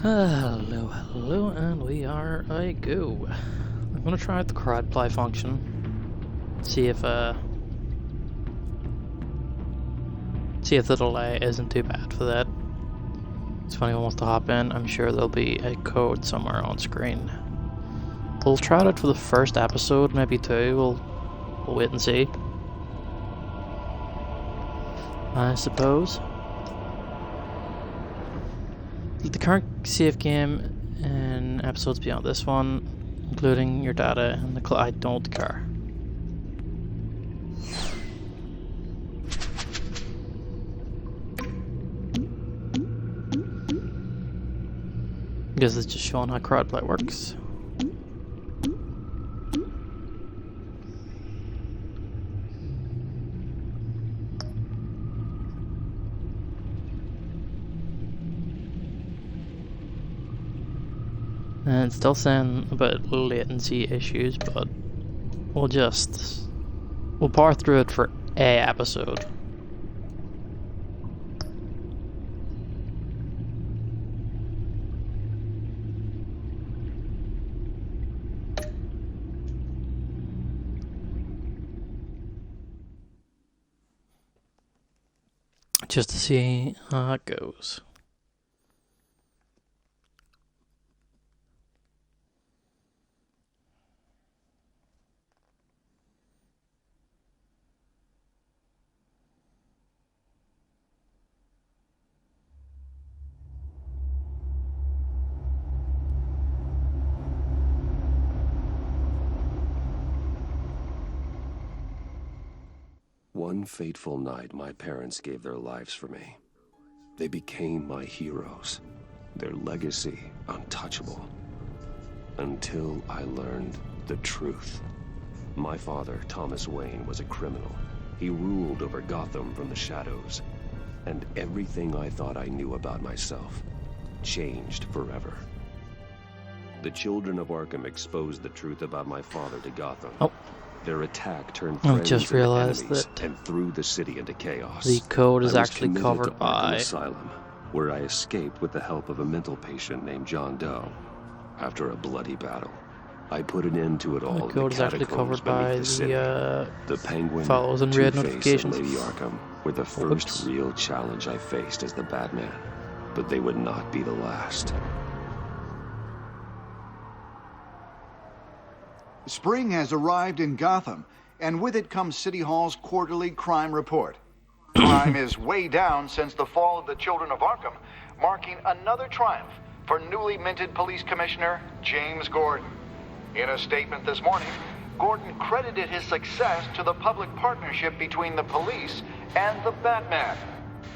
Hello, hello, and we are a go. I'm gonna try out the crowd play function. See if the delay isn't too bad for that. If anyone wants to hop in, I'm sure there'll be a code somewhere on screen. We'll try it out for the first episode, maybe two. We'll wait and see, I suppose. The current save game in episodes beyond this one, including your data and the I don't care. Because it's just showing how crowdplay works. And it's still saying about latency issues, but we'll power through it for a episode. Just to see how it goes. One fateful night, my parents gave their lives for me. They became my heroes, their legacy untouchable. Until I learned the truth. My father, Thomas Wayne, was a criminal. He ruled over Gotham from the shadows. And everything I thought I knew about myself changed forever. The children of Arkham exposed the truth about my father to Gotham. Oh. Their attack turned I just realized that and threw the city into chaos. the code is I was actually committed covered to Arkham by Asylum, where I escaped with the help of a mental patient named John Doe. After a bloody battle, I put an end to it all. the code is actually covered by the Penguin, follows and red Two-Face, notifications. and Lady Arkham were the first real challenge I faced as the Batman, but they would not be the last. Spring has arrived in Gotham, and with it comes City Hall's quarterly crime report. Crime is way down since the fall of the Children of Arkham, marking another triumph for newly minted Police Commissioner James Gordon. In a statement this morning, Gordon credited his success to the public partnership between the police and the Batman.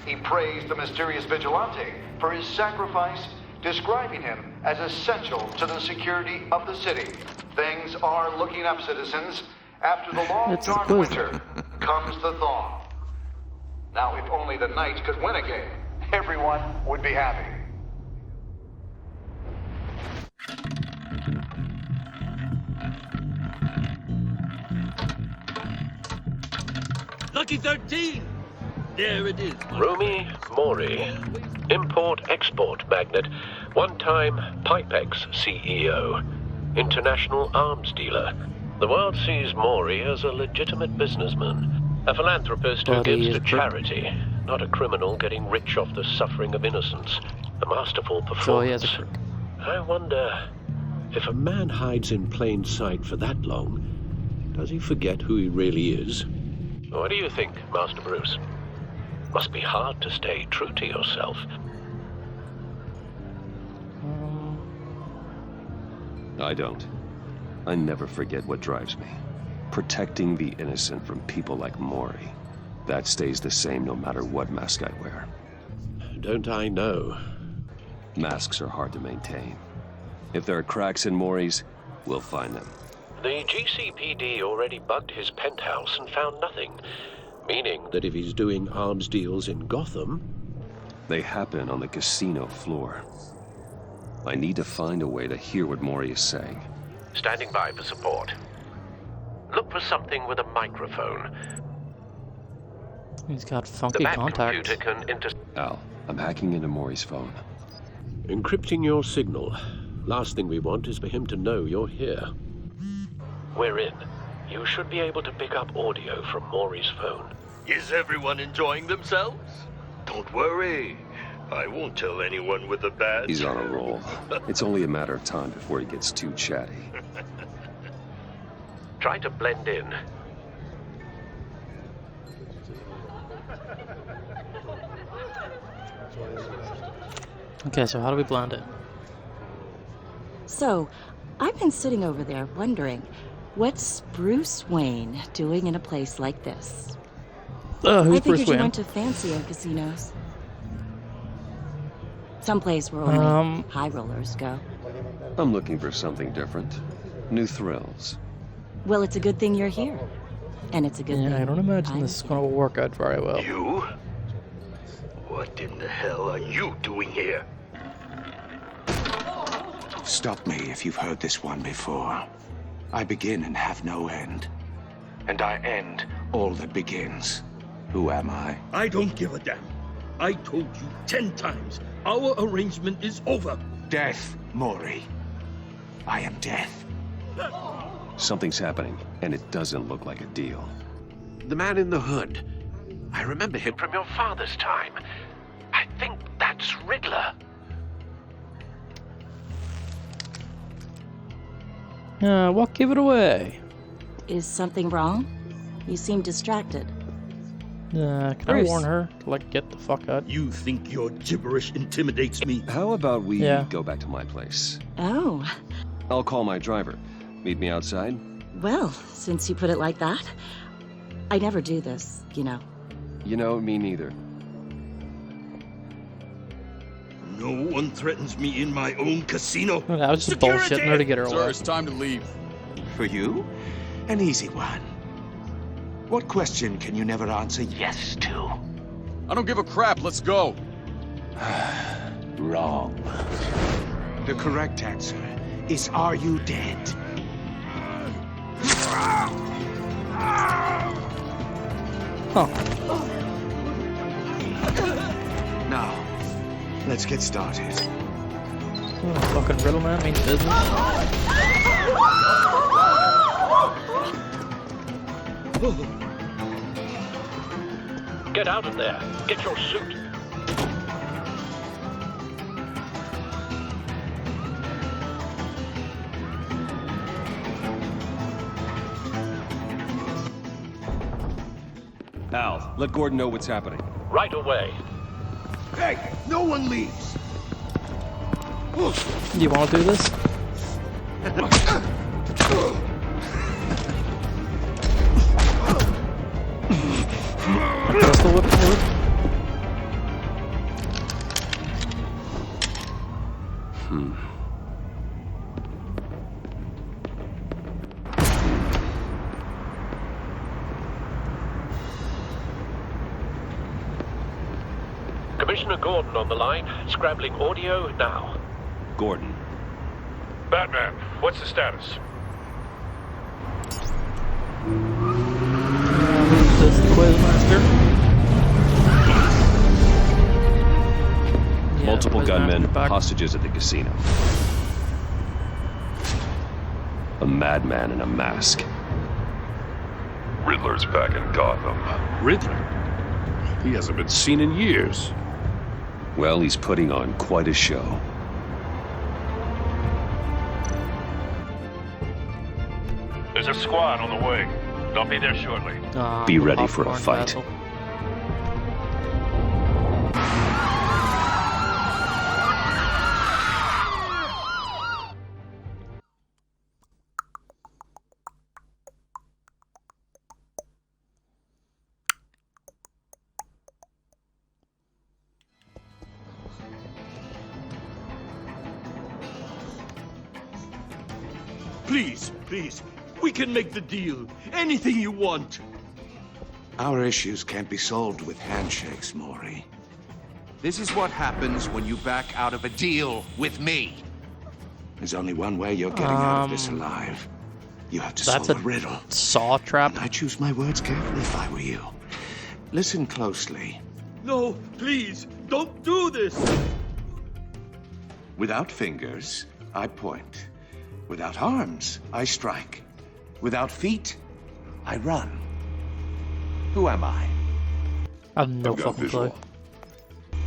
He praised the mysterious vigilante for his sacrifice, describing him as essential to the security of the city. Things are looking up, citizens. After the long, dark winter comes the thaw. Now, if only the Knights could win a game, everyone would be happy. Lucky 13! There it is. Rumi Mori, import-export magnate, one-time Pipex CEO, international arms dealer. The world sees Mori as a legitimate businessman, a philanthropist who gives to charity, not a criminal getting rich off the suffering of innocence. A masterful performance. I wonder, if a man hides in plain sight for that long, does he forget who he really is? What do you think, Master Bruce? Must be hard to stay true to yourself. I don't. I never forget what drives me. Protecting the innocent from people like Mori. That stays the same no matter what mask I wear. Don't I know? Masks are hard to maintain. If there are cracks in Mori's, we'll find them. The GCPD already bugged his penthouse and found nothing. Meaning that if he's doing arms deals in Gotham... They happen on the casino floor. I need to find a way to hear what Mori is saying. Standing by for support. Look for something with a microphone. He's got funky contacts. Computer can Al, I'm hacking into Mori's phone. Encrypting your signal. Last thing we want is for him to know you're here. We're in. You should be able to pick up audio from Maury's phone. Is everyone enjoying themselves? Don't worry. I won't tell anyone with a badge. He's on a roll. It's only a matter of time before he gets too chatty. Try to blend in. Okay, so how do we blend it? So, I've been sitting over there wondering, what's Bruce Wayne doing in a place like this? Oh, who's I Bruce figured you Wayne? went to fancier casinos. Someplace where only high rollers go. I'm looking for something different. New thrills. Well, it's a good thing you're here. And it's a good thing. Yeah, I don't imagine I'm this is here. going to work out very well. You? What in the hell are you doing here? Stop me if you've heard this one before. I begin and have no end. And I end all that begins. Who am I? I don't give a damn. I told you 10 times. Our arrangement is over. Death, Maury. I am death. Something's happening, and it doesn't look like a deal. The man in the hood. I remember him from your father's time. I think that's Riddler. What gave it away? Is something wrong? You seem distracted. Can I Bruce. warn her to, like, get the fuck out? You think your gibberish intimidates me? How about we Yeah. go back to my place? Oh, I'll call my driver. Meet me outside? well, since you put it like that, I never do this, you know. You know, me neither. No one threatens me in my own casino. I was just Security! bullshitting her to get her Sir, away. it's time to leave. For you? An easy one. What question can you never answer yes to? I don't give a crap. Let's go. Wrong. The correct answer is, are you dead? Huh. Now, let's get started. Oh, fucking Riddle Man means business. Get out of there. Get your suit. Al, let Gordon know what's happening. Right away. Hey, no one leaves. Do you want to do this? Pistol whip, whip. Commissioner Gordon on the line. Scrambling audio now. Gordon. Batman, what's the status? This is the Quizmaster. Yeah, Multiple Quizmaster gunmen, back. hostages at the casino. A madman in a mask. Riddler's back in Gotham. Riddler? He hasn't been seen in years. Well, he's putting on quite a show. There's a squad on the way. They'll be there shortly. Ah, Be ready for a popcorn fight. battle. Please, please, we can make the deal. Anything you want. Our issues can't be solved with handshakes, Maury. This is what happens when you back out of a deal with me. There's only one way you're getting out of this alive. You have to That's solve a a riddle. saw trap. I choose my words carefully if I were you. Listen closely. No, please, don't do this. Without fingers, I point. Without arms, I strike. Without feet, I run. Who am I? I have no I've got fucking clue. visual.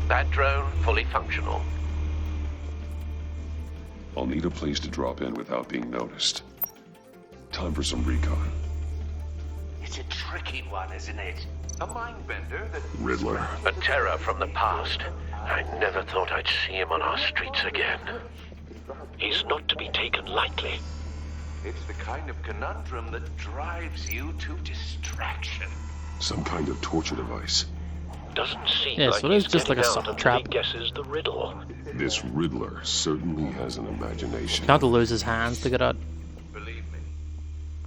That drone fully functional. I'll need a place to drop in without being noticed. Time for some recon. It's a tricky one, isn't it? A mind bender that... Riddler. A terror from the past. I never thought I'd see him on our streets again. He's not to be taken lightly. It's the kind of conundrum that drives you to distraction. Some kind of torture device. Doesn't seem Yeah, like so it is he's just like a getting soft out until trap. he guesses the riddle. This Riddler certainly has an imagination. Can't lose his hands to get out. Believe me,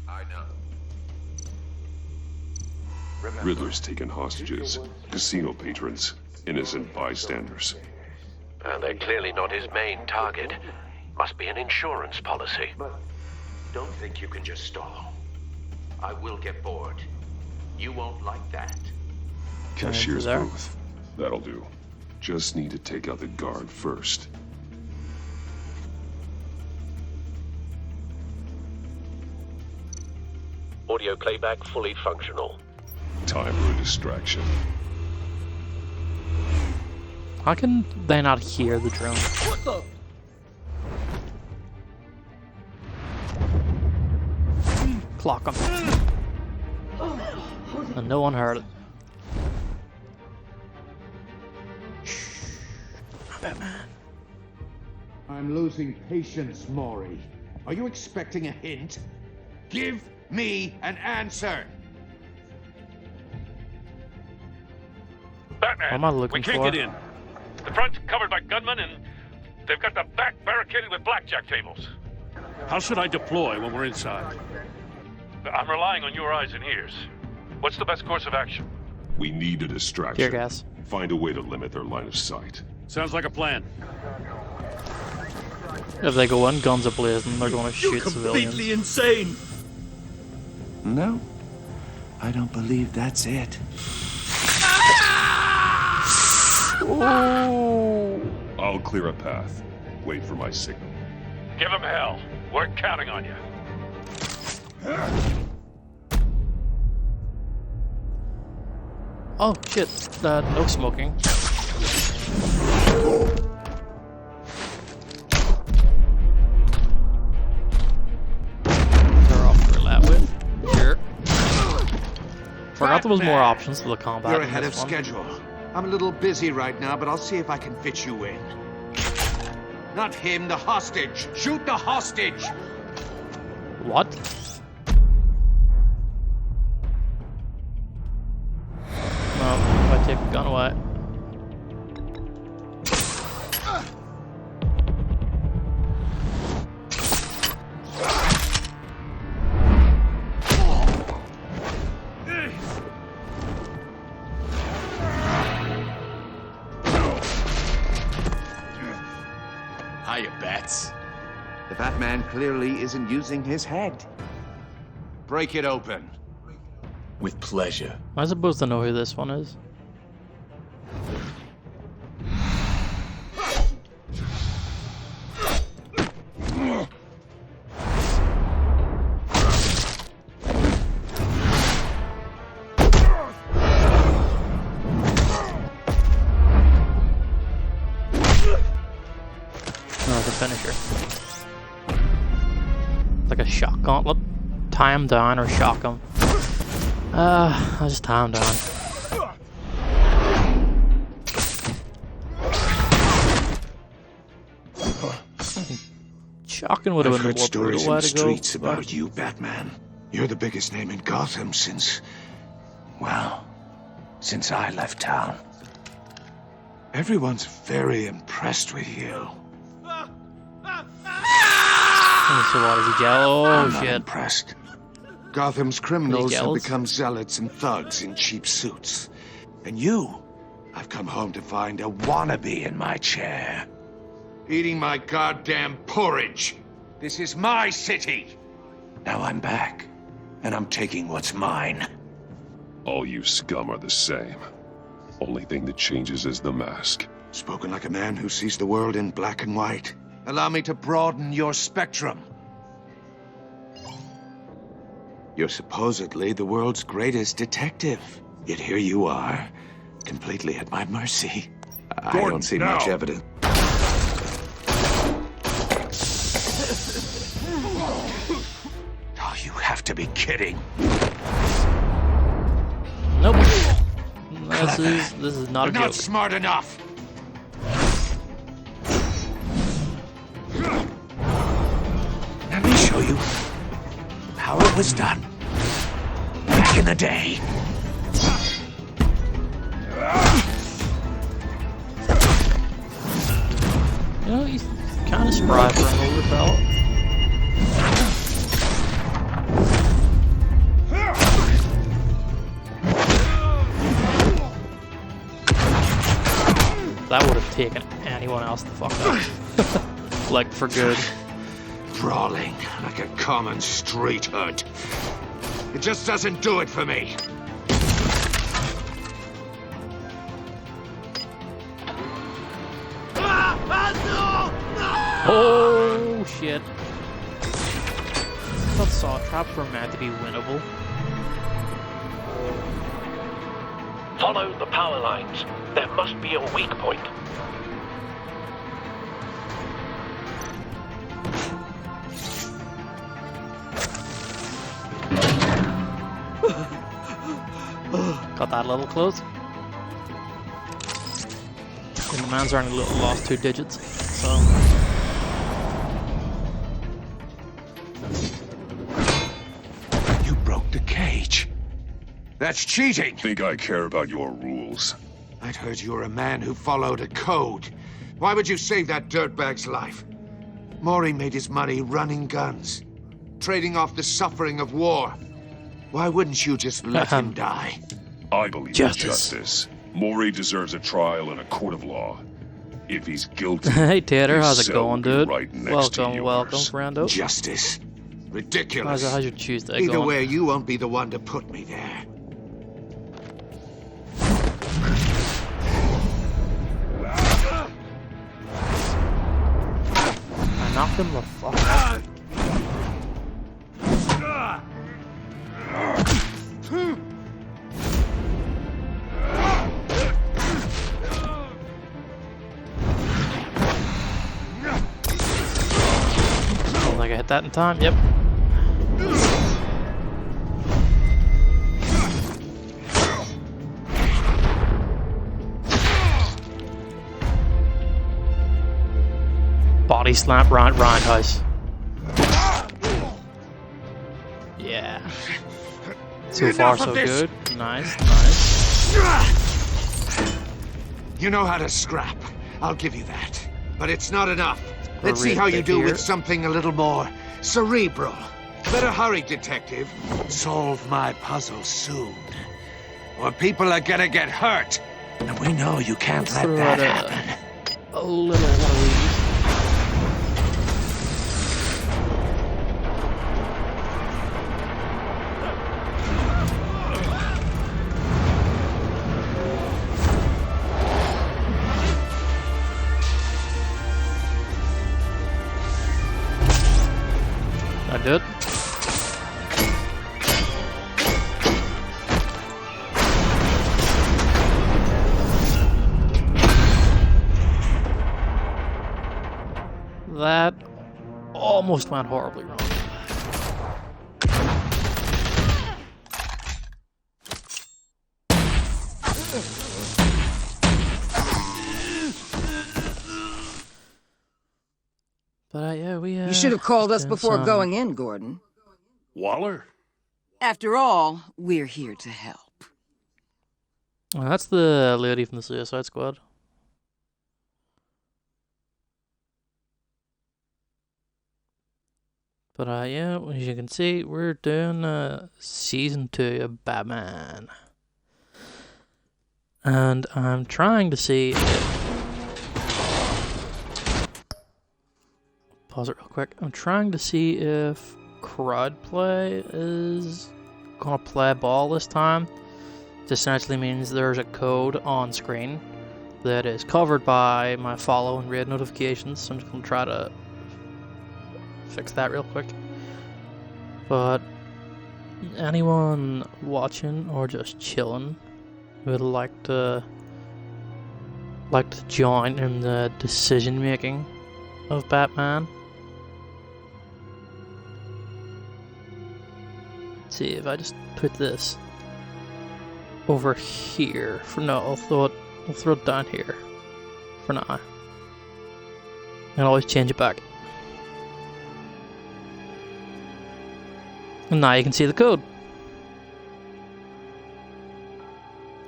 I know. Riddler's taken hostages, casino patrons, innocent bystanders. And they're clearly not his main target. Must be an insurance policy. Don't think you can just stall. I will get bored. You won't like that. Cashier's there. booth. That'll do. Just need to take out the guard first. Audio playback fully functional. Time for a distraction. How can they not hear the drone? What the? Clock him. And no one heard it. Shh. I'm Batman. I'm losing patience, Maury. Are you expecting a hint? Give me an answer! What am I looking we can't for? get in. The front's covered by gunmen, and they've got the back barricaded with blackjack tables. How should I deploy when we're inside? I'm relying on your eyes and ears. What's the best course of action? We need a distraction. Tear gas. Find a way to limit their line of sight. Sounds like a plan. If they go in, guns are blazing, they're going to shoot civilians. insane! No, I don't believe that's it. I'll clear a path. Wait for my signal. Give them hell. We're counting on you. Oh shit, no smoking. They're off for that with. Sure. Forgot there was more options for the combat. You're in ahead of this one. schedule. I'm a little busy right now, but I'll see if I can fit you in. Not him, the hostage. Shoot the hostage! What? No, if I take the gun away. Hiya, Bats. The Batman clearly isn't using his head. Break it open. With pleasure. Am I supposed to know who this one is? No, it's a finisher. Like a shock gauntlet. Tie him down or shock him. I'll just tie him down. Shocking would have I've been heard the more stories brutal in way the to go. streets about you, Batman. You're the biggest name in Gotham since... well, since I left town. Everyone's very impressed with you. So what is he yellow? I'm Oh not shit. impressed. Gotham's criminals have jealous? become zealots and thugs in cheap suits. And you, I've come home to find a wannabe in my chair. Eating my goddamn porridge. This is my city. Now I'm back, and I'm taking what's mine. All you scum are the same. Only thing that changes is the mask. Spoken like a man who sees the world in black and white. Allow me to broaden your spectrum. You're supposedly the world's greatest detective. Yet here you are, completely at my mercy. I don't see much evidence. Oh, you have to be kidding. Nope. This is not a You're joke. not smart enough. Let me show you how it was done back in the day. You know, he's kind of spry for an older fella. That would have taken anyone else the fuck out. Like, for good. Brawling like a common street hood. It just doesn't do it for me. Oh, shit. I thought saw traps were meant to be winnable. Follow the power lines. There must be a weak point. Got that a little close. And the man's only lost 2 digits, so... You broke the cage. That's cheating. Think I care about your rules? I'd heard you were a man who followed a code. Why would you save that dirtbag's life? Mori made his money running guns, trading off the suffering of war. Why wouldn't you just let him die? I believe in justice. Mori deserves a trial in a court of law. If he's guilty, Hey Tater, his how's it cell going, will be dude? right next to Welcome, welcome, yours. friendo. Justice. Ridiculous. How's your Tuesday Either going? way, you won't be the one to put me there. I knocked him the fuck out. Don't think I hit that in time. Yep. Body slap, roundhouse. Yeah. So far, so good. Nice, nice. You know how to scrap. I'll give you that. But it's not enough. Let's see Great how you to do hear. with something a little more cerebral. Better hurry, detective. Solve my puzzle soon. Or people are gonna get hurt. And we know you can't let throw that out happen. a little one of these. I did. That almost went horribly wrong. But yeah, we You should have called us did before some- going in, Gordon. Waller? After all, we're here to help. Well, that's the lady from the Suicide Squad. But yeah, as you can see, we're doing season 2 of Batman, and I'm trying to see. Pause it real quick. I'm trying to see if crowd play is gonna play ball this time. This essentially means there's a code on screen that is covered by my follow and raid notifications. So I'm just gonna try to fix that real quick. But anyone watching or just chilling would like to join in the decision making of Batman? Let's see if I just put this over here for no, I'll throw it down here for now. And always change it back. And now you can see the code.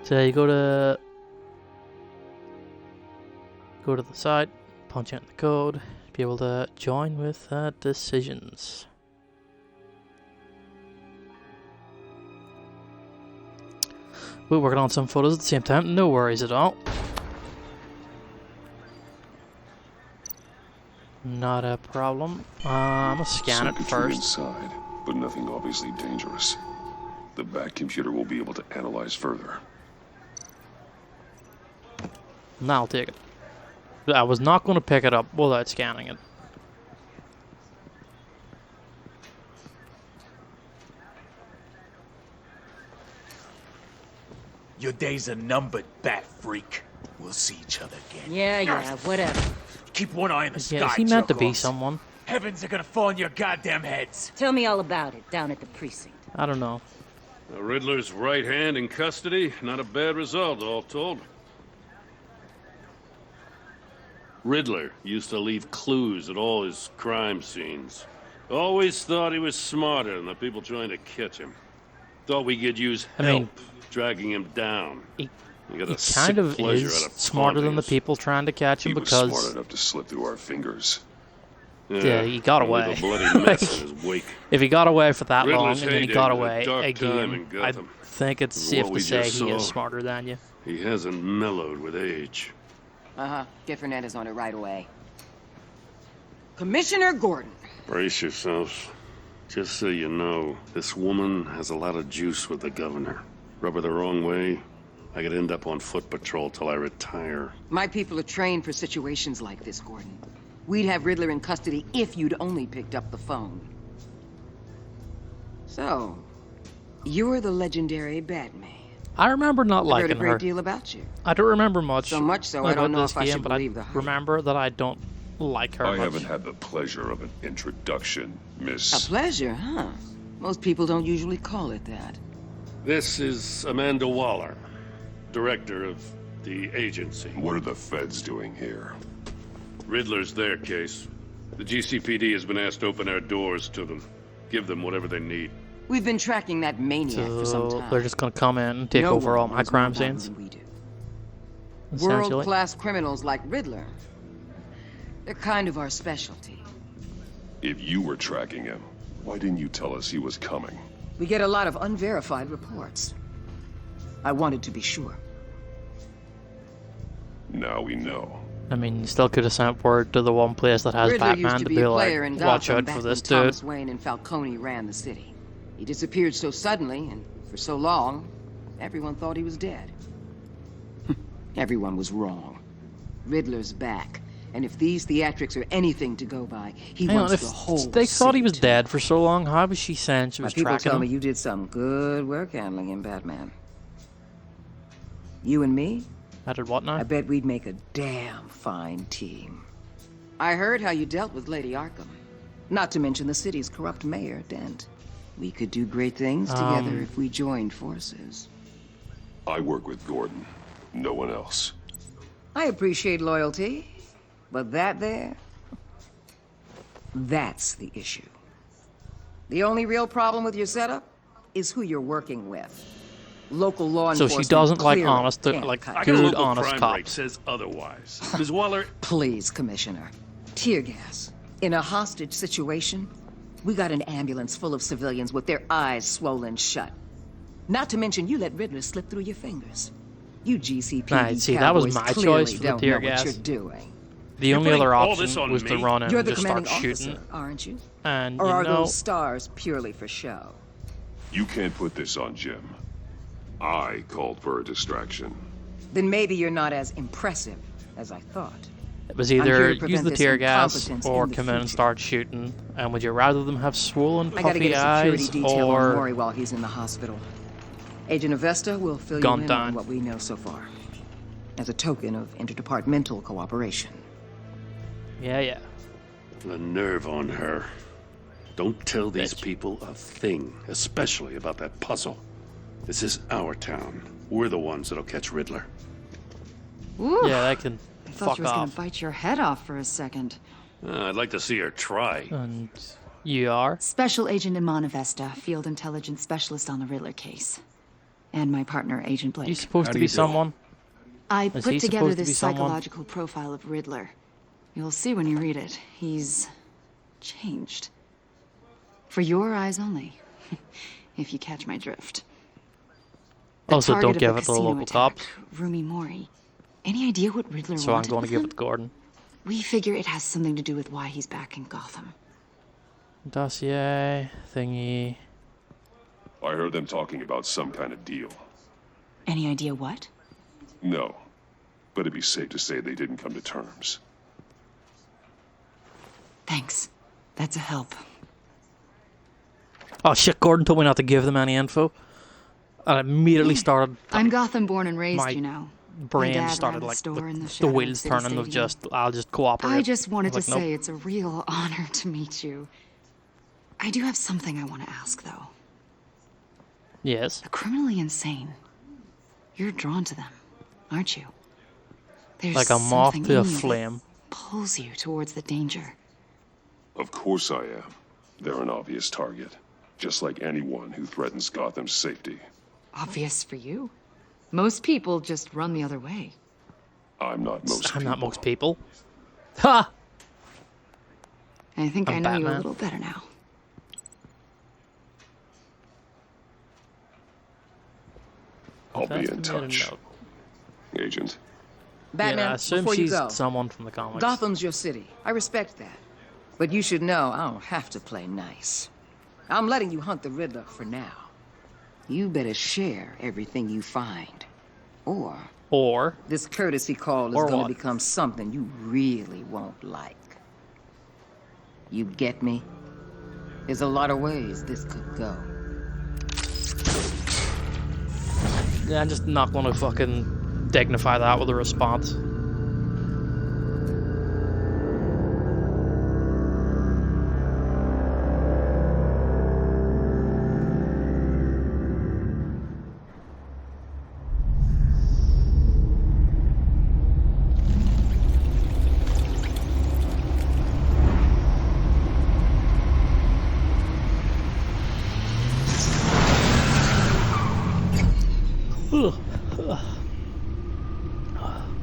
So you go to the site, punch in the code, be able to join with decisions. We're working on some photos at the same time, no worries at all. Not a problem. I'm gonna scan it first. Inside, but nothing obviously dangerous. The Bat computer will be able to analyze further. Now I'll take it. I was not going to pick it up without scanning it. Your days are numbered, Bat Freak. We'll see each other again. Yeah, whatever. Keep one eye on the sky, Yeah, is he meant to be jerk-offs. someone? Heavens are gonna fall on your goddamn heads. Tell me all about it down at the precinct. I don't know. The Riddler's right hand in custody. Not a bad result, all told. Riddler used to leave clues at all his crime scenes. Always thought he was smarter than the people trying to catch him. Thought we could use help dragging him down. He got a kind of sick pleasure is out of smarter than the taunting us. people trying to catch him He was because smart enough to slip through our fingers. yeah, he got only away. The bloody mess in his wake. If he got away for that long Riddler's and then he heyday got was a away dark time again, in I Gotham. think it's What safe we to say just he is saw. smarter than you. He hasn't mellowed with age. Get Fernandez on it right away. Commissioner Gordon. Brace yourselves. Just so you know, this woman has a lot of juice with the governor. Rub her the wrong way, I could end up on foot patrol till I retire. My people are trained for situations like this, Gordon. We'd have Riddler in custody if you'd only picked up the phone. So, you're the legendary Batman. I remember not I've heard liking a great her. deal about you. I don't remember much. So much so, I about don't know this if I game, should but believe the hype. remember that I don't like her I much. haven't had the pleasure of an introduction, A Miss. pleasure, huh? Most people don't usually call it that. This is Amanda Waller, director of the agency. What are the feds doing here? Riddler's their case. The GCPD has been asked to open our doors to them. Give them whatever they need. We've been tracking that maniac for some So time. they're just gonna come in and take No over one all my knows crime more about him scenes. than we do. Essentially. World-class criminals like Riddler. They're kind of our specialty. If you were tracking him, why didn't you tell us he was coming? We get a lot of unverified reports. I wanted to be sure. Now we know. I mean, you still could have sent word to the one place that has Riddler used Batman to to be be a like, player in watch Gotham out back for when this Thomas dude. Wayne and Falcone ran the city. He disappeared so suddenly and for so long, everyone thought he was dead. Everyone was wrong. Riddler's back, and if these theatrics are anything to go by, he Hang on, wants if the whole they thought he city was to dead for so long, how was she saying she My was people tracking tell him? me you did some good work handling him, Batman. You and me? I did what now? I bet we'd make a damn fine team. I heard how you dealt with Lady Arkham. Not to mention the city's corrupt mayor, Dent. We could do great things together if we joined forces. I work with Gordon. No one else. I appreciate loyalty, but that there... that's the issue. The only real problem with your setup is who you're working with. Local law So enforcement she doesn't like clearly honest, can't like cut I it. got a good, local honest crime rate cops. says otherwise. Ms. Waller, Please, Commissioner. Tear gas. In a hostage situation, we got an ambulance full of civilians with their eyes swollen shut. Not to mention you let Riddler slip through your fingers. You GCPD Right, see, that was cowboys my clearly choice for the don't tear know gas. what you're doing. The You're only putting other all this option on was to me? run in You're and the just start commanding shooting. officer, aren't you? And Or you are know, those stars purely for show? You can't put this on Jim. I called for a distraction. Then maybe you're not as impressive as I thought. It was I'm here either to prevent use the this tear gas incompetence or in the come in and future. start shooting. And would you rather them have swollen, I gotta puffy get a security eyes, detail on or Mori while he's in the hospital. Agent Avesta will fill you Gone in down. on what we know so far, as a token of interdepartmental cooperation. yeah. The nerve on her. Don't tell these Bitch. people a thing, especially about that puzzle. This is our town. We're the ones that'll catch Riddler. Ooh, Yeah, that can I thought fuck you was gonna off. bite your head off for a second. I'd like to see her try. And you are? Special Agent Iman Avesta, Field Intelligence Specialist on the Riddler case. And my partner, Agent Blake. You supposed How to do be you do? someone? I Is put he together supposed to be this someone? psychological profile of Riddler. You'll see when you read it. He's changed. For your eyes only, if you catch my drift. The Also, target don't of give the it to the casino local attack, cops. Rumi Mori. Any idea what Riddler So I'm wanted going to with give him? it to Gordon. We figure it has something to do with why he's back in Gotham. Dossier, thingy. I heard them talking about some kind of deal. Any idea what? No, but it'd be safe to say they didn't come to terms. Thanks. That's a help. Oh shit, Gordon told me not to give them any info. And I immediately started, I'm Gotham born and raised, my you know. brain dad started ran the like, store in the the shadow of wheels City turning of Stadium. just, I'll just cooperate. I just wanted to was like, say nope. it's a real honor to meet you. I do have something I want to ask, though. Yes. The criminally insane. You're drawn to them, aren't you? There's Like a moth something to a in you that flame. pulls you towards the danger. Of course I am. They're an obvious target, just like anyone who threatens Gotham's safety. Obvious for you. Most people just run the other way. I'm not most I'm not people. most people. Ha! I think I'm I know you a Batman. little better now. I'll be That's in made a touch, note. Agent. Batman, Yeah, I assume before you she's go, someone from the comics. Gotham's your city. I respect that. But you should know I don't have to play nice. I'm letting you hunt the Riddler for now. You better share everything you find. Or this courtesy call is Or going what? to become something you really won't like. You get me? There's a lot of ways this could go. Yeah, I'm just not gonna fucking dignify that with a response.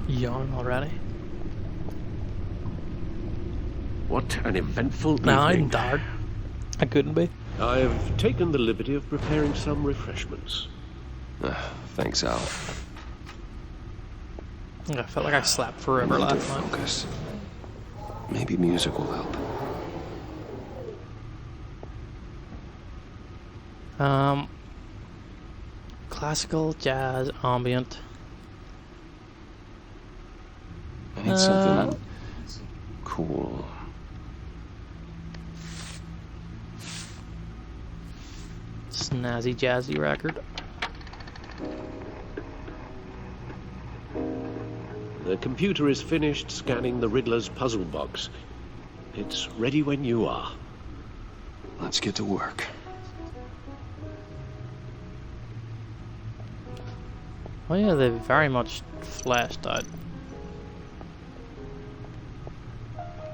Yawn already? What an eventful No, I'm evening. tired. I couldn't be. I've taken the liberty of preparing some refreshments. Thanks, Al. I felt like I slept forever Need to last night. focus. Maybe music will help. Classical, jazz, ambient. I need something cool. Snazzy, jazzy record. The computer is finished scanning the Riddler's puzzle box. It's ready when you are. Let's get to work. Oh yeah, they very much flashed out.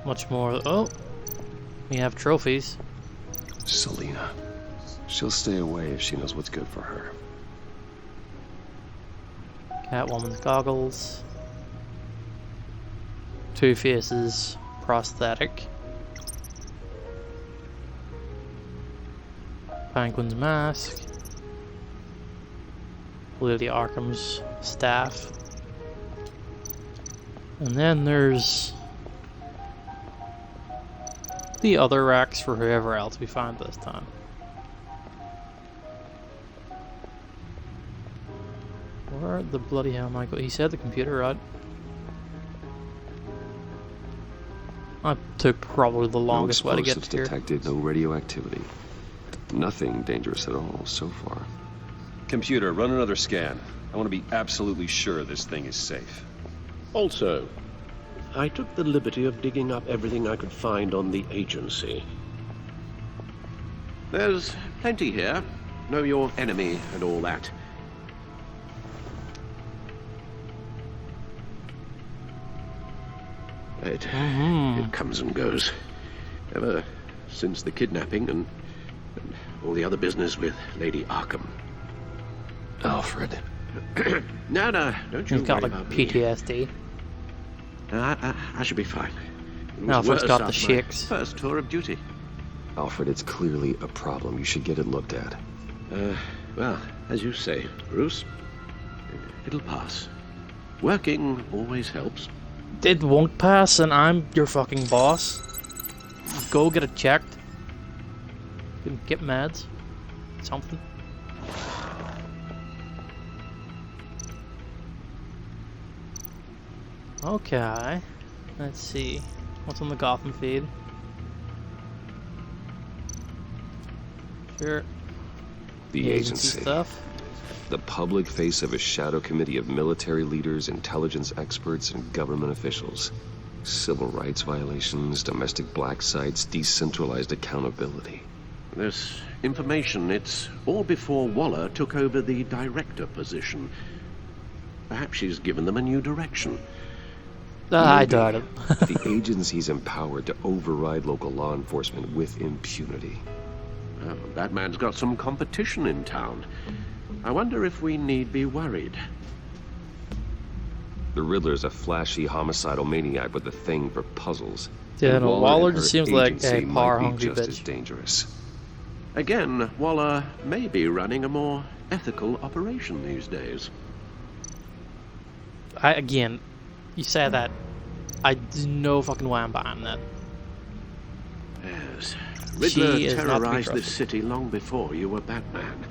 Much more. Oh, we have trophies. Selina. She'll stay away if she knows what's good for her. Catwoman's goggles. Two-Face's prosthetic. Penguin's mask. Lily Arkham's staff. And then there's the other racks for whoever else we find this time. Where the bloody hell am I going? He said the computer, right? I took probably the longest way to get here. Detected, no radioactivity. Nothing dangerous at all so far. Computer, run another scan. I want to be absolutely sure this thing is safe. Also, I took the liberty of digging up everything I could find on the agency. There's plenty here. Know your enemy and all that. It comes and goes. Ever since the kidnapping and all the other business with Lady Arkham. Alfred. No, don't you He's got worry like about me. PTSD. I should be fine. It was Alfred's worse got the after my shakes. First tour of duty. Alfred, it's clearly a problem. You should get it looked at. Well, as you say, Bruce, it'll pass. Working always helps. It won't pass, and I'm your fucking boss. Go get it checked. Get meds. Something. Okay. Let's see. What's on the Gotham feed? Sure. The agency. Stuff. The public face of a shadow committee of military leaders, intelligence experts, and government officials. Civil rights violations, domestic black sites, decentralized accountability. This information, it's all before Waller took over the director position. Perhaps she's given them a new direction. I doubt it. The agency's empowered to override local law enforcement with impunity. Well, Batman's got some competition in town. I wonder if we need be worried. The Riddler's a flashy, homicidal maniac with a thing for puzzles. Yeah, And no, Waller Waller and her just seems like agency a might be power-hungry just bitch. as dangerous. Again, Waller may be running a more ethical operation these days. Again, you say that. I no fucking way I'm buying that. Yes. Riddler She is not to be terrorized this trusted. city long before you were Batman.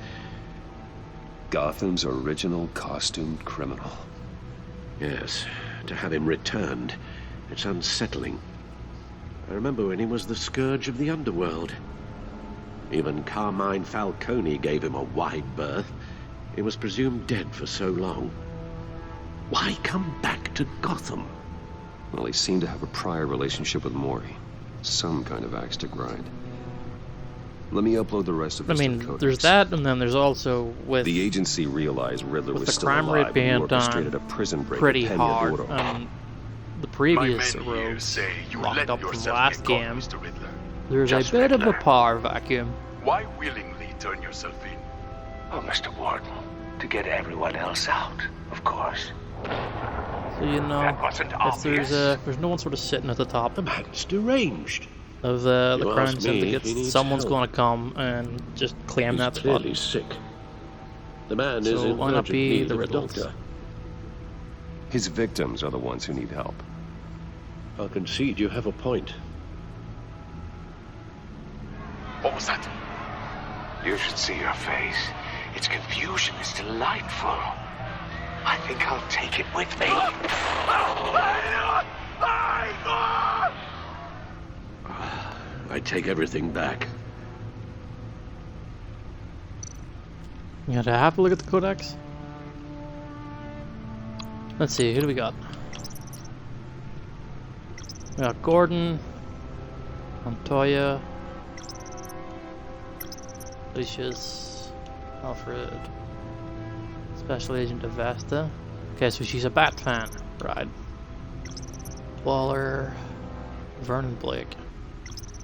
Gotham's original costumed criminal. Yes, to have him returned, it's unsettling. I remember when he was the scourge of the underworld. Even Carmine Falcone gave him a wide berth. He was presumed dead for so long. Why come back to Gotham? Well, he seemed to have a prior relationship with Mori. Some kind of axe to grind. Let me upload the rest of I this to mean, the codex. there's that, and then there's also with The agency realized Riddler with was the still crime alive rate being and orchestrated done a prison break pretty at hard. Peña The previous My men here rogue say you locked let up from yourself last get caught, game. Mr. Riddler. There's Just a bit of a Riddler. power vacuum. Why willingly turn yourself in? Oh, Mr. Warden, to get everyone else out, of course. So you know, That wasn't if there's no one sort of sitting at the top The man's deranged. of the You crime ask me, syndicate, he needs someone's help. going to come and just claim He's that spot. clearly sick. The man is So in why not urgent be need the of a Riddles? doctor. His victims are the ones who need help. I'll concede you have a point. What was that? You should see your face. Its confusion is delightful. I think I'll take it with me. I take everything back. You gotta have to look at the codex. Let's see, who do we got? We got Gordon, Montoya, Lucius, Alfred, Special Agent Avesta. Okay, so she's a Bat fan, right? Waller, Vernon Blake.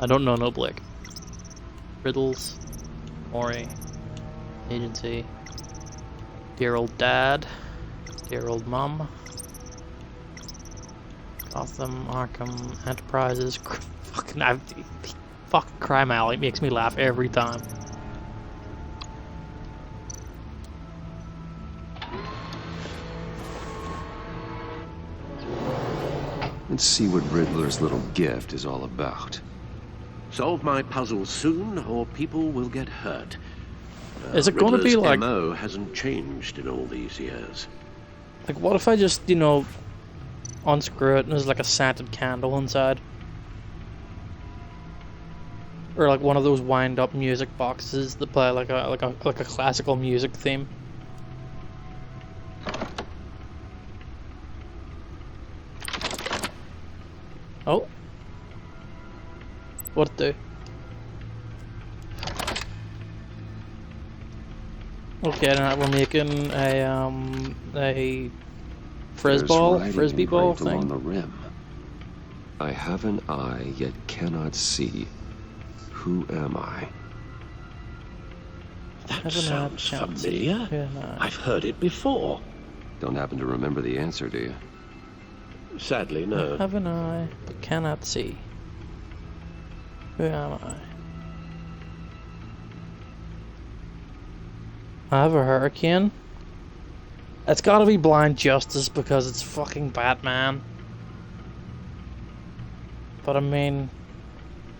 I don't know no Blake. Riddles, Mori, Agency, Dear Old Dad, Dear Old Mom, Gotham, Arkham, Enterprises, fucking Crime Alley makes me laugh every time. Let's see what Riddler's little gift is all about. Solve my puzzle soon, or people will get hurt. Is it going to be Riddler's like... MO hasn't changed in all these years. Like, what if I just, you know, unscrew it and there's like a scented candle inside? Or like one of those wind-up music boxes that play like a classical music theme. Oh. What'd it do? Okay, now we're making a frisbee ball thing. On the rim. I have an eye, yet cannot see. Who am I? That sounds familiar. I've heard it before. Don't happen to remember the answer, do you? Sadly, no. I have an eye, but cannot see. Who am I? I have a hurricane. It's gotta be Blind Justice because it's fucking Batman. But I mean,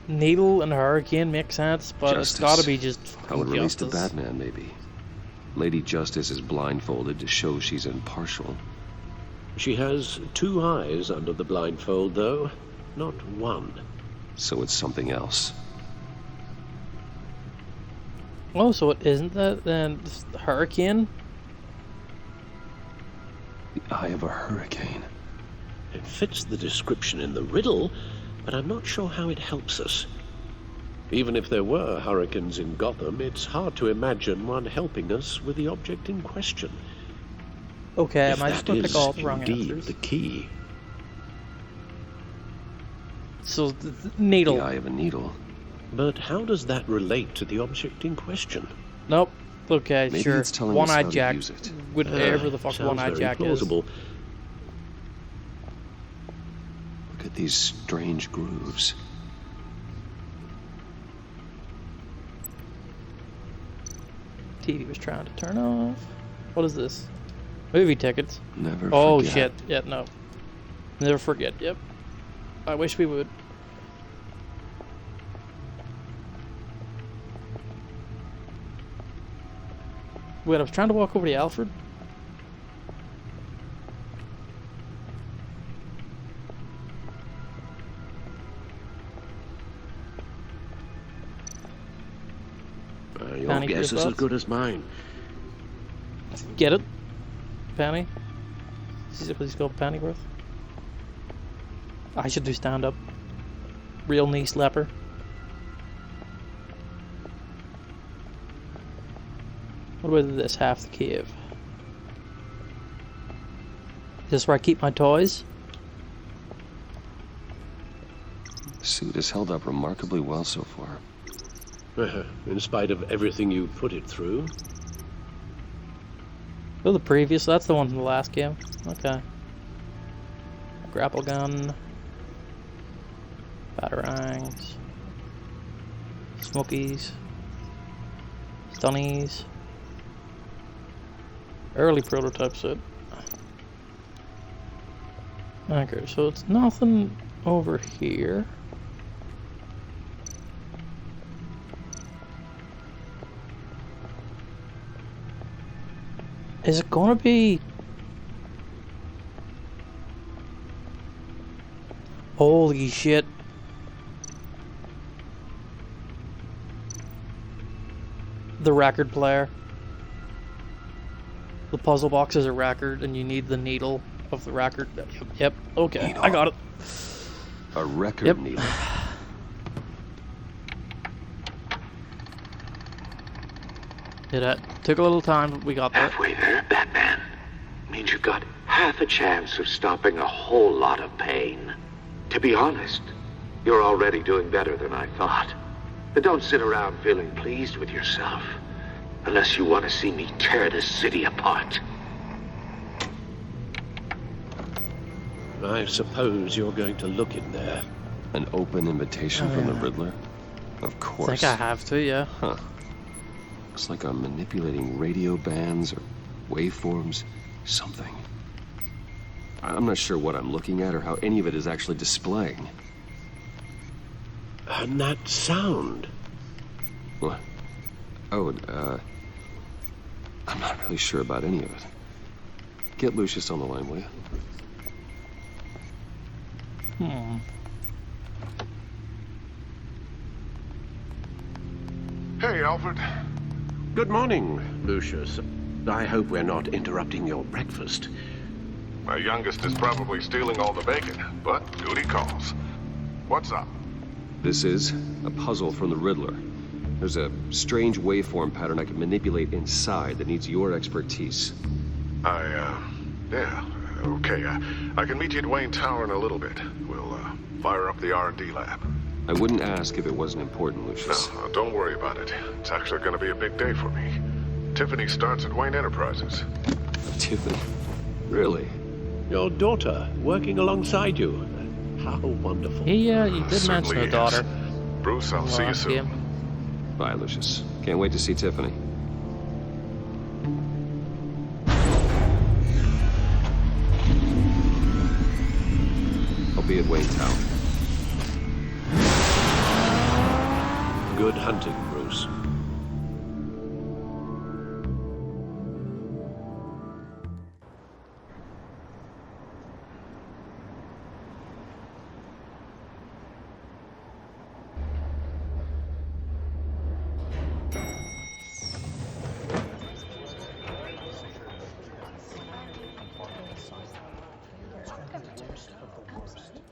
Needle and Hurricane make sense, but Justice. It's gotta be just I fucking would release the Justice. Batman, maybe. Lady Justice is blindfolded to show she's impartial. She has 2 eyes under the blindfold, though, not 1. So it's something else. Oh, so it isn't that then Hurricane? The eye of a hurricane. It fits the description in the riddle, but I'm not sure how it helps us. Even if there were hurricanes in Gotham, it's hard to imagine one helping us with the object in question. Okay, If am I just that gonna pick all is the wrong indeed answers? the key. So, needle. The eye of a needle. But how does that relate to the object in question? Nope. Okay, Maybe sure. it's telling us how One-Eyed to Jack. use it. Whatever the fuck Sounds One-Eyed very Jack plausible. Look at these strange grooves. TV was trying to turn off. What is this? Movie tickets. Never Oh forget. shit. Yeah, no. Never forget. Yep. I wish we would. Wait, I was trying to walk over to Alfred. Your Penny, guess your is as thoughts? good as mine. Get it? Penny? Is it please called Pennyworth? I should do stand up. Real knee slapper. What about this half the cave? Is this where I keep my toys? The suit has held up remarkably well so far. In spite of everything you put it through. Oh, the previous. That's the one from the last game. Okay. Grapple gun. Batarangs. Smokies. Stunnies. Early prototype set. Okay, so it's nothing over here. Is it gonna be... Holy shit. The record player. The puzzle box is a record and you need the needle of the record. Yep, okay, Needle. I got it. A record Yep. needle. It took a little time, but we got there. Halfway there, Batman. Means you've got half a chance of stopping a whole lot of pain. To be honest, you're already doing better than I thought. But don't sit around feeling pleased with yourself. Unless you want to see me tear this city apart. I suppose you're going to look in there. An open invitation from the yeah. Riddler? Of I course. think I have to, yeah. Huh. Looks like I'm manipulating radio bands or waveforms. Something. I'm not sure what I'm looking at or how any of it is actually displaying. And that sound. What? Oh, I'm not really sure about any of it. Get Lucius on the line, will you? Hey, Alfred. Good morning, Lucius. I hope we're not interrupting your breakfast. My youngest is probably stealing all the bacon, but duty calls. What's up? This is a puzzle from the Riddler. There's a strange waveform pattern I can manipulate inside that needs your expertise. Yeah, okay. I can meet you at Wayne Tower in a little bit. We'll, fire up the R&D lab. I wouldn't ask if it wasn't important, Lucius. No, don't worry about it. It's actually gonna be a big day for me. Tiffany starts at Wayne Enterprises. Tiffany? Really? Your daughter, working alongside you. How wonderful. Yeah, you did mention a daughter. Bruce, I'll see you soon. Bye, Lucius. Can't wait to see Tiffany. I'll be at Wayne Tower. Good hunting, Bruce.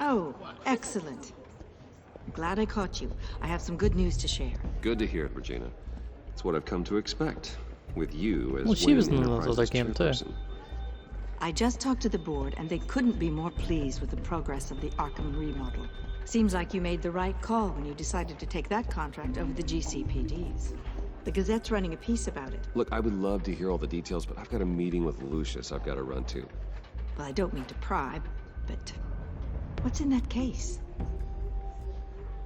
Oh, excellent. I'm glad I caught you. I have some good news to share. Good to hear it, Regina. It's what I've come to expect. With you as Well, she was Wayne in the Enterprises other game too. chairperson. I just talked to the board, and they couldn't be more pleased with the progress of the Arkham remodel. Seems like you made the right call when you decided to take that contract over the GCPD's. The Gazette's running a piece about it. Look, I would love to hear all the details, but I've got a meeting with Lucius I've got to run to. Well, I don't mean to pry, but what's in that case?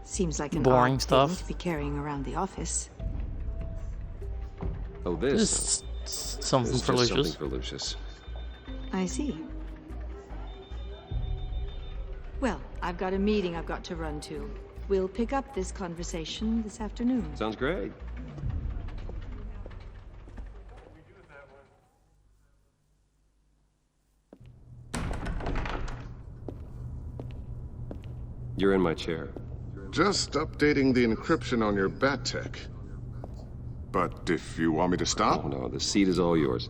Seems like an Boring odd stuff. thing to be carrying around the office. Oh, this? Just something It's for just Lucius. something for Lucius. I see. Well, I've got a meeting I've got to run to. We'll pick up this conversation this afternoon. Sounds great. You're in my chair. Just updating the encryption on your Bat-Tech. But if you want me to stop? Oh, no, the seat is all yours.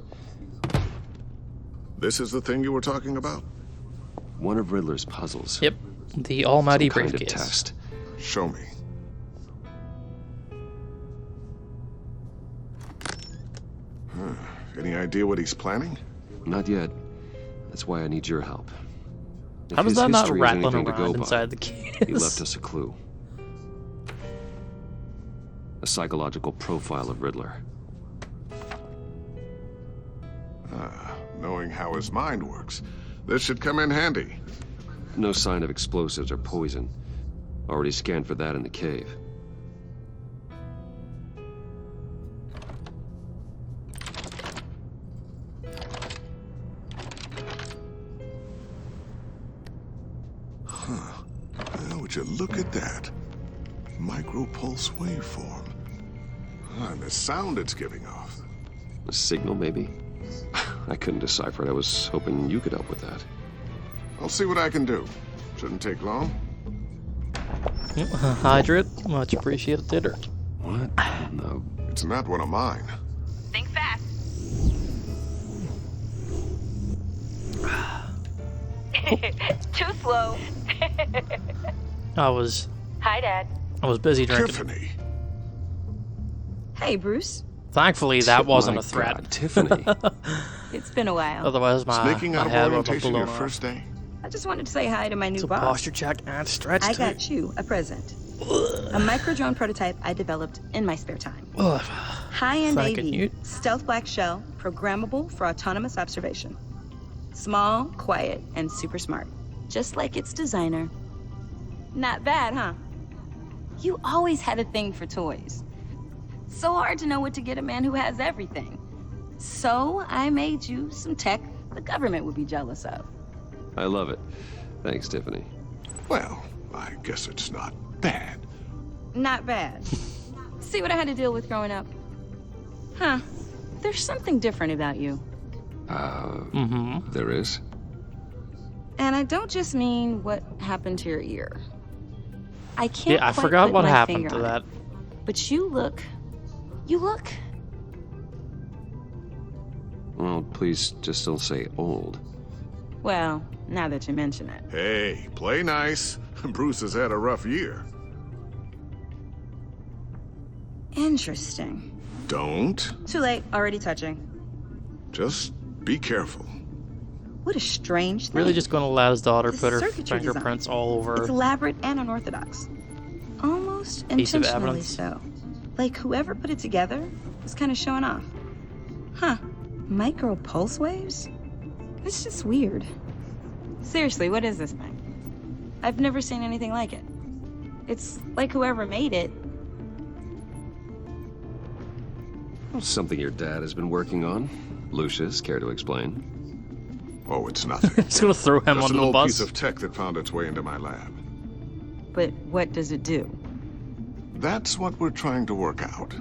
This is the thing you were talking about? One of Riddler's puzzles. Yep, the almighty Some kind of briefcase. test. Show me. Any idea what he's planning? Not yet. That's why I need your help. If How does his that not history is rattling anything to go around by, inside the He case? left us a clue. A psychological profile of Riddler. Knowing how his mind works, this should come in handy. No sign of explosives or poison. Already scanned for that in the cave. Well, would you look at that? Micropulse waveform. And the sound it's giving off. A signal, maybe? I couldn't decipher it. I was hoping you could help with that. I'll see what I can do. Shouldn't take long. Hydrate, much appreciated. What? No. It's not one of mine. Think fast. Too slow. I was Hi, Dad. busy drinking. Tiffany. Hey, Bruce. Thankfully, that wasn't My a threat. God, Tiffany. It's been a while. Otherwise, Sneaking my out of head would have orientation blown your off. first day? I just wanted to say hi to my new It's a boss. posture check and stretch I too. got you a present. A micro-drone prototype I developed in my spare time. Ugh. High-end Thanking you. AV, stealth black shell, programmable for autonomous observation. Small, quiet, and super smart. Just like its designer. Not bad, huh? You always had a thing for toys. So hard to know what to get a man who has everything. So I made you some tech the government would be jealous of. I love it. Thanks, Tiffany. Well, I guess it's not bad. Not bad. See what I had to deal with growing up? Huh. There's something different about you. There is? And I don't just mean what happened to your ear. I can't Yeah, I quite forgot put what my happened finger to on that. it, but you look... Well, please just don't say old. Well, now that you mention it. Hey, play nice. Bruce has had a rough year. Interesting. Don't. Too late, already touching. Just be careful. What a strange thing. Really just gonna let his daughter This put her circuitry fingerprints design. all over It's elaborate and unorthodox. Almost Piece of intentionally evidence. so. Like whoever put it together was kind of showing off. Huh. Micro pulse waves? It's just weird. Seriously, what is this thing? I've never seen anything like it. It's like whoever made it. Something your dad has been working on. Lucius, care to explain? Oh, it's nothing. Just gonna throw him Just under an the old bus. piece of tech that found its way into my lab. But what does it do? That's what we're trying to work out.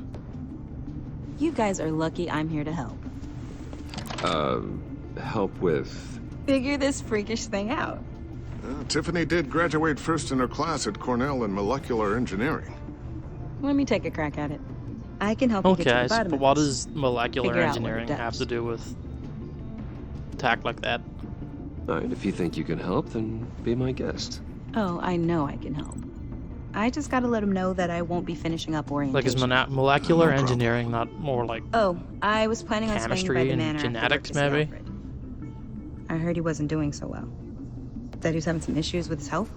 You guys are lucky I'm here to help. Help with... Figure this freakish thing out. Tiffany did graduate first in her class at Cornell in molecular engineering. Let me take a crack at it. I can help you get to Okay, the bottom but of what this. does molecular Figure out what it engineering have does. to do with attack like that? Alright, if you think you can help, then be my guest. Oh, I know I can help. I just gotta let him know that I won't be finishing up orientation. Like, is molecular engineering not more like Oh, I was planning on swinging by chemistry the and manor after genetics, work to see maybe? Alfred. I heard he wasn't doing so well. That he was having some issues with his health.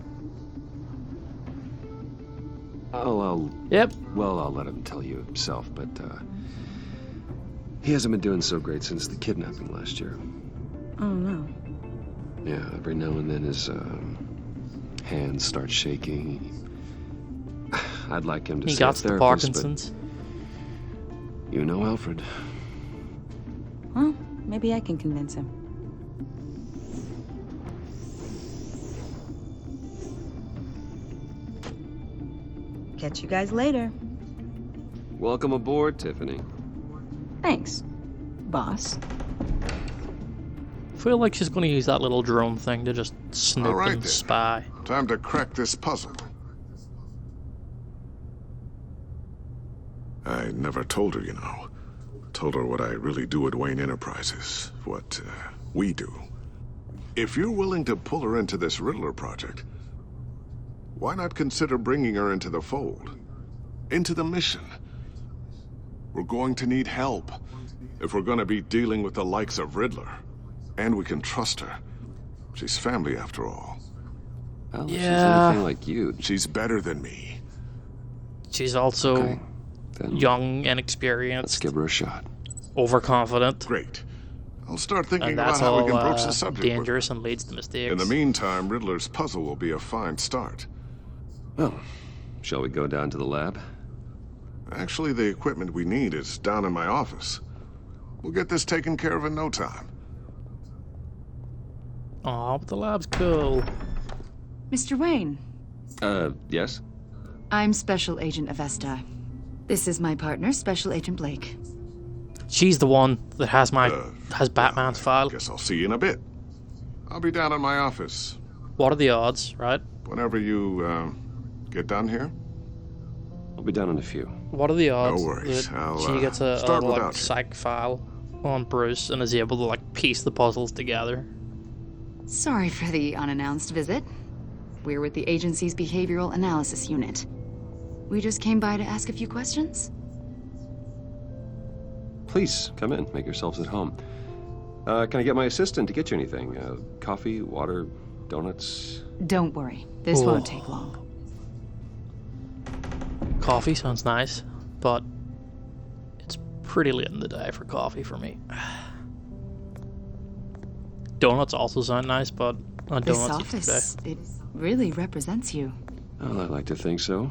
Yep. Well, I'll let him tell you himself, but, he hasn't been doing so great since the kidnapping last year. Oh, no. Yeah, every now and then his, hands start shaking. I'd like him to He see a got the therapist, Parkinson's. but you know Alfred. Well, maybe I can convince him. Catch you guys later. Welcome aboard, Tiffany. Thanks, boss. I feel like she's gonna use that little drone thing to just snoop All right, and then. spy. Time to crack this puzzle. I never told her, you know. Told her what I really do at Wayne Enterprises. What we do. If you're willing to pull her into this Riddler project, why not consider bringing her into the fold? Into the mission? We're going to need help if we're going to be dealing with the likes of Riddler. And we can trust her. She's family after all. Well, if she's Yeah. anything like you. She's better than me. She's also Okay, then young and let's experienced, give her a shot. overconfident, Great. I'll start thinking and about that's how all we can broach the subject with her. dangerous and leads to mistakes. In the meantime, Riddler's puzzle will be a fine start. Well, shall we go down to the lab? Actually, the equipment we need is down in my office. We'll get this taken care of in no time. Aw, but the lab's cool. Mr. Wayne, Yes? I'm Special Agent Avesta. This is my partner, Special Agent Blake. She's the one that has Batman's file. Guess I'll see you in a bit. I'll be down in my office. What are the odds, right? Whenever you, get done here. I'll be down in a few. What are the odds worries. that I'll, she gets a start like, without you. psych file on Bruce and is able to like piece the puzzles together? Sorry for the unannounced visit. We're with the agency's behavioral analysis unit. We just came by to ask a few questions. Please, come in. Make yourselves at home. Can I get my assistant to get you anything? Coffee, water, donuts? Don't worry, this won't take long. Coffee sounds nice, but it's pretty late in the day for coffee for me. Donuts also sound nice, but This donuts each day. office, it really represents you. Well, I like to think so.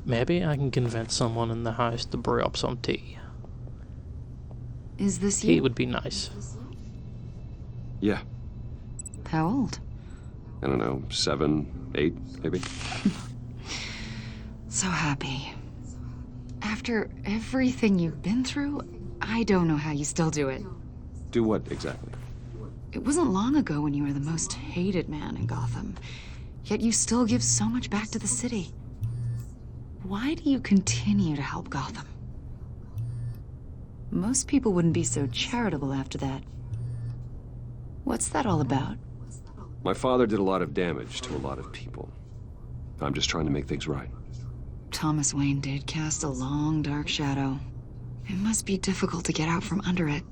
Maybe I can convince someone in the house to brew up some tea. Is this Tea you? would be nice. Yeah. How old? I don't know, 7, 8, maybe? So happy. After everything you've been through, I don't know how you still do it. Do what exactly? It wasn't long ago when you were the most hated man in Gotham. Yet you still give so much back to the city. Why do you continue to help Gotham? Most people wouldn't be so charitable after that. What's that all about? My father did a lot of damage to a lot of people. I'm just trying to make things right. Thomas Wayne did cast a long, dark shadow. It must be difficult to get out from under it.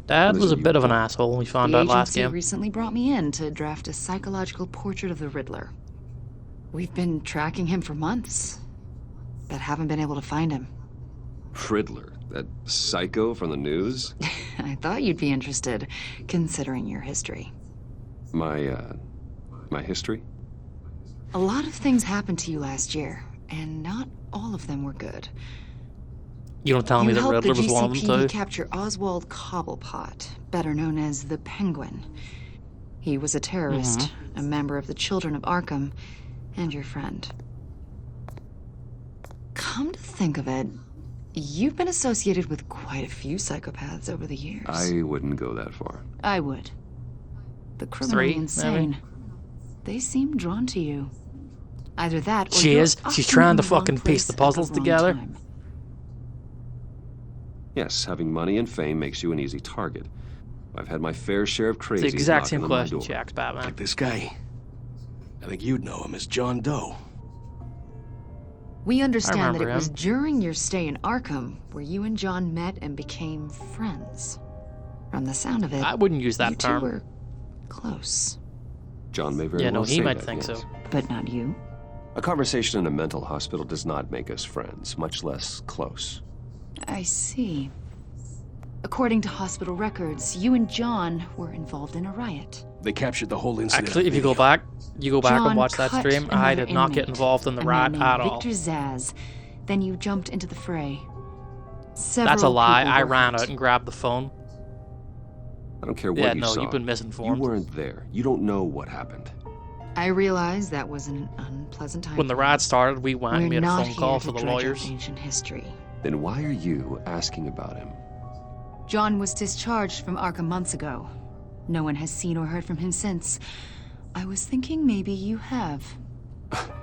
Dad was a bit of an asshole, we found out last The game. agency recently brought me in to draft a psychological portrait of the Riddler. We've been tracking him for months, but haven't been able to find him. Riddler, that psycho from the news? I thought you'd be interested, considering your history. My history? A lot of things happened to you last year, and not all of them were good. You don't tell me You that helped Riddler the was one of them GCPD too? capture Oswald Cobblepot, better known as the Penguin. He was a terrorist, a member of the Children of Arkham, and your friend. Come to think of it, you've been associated with quite a few psychopaths over the years. I wouldn't go that far. I would. The criminally 3, insane. maybe? They seem drawn to you. Either that or She you're is. She's often trying in to the wrong fucking piece place the at puzzles wrong together. time. Yes, having money and fame makes you an easy target. I've had my fair share of It's crazies the exact same knocking on my question door. she asked Batman. Like this guy. I think you'd know him as John Doe. We understand that it remember was him. during your stay in Arkham where you and John met and became friends. From the sound of it, I wouldn't use that you term. two were close, John may very Yeah, no, well he say might that, think yes. so. but not you. A conversation in a mental hospital does not make us friends, much less close. I see. According to hospital records, you and John were involved in a riot. They captured the whole incident. Actually, if you go back and John watch that cut stream, I another did not get inmate, involved in the a man riot named at all. Victor Zaz. Then you jumped into the fray. That's a Several lie. people I were ran hurt. out and grabbed the phone. I don't care what Yeah, you no, saw. you've been misinformed. You weren't there. You don't know what happened. I realize that was an unpleasant time. When the riot started, we went and We're made a not phone call here for to the dredge up lawyers. ancient history. Then why are you asking about him? John was discharged from Arkham months ago. No one has seen or heard from him since. I was thinking maybe you have.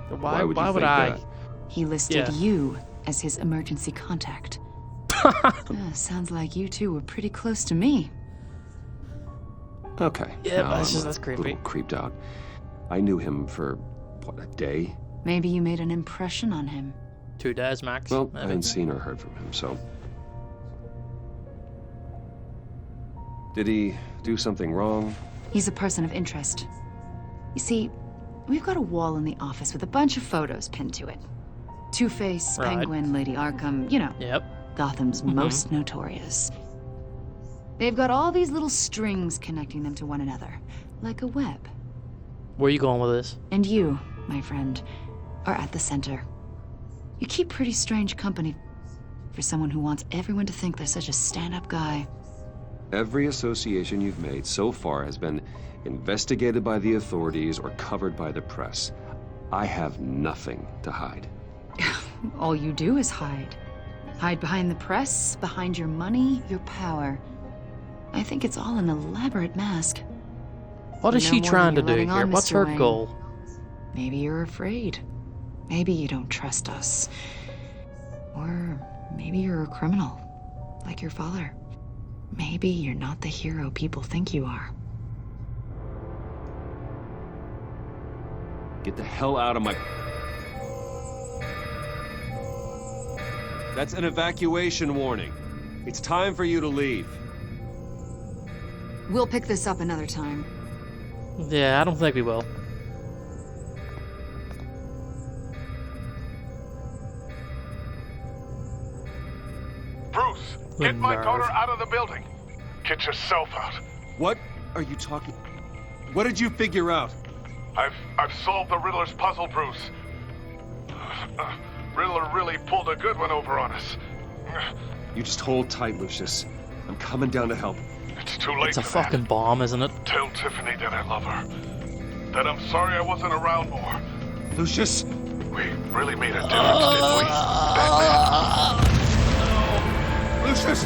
Why would you think I? that? He listed Yeah. you as his emergency contact. Sounds like you two were pretty close to me. Okay. Yeah, now but it's I'm just a that's creepy. little creeped out. I knew him for, what, a day? Maybe you made an impression on him. 2 days max. Well, I maybe. haven't seen or heard from him, so... Did he do something wrong? He's a person of interest. You see, we've got a wall in the office with a bunch of photos pinned to it. Two-Face, Right. Penguin, Lady Arkham, you know, Yep. Gotham's most notorious. They've got all these little strings connecting them to one another, like a web. Where are you going with this? And you, my friend, are at the center. You keep pretty strange company for someone who wants everyone to think they're such a stand-up guy. Every association you've made so far has been investigated by the authorities or covered by the press. I have nothing to hide. All you do is hide. Hide behind the press, behind your money, your power. I think it's all an elaborate mask. What is You she know more trying to than do you're letting here? on, What's Mr. her Wayne. goal? Maybe you're afraid. Maybe you don't trust us. Or maybe you're a criminal, like your father. Maybe you're not the hero people think you are. Get the hell out of my... That's an evacuation warning. It's time for you to leave. We'll pick this up another time. Yeah, I don't think we will. Bruce, get my daughter out of the building. Get yourself out. What are you talking... What did you figure out? I've solved the Riddler's puzzle, Bruce. Riddler really pulled a good one over on us. You just hold tight, Lucius. I'm coming down to help. It's too late It's a for that. fucking bomb, isn't it? Tell Tiffany that I love her. That I'm sorry I wasn't around more. Lucius! We really made a difference, didn't we? Batman. Lucius!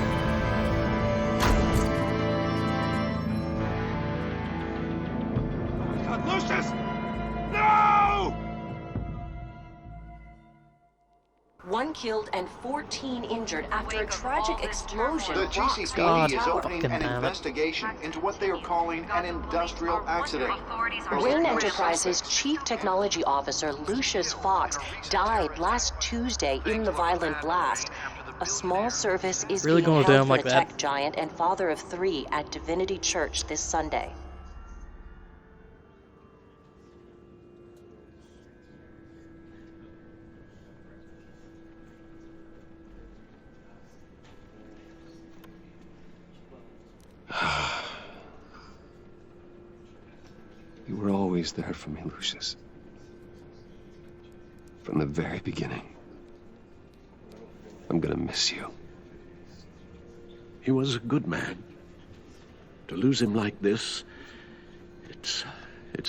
God, Lucius! No! 1 killed and 14 injured after a tragic explosion. The rocks GCPD is tower. opening an investigation into what they are calling an industrial accident. Wayne Enterprises Chief Technology Officer Lucius Fox died last Tuesday in the violent blast. A small service is Really being going held down for like the that? tech giant and father of 3 at Divinity Church this Sunday. You were always there for me, Lucius. From the very beginning. I'm gonna miss you. He was a good man. To lose him like this, it's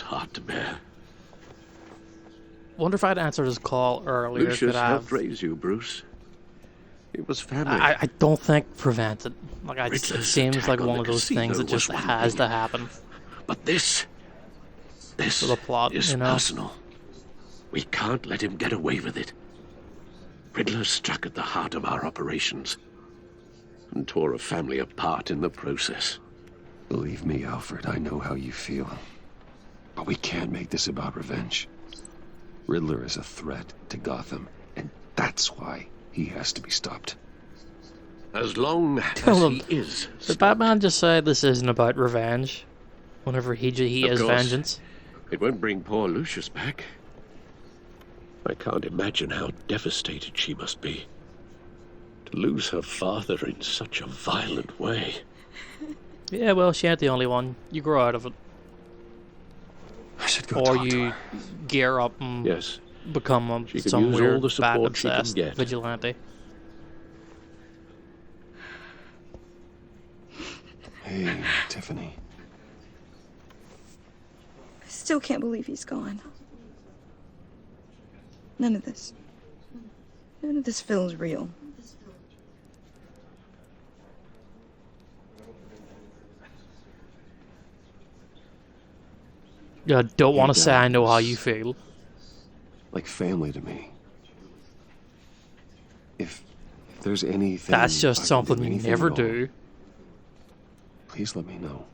hard to bear. Wonder if I'd answered his call earlier. Lucius could I helped have... raise you, Bruce. It was family. I don't think prevented. Like, it Riddler's seems attack like on one the of those casino things that was just one has thing. to happen. But this For the plot, is you know? personal. We can't let him get away with it. Riddler struck at the heart of our operations and tore a family apart in the process. Believe me, Alfred, I know how you feel. But we can't make this about revenge. Riddler is a threat to Gotham, and that's why he has to be stopped. As long Tell as him, he is. did Batman just say this isn't about revenge? Whenever he Of is course, vengeance. It won't bring poor Lucius back. I can't imagine how devastated she must be. To lose her father in such a violent way. Yeah, well, she ain't the only one. You grow out of it. I should go Or talk to you her. gear up and Yes. become She can some use all weird, the support bat she can obsessed get. vigilante. Hey, Tiffany. I still can't believe he's gone. None of this feels real. Yeah, I don't want to Your say I dad know how was you feel. Like family to me. If there's anything That's just I can something do, you anything never at all, do. Please let me know.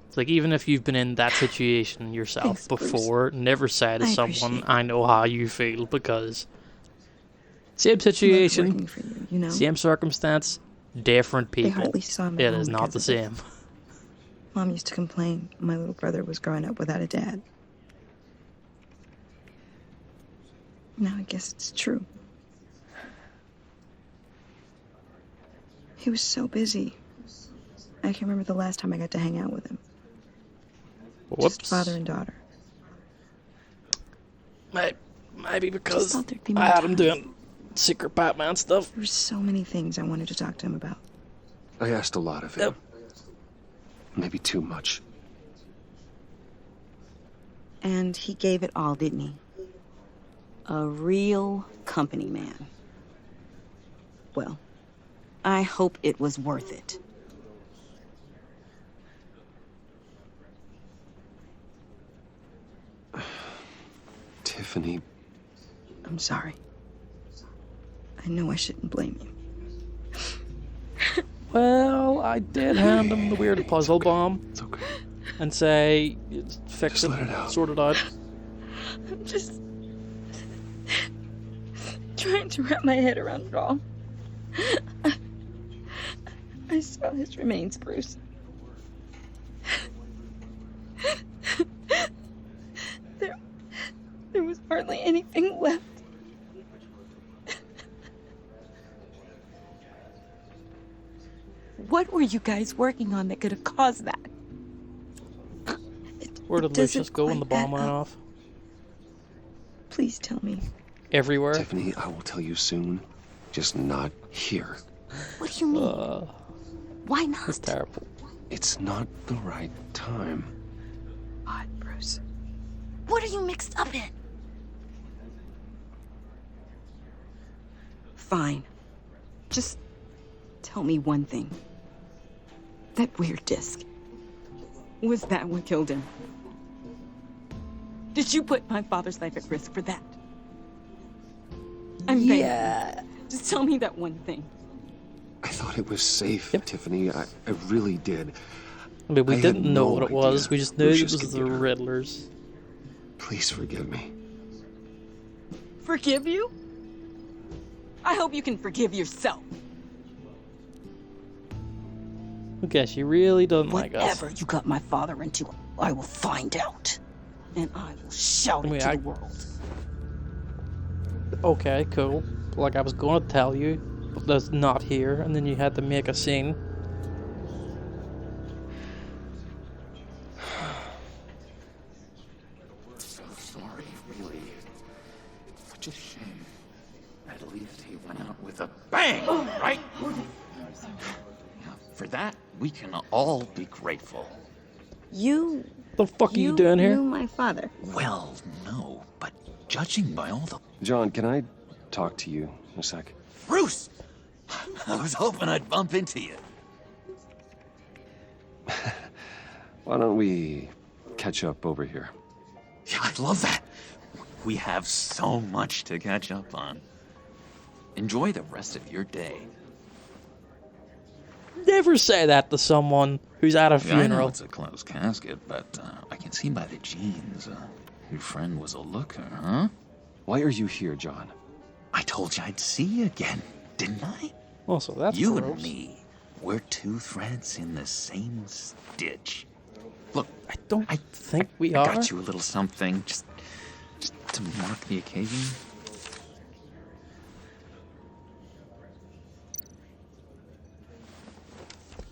It's like, even if you've been in that situation yourself Thanks, Bruce. before, never say to I someone, appreciate I know how you feel, because same situation, working for you, you know? same circumstance, different They people. hardly saw me It home is not the because of it. same. Mom used to complain my little brother was growing up without a dad. Now I guess it's true. He was so busy. I can't remember the last time I got to hang out with him. Whoops. Just father and daughter. Maybe because thought there'd be I more had him time. doing secret Batman stuff. There were so many things I wanted to talk to him about. I asked a lot of him. Maybe too much. And he gave it all, didn't he? A real company man. Well, I hope it was worth it. Tiffany, I'm sorry. I know I shouldn't blame you. Well, I did hand him the weird puzzle bomb. It's okay. And say, fix it, sort it out. I'm just trying to wrap my head around it all. I saw his remains, Bruce. There was hardly anything left. What were you guys working on that could have caused that? Where did doesn't Lucius go when the bomb quite went add off? Please tell me. Everywhere? Tiffany, I will tell you soon. Just not here. What do you mean? Why not? It's terrible. It's not the right time. Odd, Bruce. What are you mixed up in? Fine. Just tell me one thing. That weird disc. Was that what killed him? Did you put my father's life at risk for that? I'm begging. Just tell me that one thing. I thought it was safe, Tiffany. I really did. I mean, we I didn't had know no what it was. idea We just knew it Lucius was could the get hurt. Riddlers. Please forgive me. Forgive you? I hope you can forgive yourself. Okay, she really doesn't like us. Whatever you got my father into, I will find out. And I will shout it to the world. Okay, cool. Like I was going to tell you, but that's not here, and then you had to make a scene. So sorry, really. Such a shame. At least he went out with a bang, right? Yeah, for that, we can all be grateful. You... The fuck are you doing here? knew my father. Well, no, but judging by all the... John, can I talk to you a sec? Bruce! I was hoping I'd bump into you. Why don't we catch up over here? Yeah, I'd love that. We have so much to catch up on. Enjoy the rest of your day. Never say that to someone who's at a Yeah, I know funeral. it's a closed casket, but I can see by the jeans. Your friend was a looker, huh? Why are you here, John? I told you I'd see you again, didn't I? Also, that's you gross. and me. We're two threads in the same stitch. Look, I don't think we I are. got you a little something, just to mark the occasion.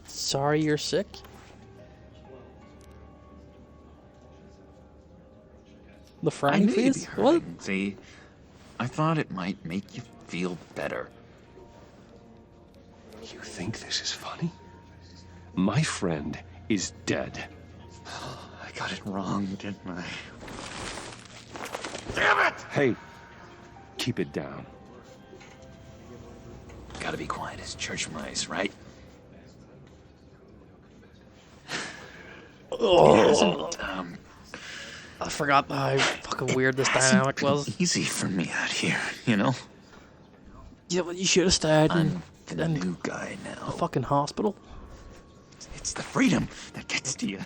Sorry you're sick? The I frowny knew you'd be face? What? hurting. See, I thought it might make you feel better. You think this is funny? My friend is dead. I got it wrong, didn't I? Damn it! Hey, keep it down. Gotta be quiet as church mice, right? Oh, I forgot how fucking weird this dynamic was. Easy for me out here, you know? Yeah, but you should have stayed in The new guy now. the fucking hospital. It's the freedom that gets to you.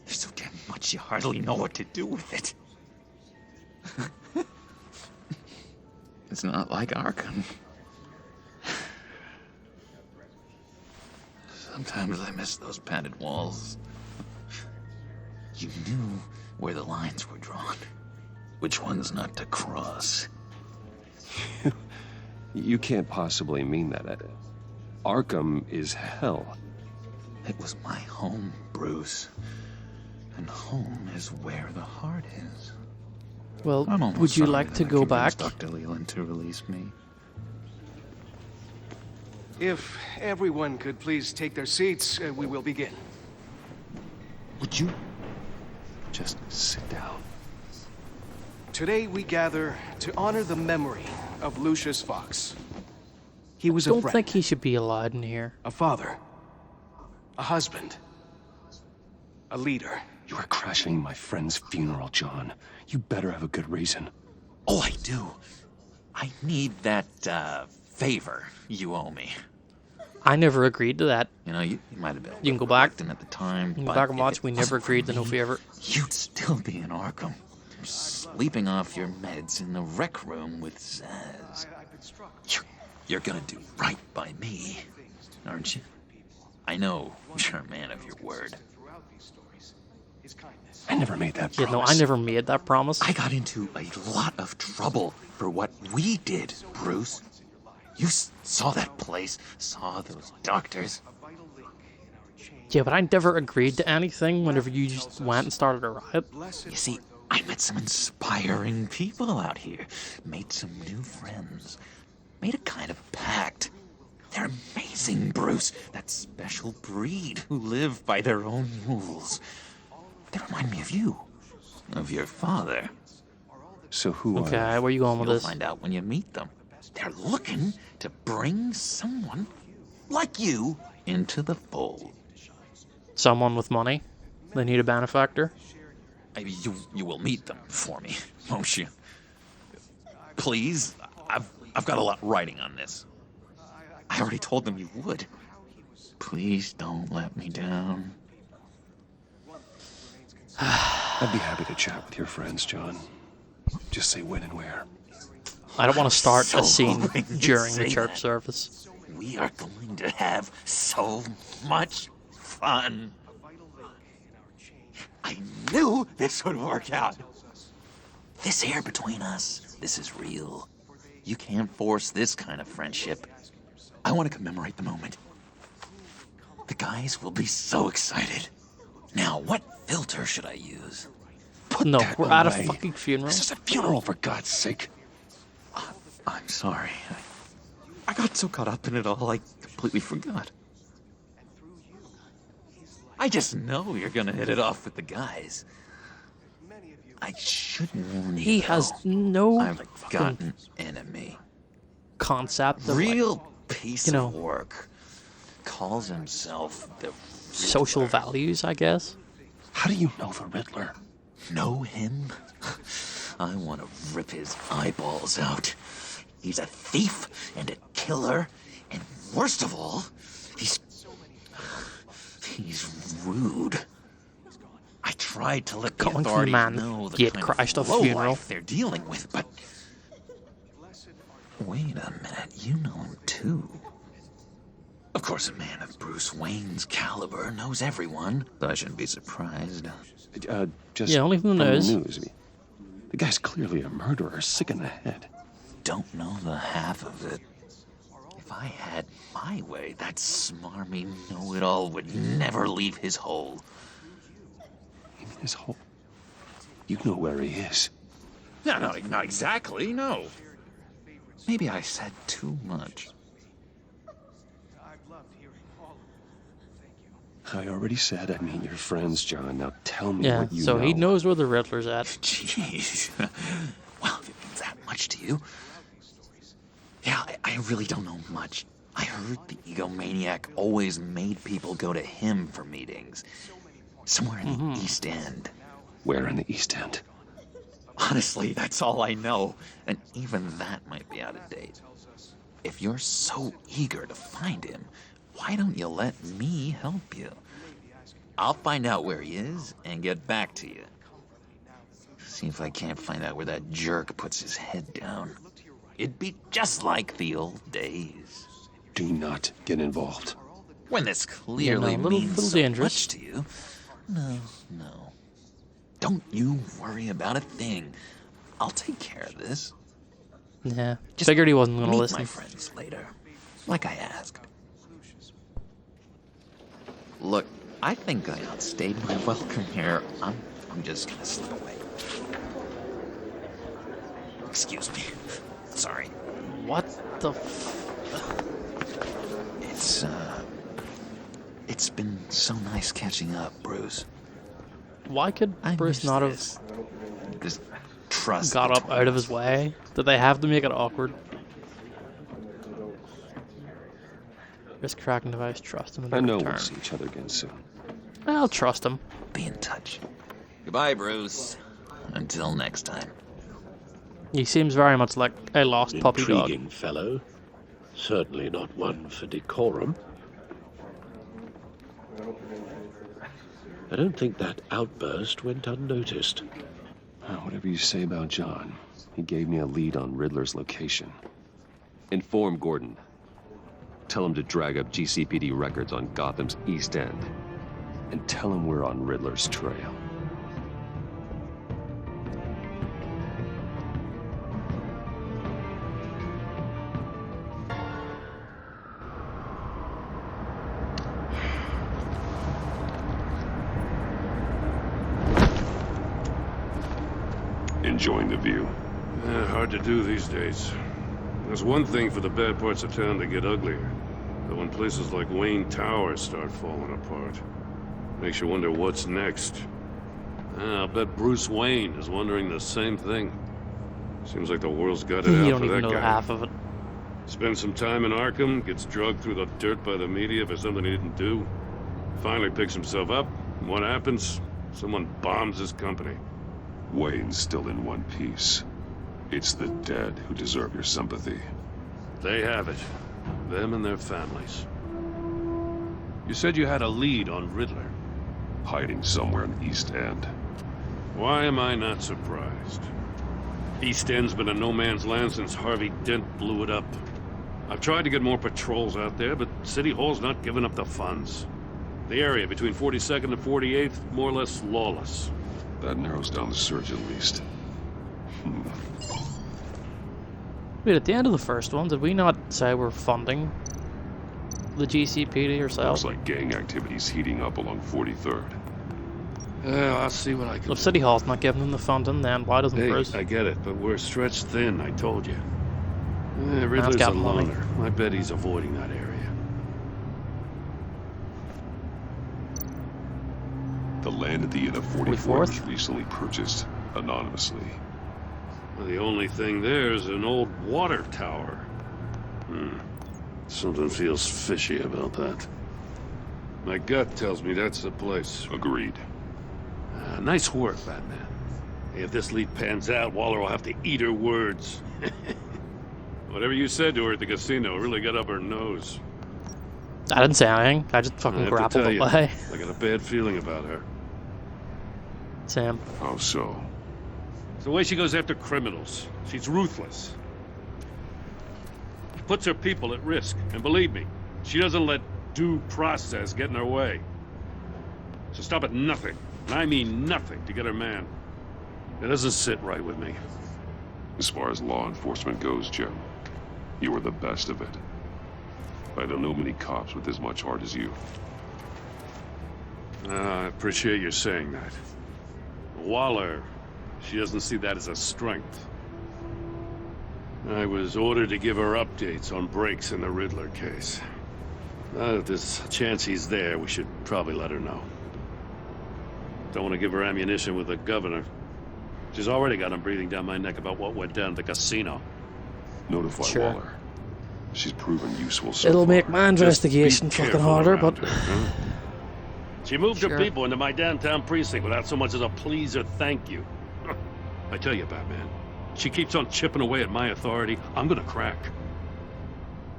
There's so damn much you hardly know what to do with it. It's not like Arkham. Sometimes I miss those padded walls. You knew where the lines were drawn. Which ones not to cross. You can't possibly mean that. Arkham is hell. It was my home, Bruce. And home is where the heart is. Well, I'm almost would you sorry like that to I go convinced back? Dr. Leland to release me. If everyone could please take their seats, we will begin. Would you? Just sit down. Today we gather to honor the memory of Lucius Fox. He was I a don't friend, think he should be allowed in here. a father, a husband, a leader. You are crashing my friend's funeral, John. You better have a good reason. Oh, I do. I need that, favor you owe me. I never agreed to that. You know, you might have been You can go back. at the time. You can go but back and if watch. it We wasn't never agreed for to no me, favor. You'd still be in Arkham. Sleeping off your meds in the rec room with Zaz. You're gonna do right by me, aren't you? I know you're a man of your word. I never made that Yeah, promise. no, I never made that promise. I got into a lot of trouble for what we did, Bruce. You saw that place, saw those doctors. Yeah, but I never agreed to anything whenever you just went and started a riot. You see, I met some inspiring people out here, made some new friends, made a kind of pact. They're amazing, Bruce. That special breed who live by their own rules. They remind me of you, of your father. So who Okay, where you going with You'll this? find out when you meet them. They're looking to bring someone like you, into the fold. Someone with money. They need a benefactor. Maybe you will meet them for me, won't you? Please, I've got a lot riding on this. I already told them you would. Please don't let me down. I'd be happy to chat with your friends, John. Just say when and where. I don't want to start So a scene hoping you during the say church that. service. We are going to have so much fun. I knew this would work out. This air between us, this is real. You can't force this kind of friendship. I want to commemorate the moment. The guys will be so excited. Now, what filter should I use? No, that we're at a away. fucking funeral. This is a funeral, for God's sake. I'm sorry. I got so caught up in it all, I completely forgot. I just know you're gonna hit it off with the guys. I should warn you. He has no I've got an enemy. concept of Real like, piece you know, of work. Calls himself the social values, I guess. How do you know the Riddler? Know him? I want to rip his eyeballs out. He's a thief and a killer, and worst of all, he's rude. I tried to let the Calling from the authorities man know the get kind crashed of off funeral. lowlife they're dealing with, but wait a minute, you know him too. Of course, a man of Bruce Wayne's caliber knows everyone, so I shouldn't be surprised. Just Yeah, only from the news. I mean, the guy's clearly a murderer, sick in the head. Don't know the half of it. If I had my way, that smarmy know-it-all would never leave his hole. You mean his hole? You know where he is. No, not exactly, no. Maybe I said too much. I already said I'd meet your friends, John. Now tell me Yeah, what you so know. he knows where the Riddler's at. Jeez. Well, if it means that much to you. Yeah, I really don't know much. I heard the egomaniac always made people go to him for meetings. Somewhere in the East End. Where in the East End? Honestly, that's all I know. And even that might be out of date. If you're so eager to find him, why don't you let me help you? I'll find out where he is and get back to you. See if I can't find out where that jerk puts his head down. It'd be just like the old days. Do not get involved. When this clearly means so much to you. No. Don't you worry about a thing. I'll take care of this. Yeah, Just figured he wasn't gonna meet listen. my friends later, like I asked. Look, I think I outstayed my welcome here. I'm just gonna slip away. Excuse me. Sorry. What the It's been so nice catching up, Bruce. Why could Bruce not have This trust got up out of his way? Did they have to make it awkward? Risk tracking device, trust him. I know return. we'll see each other again soon. I'll trust him. Be in touch. Goodbye, Bruce. Until next time. He seems very much like a lost puppy dog. Intriguing fellow. Certainly not one for decorum. I don't think that outburst went unnoticed. Whatever you say about John, he gave me a lead on Riddler's location. Inform Gordon. Tell him to drag up GCPD records on Gotham's East End. And tell him we're on Riddler's trail. Enjoying the view. Hard to do these days. There's one thing for the bad parts of town to get uglier. But when places like Wayne Tower start falling apart, makes you wonder what's next. I'll bet Bruce Wayne is wondering the same thing. Seems like the world's got it You out don't for even that know guy. half of it. Spends some time in Arkham, gets drugged through the dirt by the media for something he didn't do. Finally picks himself up, and what happens? Someone bombs his company. Wayne's still in one piece. It's the dead who deserve your sympathy. They have it. Them and their families. You said you had a lead on Riddler. Hiding somewhere in East End. Why am I not surprised? East End's been a no-man's land since Harvey Dent blew it up. I've tried to get more patrols out there, but City Hall's not giving up the funds. The area between 42nd and 48th, more or less lawless. That narrows down the search at least. Wait, at the end of the first one, did we not say we're funding the GCPD ourselves? Looks like gang activity's heating up along 43rd. I'll see what I can If City Hall's not giving them the funding, then why doesn't Hey, Bruce? I get it, but we're stretched thin, I told you. Riddler's a got money. loner. I bet he's avoiding that area. The land at the end of 44 was recently purchased anonymously. Well, the only thing there is an old water tower. Something feels fishy about that. My gut tells me that's the place. Agreed. Nice work, Batman. If this lead pans out, Waller will have to eat her words. Whatever you said to her at the casino really got up her nose. I didn't say anything. I just fucking have to grappled tell you, away. I got a bad feeling about her. Sam. How so? It's the way she goes after criminals. She's ruthless. She puts her people at risk. And believe me, she doesn't let due process get in her way. She'll stop at nothing, and I mean nothing, to get her man. It doesn't sit right with me. As far as law enforcement goes, Jim, you are the best of it. I don't know many cops with as much heart as you. I appreciate you saying that. Waller, she doesn't see that as a strength. I was ordered to give her updates on breaks in the Riddler case. Now that there's a chance he's there, we should probably let her know. Don't want to give her ammunition with the governor. She's already got him breathing down my neck about what went down at the casino. Notify Waller. She's proven useful so It'll far. make my investigation fucking careful harder, around but... her, huh? She moved Sure. her people into my downtown precinct without so much as a please or thank you. I tell you, Batman, she keeps on chipping away at my authority. I'm gonna crack.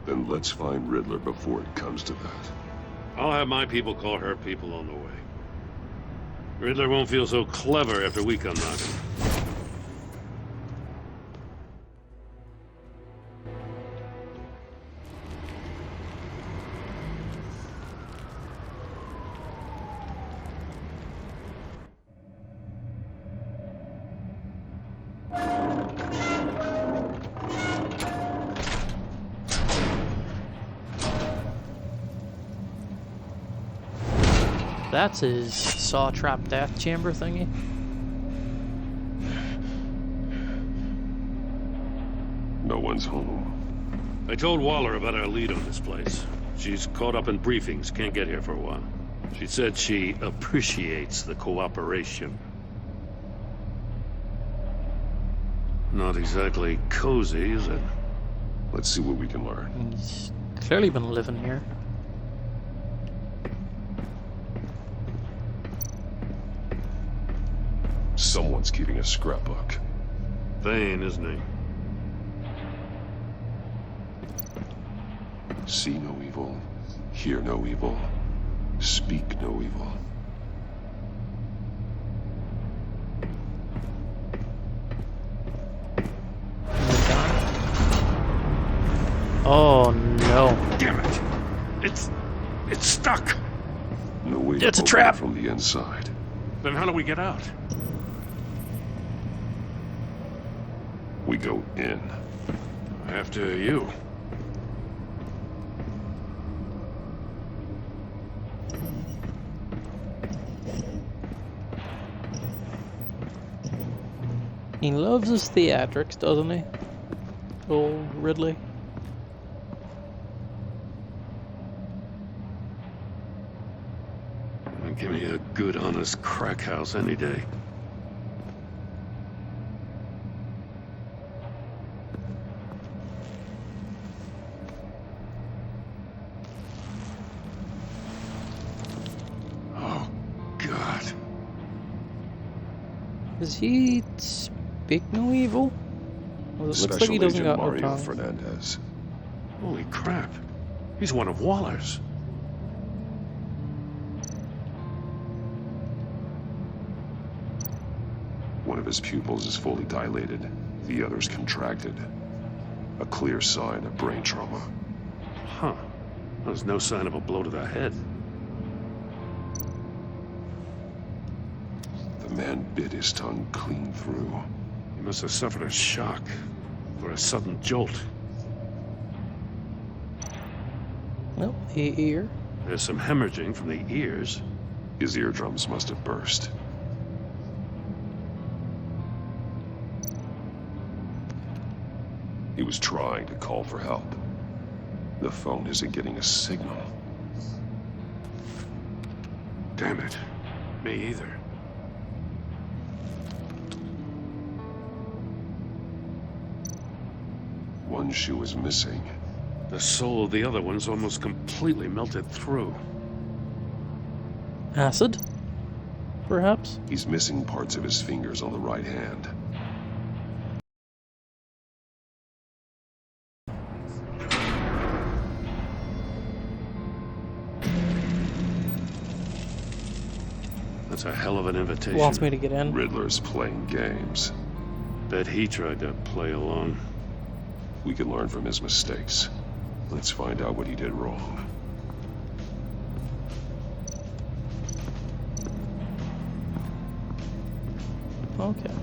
Then let's find Riddler before it comes to that. I'll have my people call her people on the way. Riddler won't feel so clever after we come knocking. That's his saw trap death chamber thingy. No one's home. I told Waller about our lead on this place. She's caught up in briefings, can't get here for a while. She said she appreciates the cooperation. Not exactly cozy, is it? Let's see what we can learn. He's clearly been living here. Someone's keeping a scrapbook. Bane, isn't he? See no evil, hear no evil, speak no evil. Oh no. Damn it! It's stuck! No way It's to a trap. open it from the inside. Then how do we get out? We go in. After you. He loves his theatrics, doesn't he? Old Ridley. Give me a good, honest crack house any day. God. Does he speak no evil? Well, it looks like he Special doesn't Agent got no Mario tongue. Fernandez. Holy crap. He's one of Waller's. One of his pupils is fully dilated, the other's contracted. A clear sign of brain trauma. Huh. There's no sign of a blow to the head. The man bit his tongue clean through. He must have suffered a shock, or a sudden jolt. Well, the ear. There's some hemorrhaging from the ears. His eardrums must have burst. He was trying to call for help. The phone isn't getting a signal. Damn it. Me either. One shoe is missing. The sole of the other one's almost completely melted through. Acid? Perhaps? He's missing parts of his fingers on the right hand. That's a hell of an invitation. Wants me to get in. Riddler's playing games. Bet he tried to play along. We can learn from his mistakes. Let's find out what he did wrong. Okay.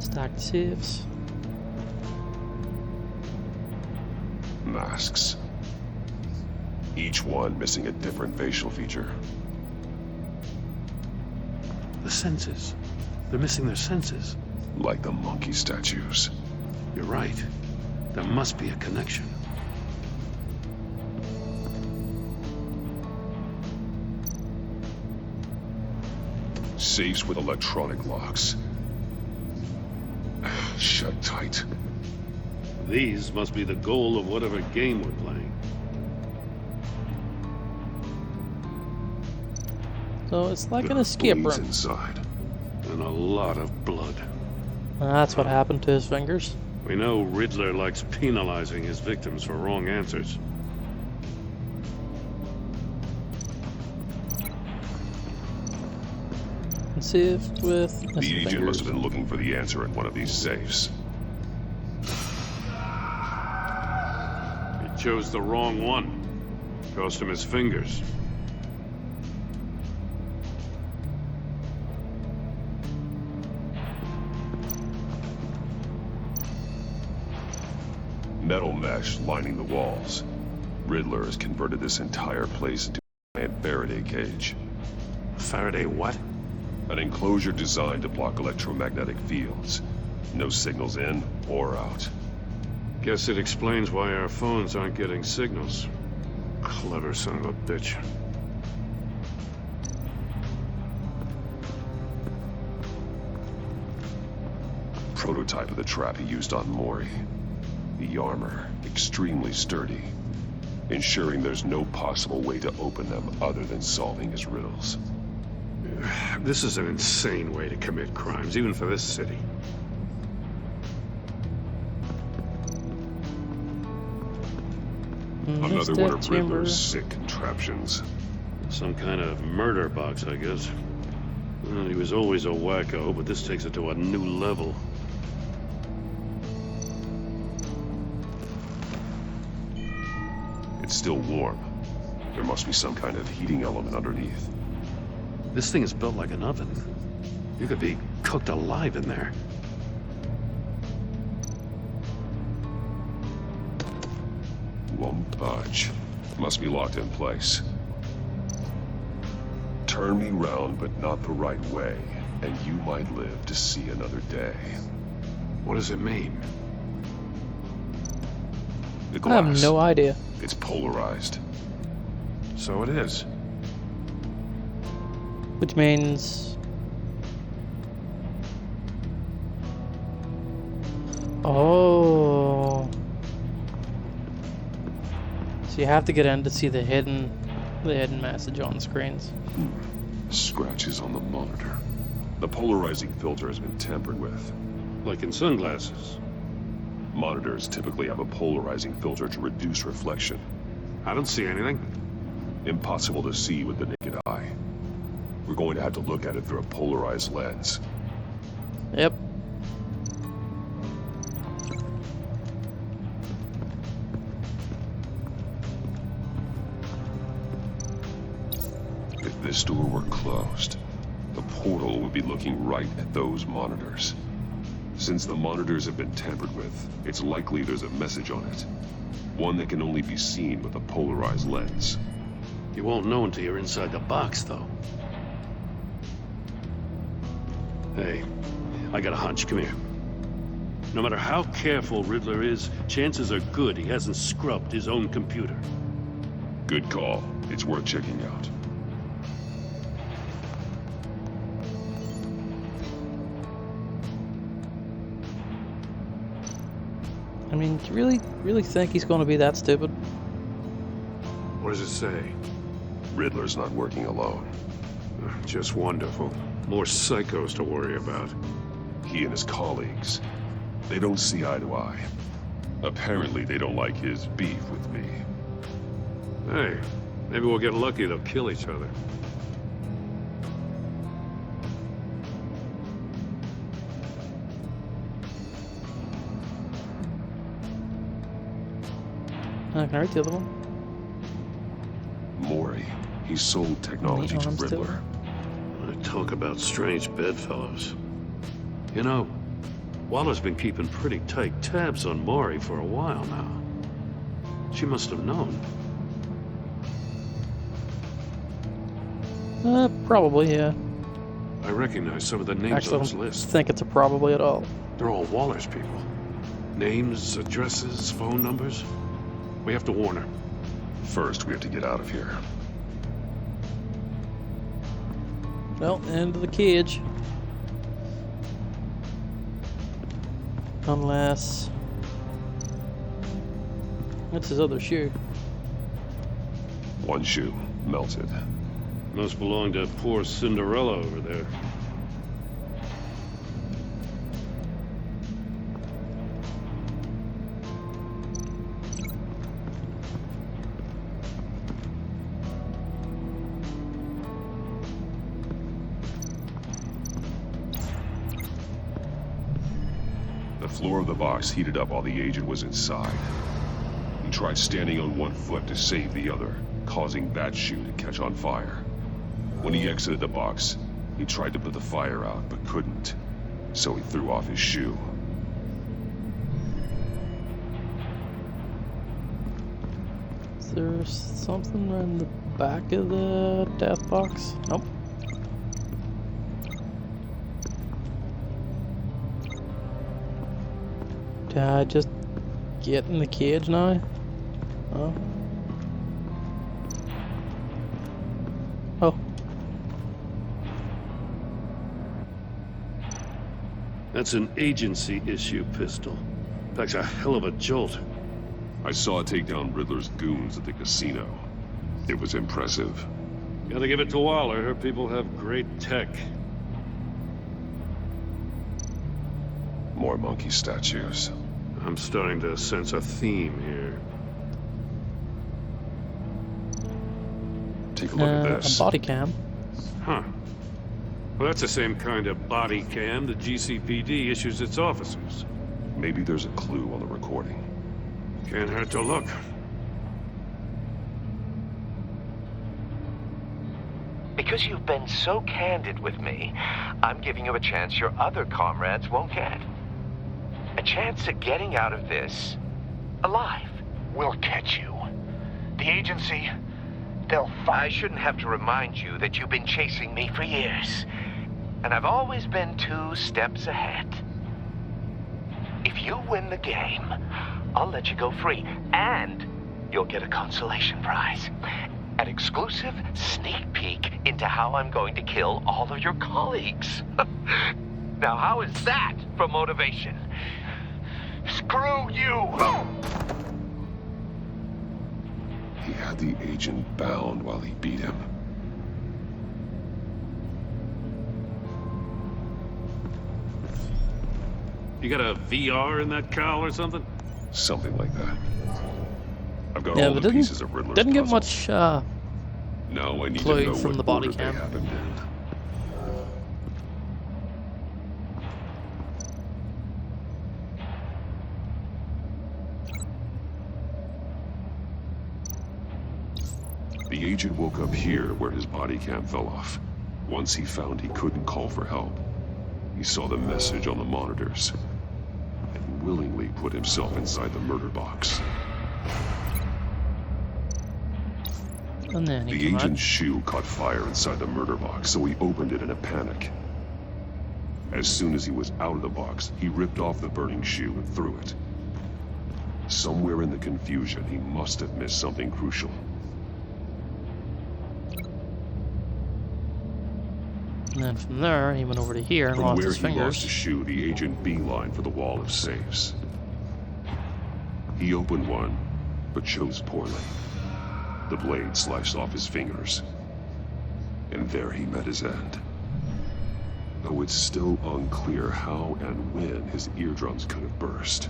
Stacked sieves. Masks. Each one missing a different facial feature. The senses. They're missing their senses. Like the monkey statues. You're right. There must be a connection. Safes with electronic locks. Shut tight. These must be the goal of whatever game we're playing. So it's like an escape Bleeds room. inside. And a lot of blood. That's what happened to his fingers. We know Riddler likes penalizing his victims for wrong answers. Conceived with The missing agent fingers. must have been looking for the answer in one of these safes. He chose the wrong one. Cost him his fingers. Metal mesh lining the walls. Riddler has converted this entire place into a giant Faraday cage. Faraday what? An enclosure designed to block electromagnetic fields. No signals in or out. Guess it explains why our phones aren't getting signals. Clever son of a bitch. Prototype of the trap he used on Mori. The armor, extremely sturdy, ensuring there's no possible way to open them other than solving his riddles. This is an insane way to commit crimes, even for this city. Another one of Riddler's sick contraptions. Some kind of murder box, I guess. Well, he was always a wacko, but this takes it to a new level. It's still warm. There must be some kind of heating element underneath. This thing is built like an oven. You could be cooked alive in there. Won't budge. Must be locked in place. Turn me round, but not the right way, and you might live to see another day. What does it mean? The I glass. have no idea. It's polarized. So it is. Which means... Oh... So you have to get in to see the hidden message on the screens. Scratches on the monitor. The polarizing filter has been tampered with. Like in sunglasses. Monitors typically have a polarizing filter to reduce reflection. I don't see anything. Impossible to see with the naked eye. We're going to have to look at it through a polarized lens. Yep. If this door were closed, the portal would be looking right at those monitors. Since the monitors have been tampered with, it's likely there's a message on it. One that can only be seen with a polarized lens. You won't know until you're inside the box, though. Hey, I got a hunch. Come here. No matter how careful Riddler is, chances are good he hasn't scrubbed his own computer. Good call. It's worth checking out. I mean, do you really think he's going to be that stupid? What does it say? Riddler's not working alone. Just wonderful. More psychos to worry about. He and his colleagues, they don't see eye to eye. Apparently they don't like his beef with me. Hey, maybe we'll get lucky they'll kill each other. Can I read the other one? Mori. He sold technology to Riddler. Talk about strange bedfellows. You know, Waller's been keeping pretty tight tabs on Mori for a while now. She must have known. Probably, yeah. I recognize some of the names Actually, on his I list. don't think it's a probably at all. They're all Waller's people. Names, addresses, phone numbers. We have to warn her. First, we have to get out of here. Well, into the cage. Unless... That's his other shoe. One shoe, melted. Must belong to poor Cinderella over there. The floor of the box heated up while the agent was inside. He tried standing on one foot to save the other, causing that shoe to catch on fire. When he exited the box, he tried to put the fire out, but couldn't. So he threw off his shoe. Is there something in the back of the death box? Nope. Did I just get in the cage now? Oh. Oh. That's an agency issue pistol. Packs a hell of a jolt. I saw it take down Riddler's goons at the casino. It was impressive. Gotta give it to Waller. Her people have great tech. More monkey statues. I'm starting to sense a theme here. Take a look at this. A body cam. Huh. Well, that's the same kind of body cam the GCPD issues its officers. Maybe there's a clue on the recording. Can't hurt to look. Because you've been so candid with me, I'm giving you a chance your other comrades won't get. A chance at getting out of this alive. We'll catch you. The agency, they'll I shouldn't have to remind you that you've been chasing me for years. And I've always been 2 steps ahead. If you win the game, I'll let you go free. And you'll get a consolation prize. An exclusive sneak peek into how I'm going to kill all of your colleagues. Now, how is that for motivation? Screw you! had the agent bound while he beat him. You got a VR in that cowl or something? Something like that. I've got Yeah, all but the pieces of Riddler's didn't get puzzle. much Now I need to play know from what the body order they cam. happened in. The agent woke up here where his body cam fell off. Once he found he couldn't call for help, he saw the message on the monitors and willingly put himself inside the murder box. And then he The came out. agent's shoe caught fire inside the murder box, so he opened it in a panic. As soon as he was out of the box, he ripped off the burning shoe and threw it. Somewhere in the confusion, he must have missed something crucial. And then from there, he went over to here and From lost where his he fingers. lost his shoe, the agent beelined for the wall of safes. He opened one, but chose poorly. The blade sliced off his fingers. And there he met his end. Though it's still unclear how and when his eardrums could have burst.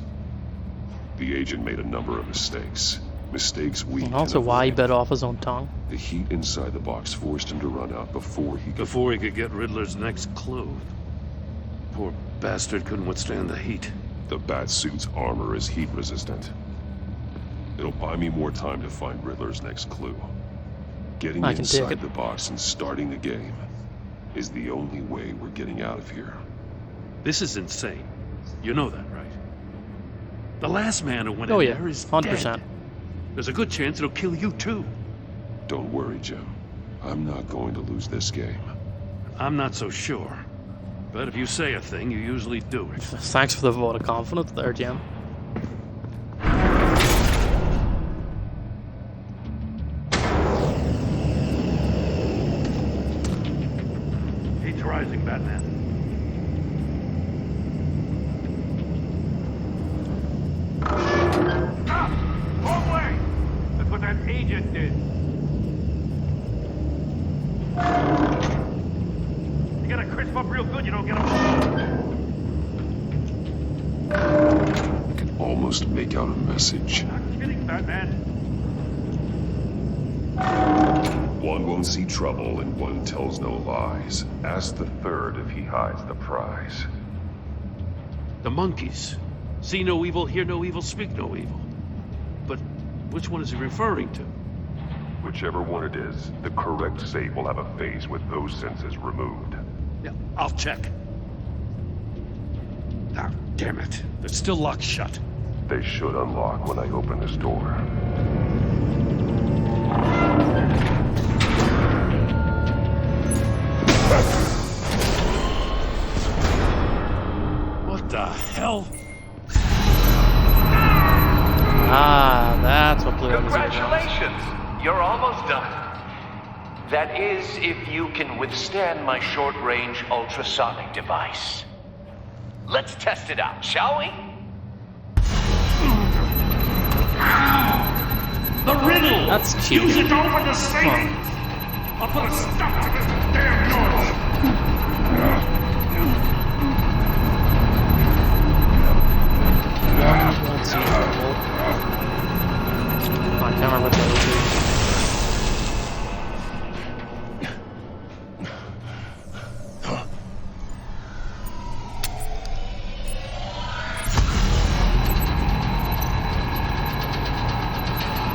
The agent made a number of mistakes. Mistakes we And also can why he avoid. bit off his own tongue. The heat inside the box forced him to run out before he could get Riddler's next clue. Poor bastard couldn't withstand the heat. The Batsuit's armor is heat resistant. It'll buy me more time to find Riddler's next clue. Getting I can take inside it. the box and starting the game is the only way we're getting out of here. This is insane. You know that, right? The last man who went Oh in yeah, there is 100%. dead. There's a good chance it'll kill you too. Don't worry, Jim. I'm not going to lose this game. I'm not so sure. But if you say a thing, you usually do it. Thanks for the vote of confidence there, Jim. Heat's rising, Batman. Wrong way! That's what that agent did. You gotta crisp up real good, you don't get a... I can almost make out a message. Not kidding, Batman. One won't see trouble and one tells no lies. Ask the third if he hides the prize. The monkeys. See no evil, hear no evil, speak no evil. But which one is he referring to? Whichever one it is, the correct save will have a phase with those senses removed. Yeah, I'll check. Ah, damn it. They're still locked shut. They should unlock when I open this door. What the hell? Ah, that's what blew up his eardrums. Congratulations! You're almost done. That is, if you can withstand my short-range ultrasonic device. Let's test it out, shall we? The riddle! That's cheating. Use it to open the safe! I'll put a stop to this damn noise! Let's see. I can't remember what the other two.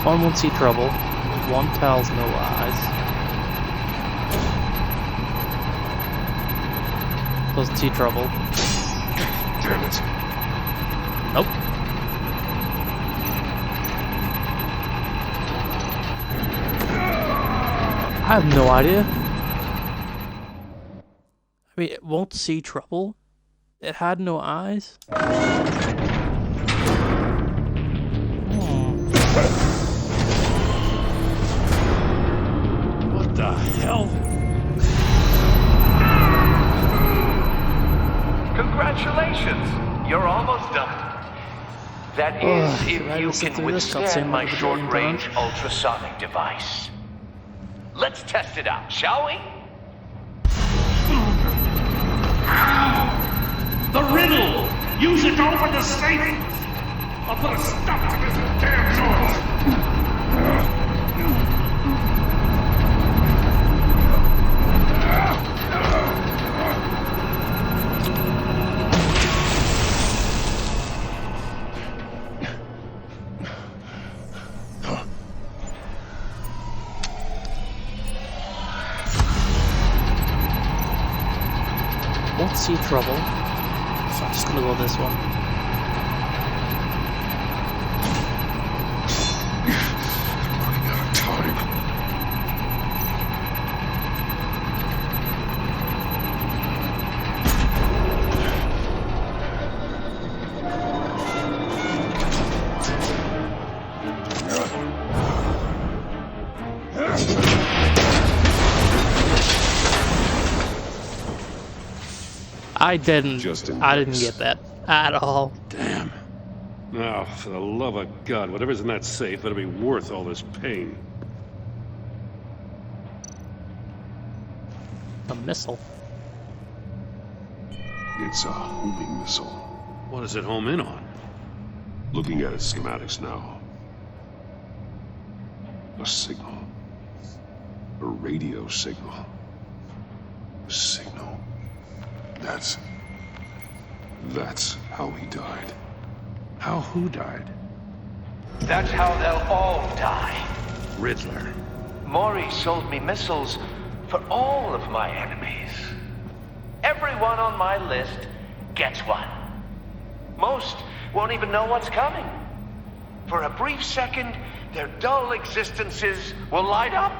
One won't see trouble. One tells no lies. Doesn't see trouble. Damn it. Nope. I have no idea. I mean, it won't see trouble. It had no eyes. What the hell? Congratulations! You're almost done. That is, Ugh, if I you just sit can through this cutscene withstand my like a billion short-range ultrasonic device. Let's test it out, shall we? The riddle! Use it to open the safe! I'll put a stop to this damn noise! Won't see trouble, so I'm just gonna go this one. Running out of time. I didn't get that at all. Damn. Now, for the love of God, whatever's in that safe better be worth all this pain. A missile. It's a homing missile. What does it home in on? Looking at its schematics now. A signal. A radio signal. A signal. That's how he died. How who died? That's how they'll all die. Riddler. Mori sold me missiles for all of my enemies. Everyone on my list gets one. Most won't even know what's coming. For a brief second, their dull existences will light up.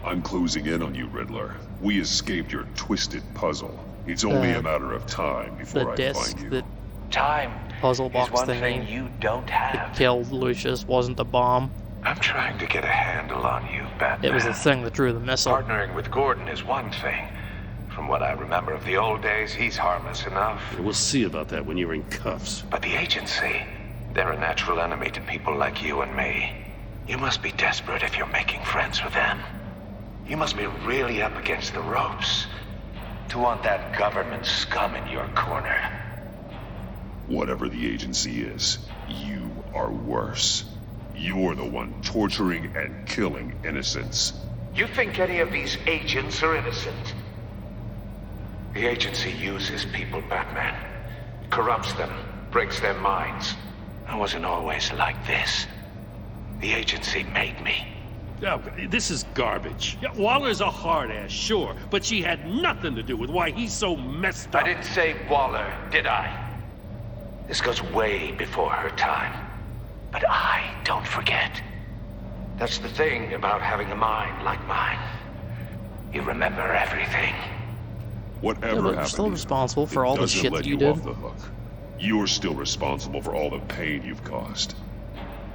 I'm closing in on you, Riddler. We escaped your twisted puzzle. It's only a matter of time before I find you. The Time puzzle box is one thingy thing you don't have. that killed Lucius wasn't the bomb. I'm trying to get a handle on you, Batman. It was the thing that drew the missile. Partnering with Gordon is one thing. From what I remember of the old days, he's harmless enough. We'll see about that when you're in cuffs. But the agency, they're a natural enemy to people like you and me. You must be desperate if you're making friends with them. You must be really up against the ropes to want that government scum in your corner. Whatever the agency is, you are worse. You're the one torturing and killing innocents. You think any of these agents are innocent? The agency uses people, Batman. Corrupts them, breaks their minds. I wasn't always like this. The agency made me. Oh, this is garbage. Yeah, Waller's a hard-ass, sure, but she had nothing to do with why he's so messed up. I didn't say Waller, did I? This goes way before her time. But I don't forget. That's the thing about having a mind like mine. You remember everything. Whatever Yeah, but you're happened, still responsible for all the doesn't shit let that you you did. off the hook. You're still responsible for all the pain you've caused.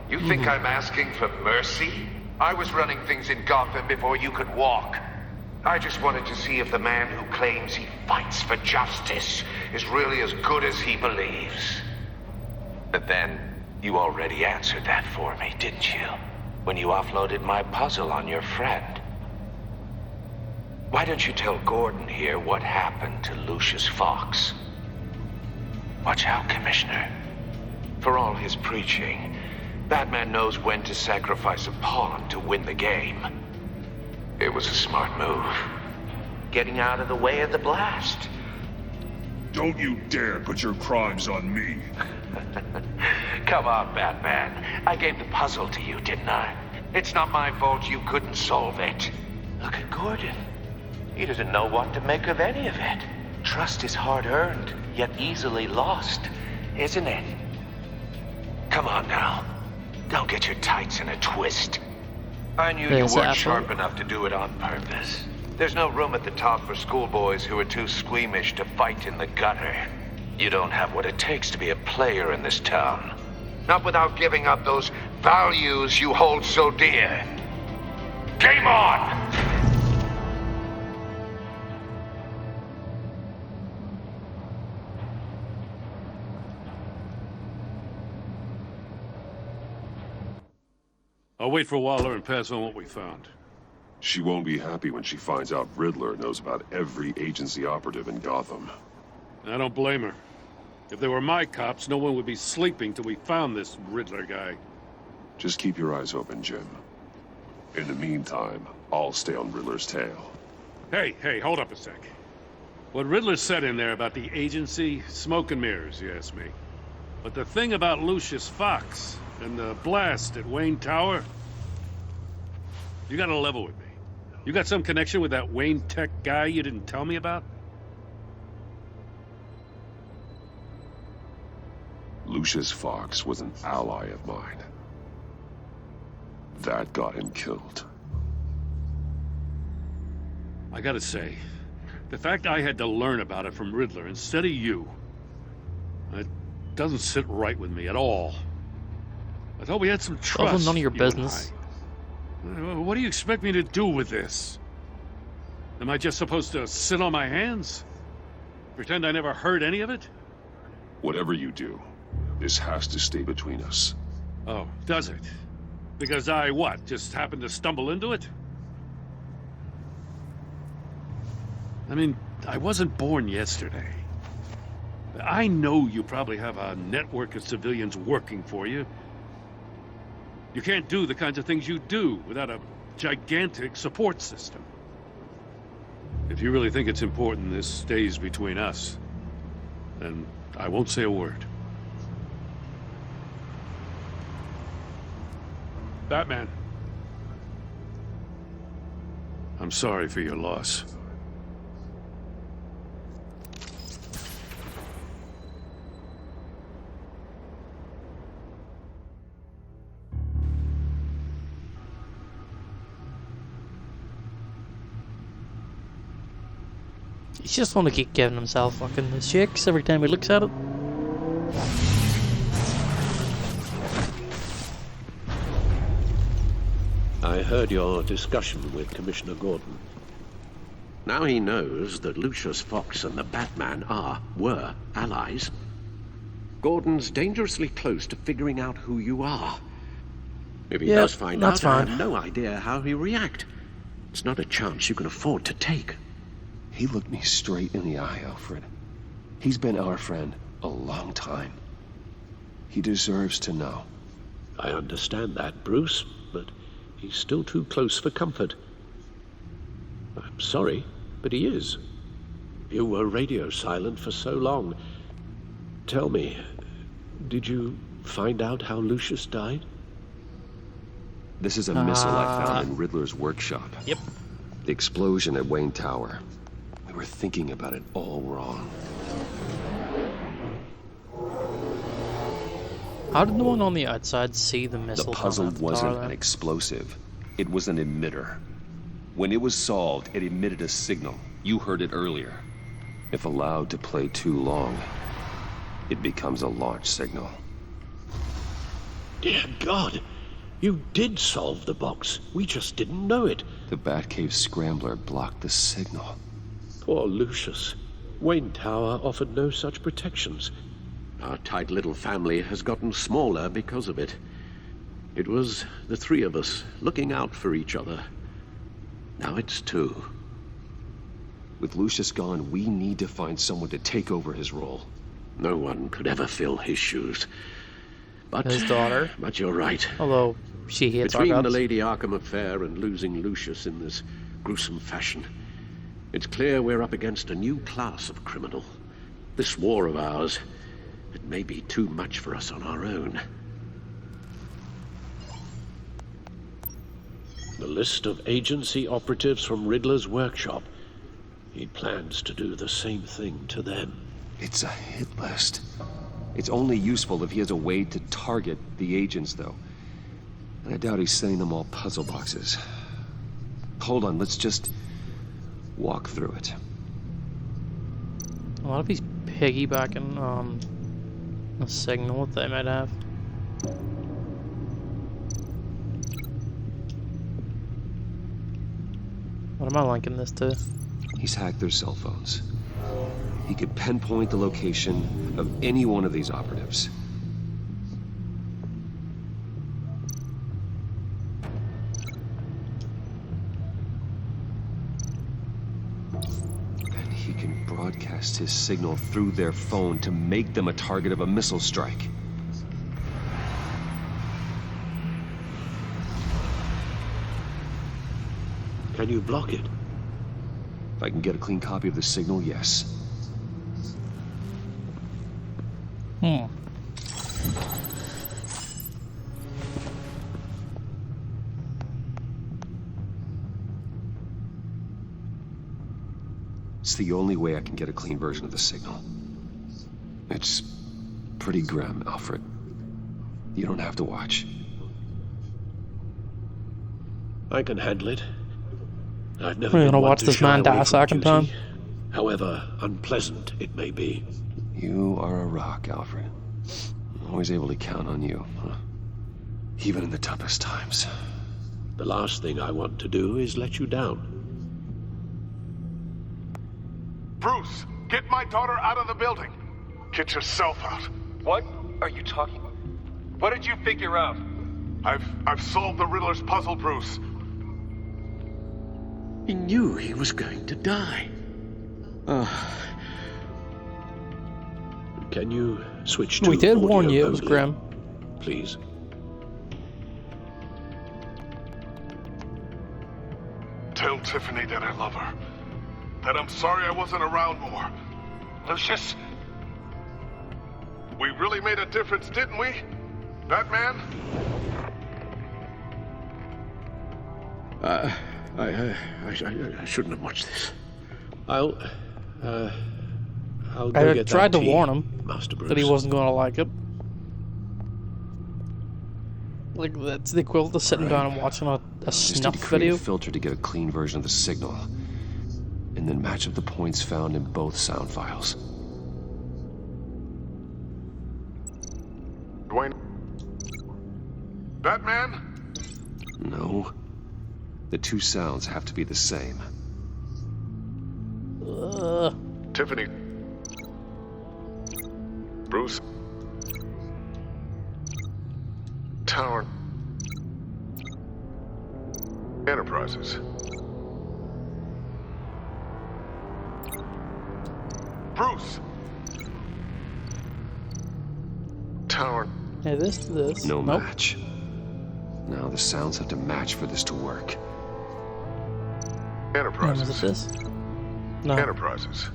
You think I'm asking for mercy? I was running things in Gotham before you could walk. I just wanted to see if the man who claims he fights for justice is really as good as he believes. But then, you already answered that for me, didn't you? When you offloaded my puzzle on your friend. Why don't you tell Gordon here what happened to Lucius Fox? Watch out, Commissioner. For all his preaching, Batman knows when to sacrifice a pawn to win the game. It was a smart move. Getting out of the way of the blast. Don't you dare put your crimes on me. Come on, Batman. I gave the puzzle to you, didn't I? It's not my fault you couldn't solve it. Look at Gordon. He doesn't know what to make of any of it. Trust is hard-earned, yet easily lost, isn't it? Come on now. Don't get your tights in a twist. I knew you weren't sharp enough to do it on purpose. There's no room at the top for schoolboys who are too squeamish to fight in the gutter. You don't have what it takes to be a player in this town. Not without giving up those values you hold so dear. Game on! I'll wait for Waller and pass on what we found. She won't be happy when she finds out Riddler knows about every agency operative in Gotham. I don't blame her. If they were my cops, no one would be sleeping till we found this Riddler guy. Just keep your eyes open, Jim. In the meantime, I'll stay on Riddler's tail. Hey, hold up a sec. What Riddler said in there about the agency, smoke and mirrors, you ask me. But the thing about Lucius Fox and the blast at Wayne Tower, you gotta level with me. You got some connection with that Wayne Tech guy you didn't tell me about? Lucius Fox was an ally of mine. That got him killed. I gotta say, the fact I had to learn about it from Riddler instead of you, it doesn't sit right with me at all. I thought we had some trust. Also, none of your you business. and I. What do you expect me to do with this? Am I just supposed to sit on my hands? Pretend I never heard any of it? Whatever you do, this has to stay between us. Oh, does it? Because I, what, just happened to stumble into it? I mean, I wasn't born yesterday. I know you probably have a network of civilians working for you. You can't do the kinds of things you do without a gigantic support system. If you really think it's important this stays between us, then I won't say a word. Batman. I'm sorry for your loss. He's just want to keep giving himself fucking the shakes every time he looks at it. I heard your discussion with Commissioner Gordon. Now he knows that Lucius Fox and the Batman were allies. Gordon's dangerously close to figuring out who you are. If he does find out, I have no idea how he'll react. It's not a chance you can afford to take. He looked me straight in the eye, Alfred. He's been our friend a long time. He deserves to know. I understand that, Bruce, but he's still too close for comfort. I'm sorry, but he is. You were radio silent for so long. Tell me, did you find out how Lucius died? This is a missile I found in Riddler's workshop. Yep. The explosion at Wayne Tower. We were thinking about it all wrong. How did no one on the outside see the missile? The puzzle coming wasn't at the tower, an explosive. It was an emitter. When it was solved, it emitted a signal. You heard it earlier. If allowed to play too long, it becomes a launch signal. Dear God, you did solve the box. We just didn't know it. The Batcave scrambler blocked the signal. Poor Lucius. Wayne Tower offered no such protections. Our tight little family has gotten smaller because of it. It was the three of us looking out for each other. Now it's two. With Lucius gone, we need to find someone to take over his role. No one could ever fill his shoes. But his daughter. But you're right. Although she hates Between our the gods. Lady Arkham affair and losing Lucius in this gruesome fashion, it's clear we're up against a new class of criminal. This war of ours, it may be too much for us on our own. The list of agency operatives from Riddler's workshop. He plans to do the same thing to them. It's a hit list. It's only useful if he has a way to target the agents, though. And I doubt he's sending them all puzzle boxes. Hold on, let's just walk through it. A lot of he's piggybacking on a signal that they might have. What am I linking this to? He's hacked their cell phones. He could pinpoint the location of any one of these operatives. broadcast his signal through their phone to make them a target of a missile strike. Can you block it? If I can get a clean copy of the signal, yes. It's the only way I can get a clean version of the signal. It's pretty grim, Alfred. You don't have to watch. I can handle it. I've never We're been gonna one watch to this shy man die away a from second time. duty, however unpleasant it may be. You are a rock, Alfred. Always able to count on you, huh? Even in the toughest times. The last thing I want to do is let you down. Bruce, get my daughter out of the building. Get yourself out. What are you talking? What did you figure out? I've solved the Riddler's puzzle, Bruce. He knew he was going to die. Can you switch to We did warn audio you, it was only, grim. please? Tell Tiffany that I love her. That I'm sorry I wasn't around more. Lucius? We really made a difference, didn't we? Batman? I shouldn't have watched this. I'll go I get tried that to tea, warn him Master Bruce. that he wasn't going to like it. Like, that's the equivalent of sitting down and watching a Just need snuff to create video. a filter to get a clean version of the signal, and then match up the points found in both sound files. Dwayne? Batman? No. The two sounds have to be the same. Tiffany. Bruce. Tower. Enterprises. Bruce. Tower. Hey, this. No Nope. match. Now the sounds have to match for this to work. Enterprises. Was it this? No. Enterprises.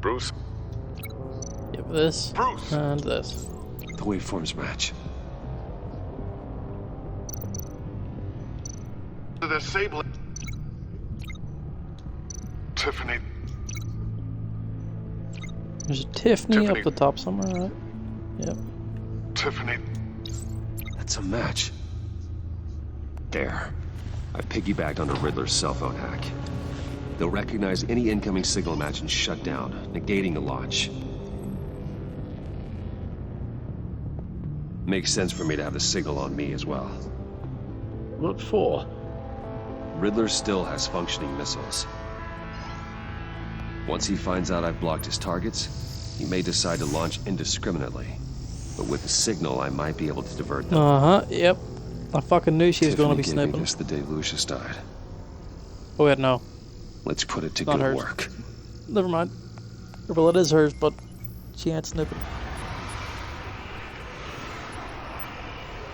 Bruce. Yep, this. Bruce. And this. The waveforms match. The disabling. Tiffany. There's a Tiffany, Tiffany. up the top somewhere, right? Yep. Tiffany. That's a match. There. I piggybacked onto Riddler's cell phone hack. They'll recognize any incoming signal match and shut down, negating the launch. Makes sense for me to have the signal on me as well. What for? Riddler still has functioning missiles. Once he finds out I've blocked his targets, he may decide to launch indiscriminately. But with the signal, I might be able to divert them. Yep. I fucking knew she was going to be Tiffany gave me sniping. this the day Lucius died. Oh, wait, no. Let's put it to Not good hers. work. Never mind. Well, it is hers, but she ain't snipping.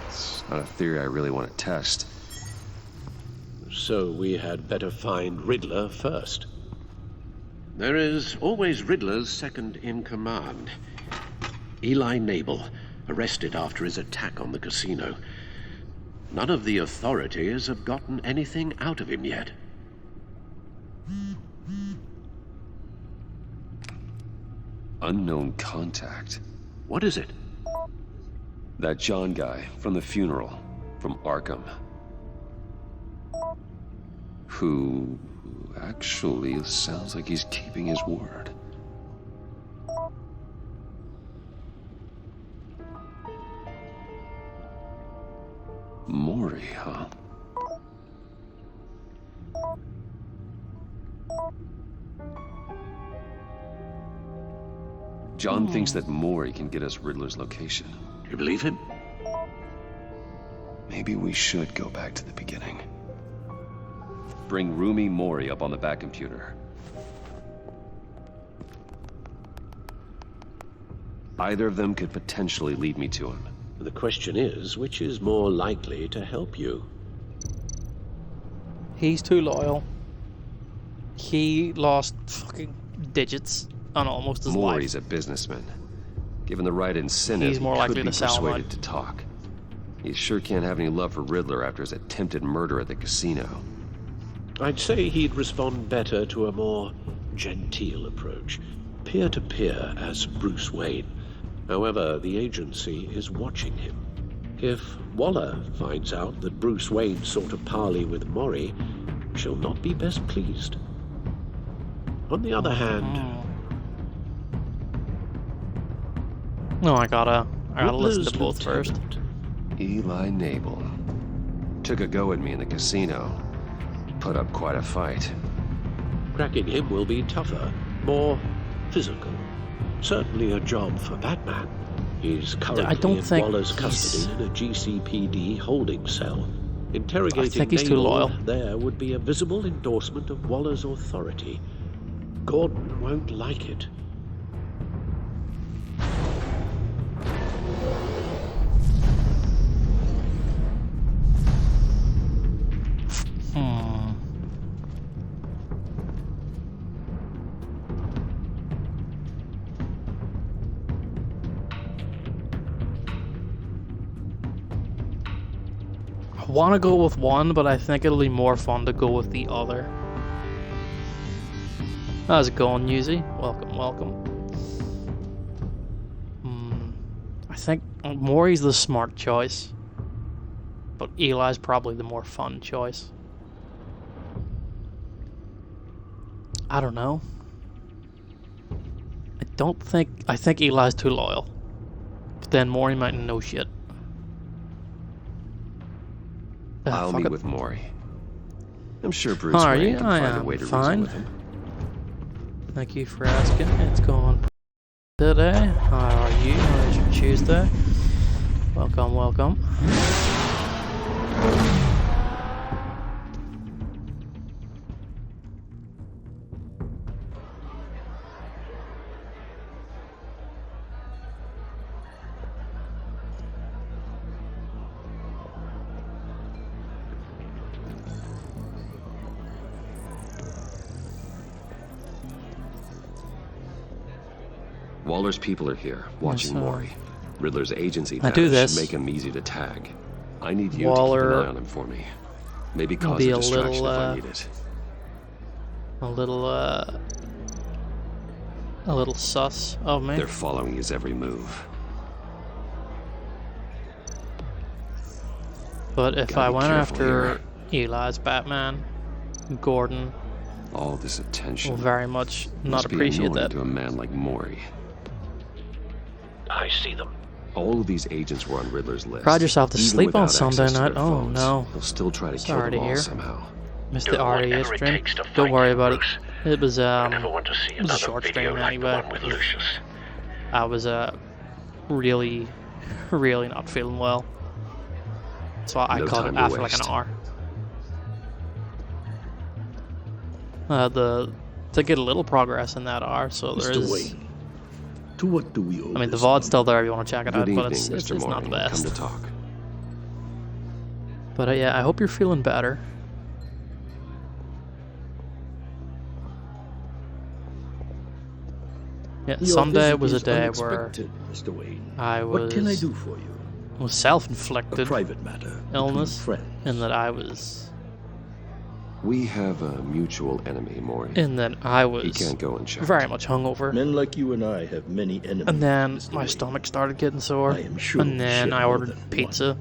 It's not a theory I really want to test. So we had better find Riddler first. There is always Riddler's second in command. Eli Nabel, arrested after his attack on the casino. None of the authorities have gotten anything out of him yet. Unknown contact. What is it? That John guy from the funeral, from Arkham. Who actually sounds like he's keeping his word. Mori, huh? John thinks that Mori can get us Riddler's location. Do you believe him? Maybe we should go back to the beginning. Bring Rumi Mori up on the back computer. Either of them could potentially lead me to him. The question is, which is more likely to help you? He's too loyal. He lost fucking digits on almost his Maury's life. a businessman. Given the right incentive, He's more he likely could be to sell persuaded one. to talk. He sure can't have any love for Riddler after his attempted murder at the casino. I'd say he'd respond better to a more genteel approach, peer-to-peer as Bruce Wayne. However, the agency is watching him. If Waller finds out that Bruce Wayne sought a parley with Mori, she'll not be best pleased. On the other hand, No, I gotta listen to both first. Eli Nabel. Took a go at me in the casino. Put up quite a fight. cracking him will be tougher, more physical. Certainly a job for Batman. He's currently in Waller's custody in a GCPD holding cell. Interrogating he's too Nabel loyal. there would be a visible endorsement of Waller's authority. Gordon won't like it. I want to go with one, but I think it'll be more fun to go with the other. How's it going, Yuzi? Welcome, welcome. I think Maury's the smart choice, but Eli's probably the more fun choice. I don't know. I think Eli's too loyal, but then Maury might know shit. I'll fuck meet it. with Maury. I'm sure Bruce How are Wayne you? can I find a am way to fine. reason with him. Thank you for asking. It's going today. How are you? How is your Tuesday? Welcome, welcome. Waller's people are here, watching Yes, Maury. Riddler's agency I do data this. should make him easy to tag. I need you to Waller- keep an eye on him for me. Maybe I'll cause be a a distraction little, if I need it. A little sus of me. They're following his every move. But if Gotta I be went careful after Eli's Batman, Gordon All this attention will very much not must be appreciate annoying that. to a man like Maury. I see them. All of these agents were on Riddler's list. Cried yourself to Even sleep on without Sunday access to night? their Oh, phones, no. He'll still try to Sorry kill to them all hear. somehow. Missed Do the RDA whatever it stream. takes to Don't find worry him, about it. Bruce. It was I never want to see it was a another short video stream like the anyway. one with Lucius. I was really not feeling well, so I No caught time it to after like an waste. hour. To get a little progress in that hour, so there Mr. is. Wayne, to what do we owe I mean, the this VOD's still there if you want to check it Good out, evening, but it's Mr. not the Maury. best. Come to talk. But yeah, I hope you're feeling better. Yeah, Your Sunday visit was a is day where unexpected, Mr. Wayne. I was. What can I do for you? Was A self-inflicted private matter. illness, between friends. in that I was. We have a mutual enemy, Maury. In that I was. He can't go unchecked. Very much hungover. Men like you and I have many enemies. And then Mr. my Wayne. stomach started getting sore. I am sure and we then share I more ordered than pizza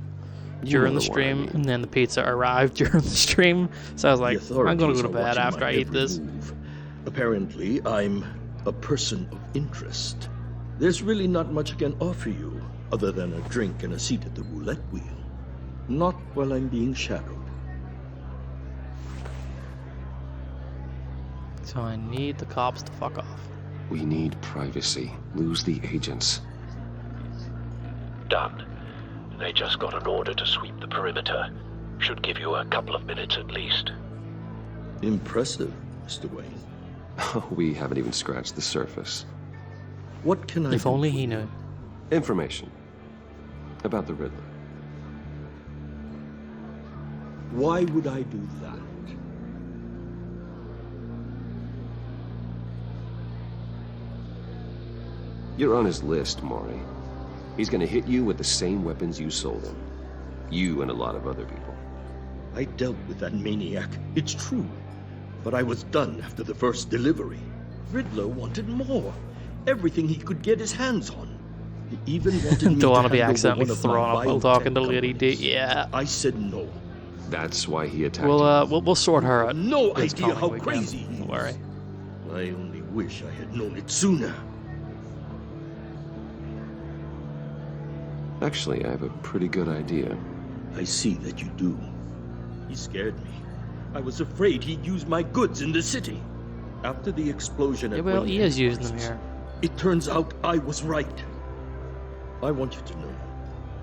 You during know the the one I stream, mean. and then the pizza arrived during the stream. So I was like, The I'm gonna authorities go to are bed watching after my I eat every this. move. Apparently, I'm a person of interest. There's really not much I can offer you other than a drink and a seat at the roulette wheel. Not while I'm being shadowed. So I need the cops to fuck off. We need privacy. Lose the agents. Done. They just got an order to sweep the perimeter. Should give you a couple of minutes at least. Impressive, Mr. Wayne. We haven't even scratched the surface. What can I If do only for he you? knew. Information. About the Riddler. Why would I do that? You're on his list, Maury. He's gonna hit you with the same weapons you sold him. You and a lot of other people. I dealt with that maniac, it's true. But I was done after the first delivery. Riddler wanted more. Everything he could get his hands on. He even wanted me Don't want to be hand over accidentally one of thrown my up while biotech talking to Lady companies. D. Yeah. I said no. That's why he attacked you. We'll sort her out. No this idea how coming crazy weekend. he Don't worry. I only wish I had known it sooner. Actually, I have a pretty good idea. I see that you do. He scared me. I was afraid he'd use my goods in the city. After the explosion at Well, Wayne he is using them Enterprises, here. it turns out I was right. I want you to know,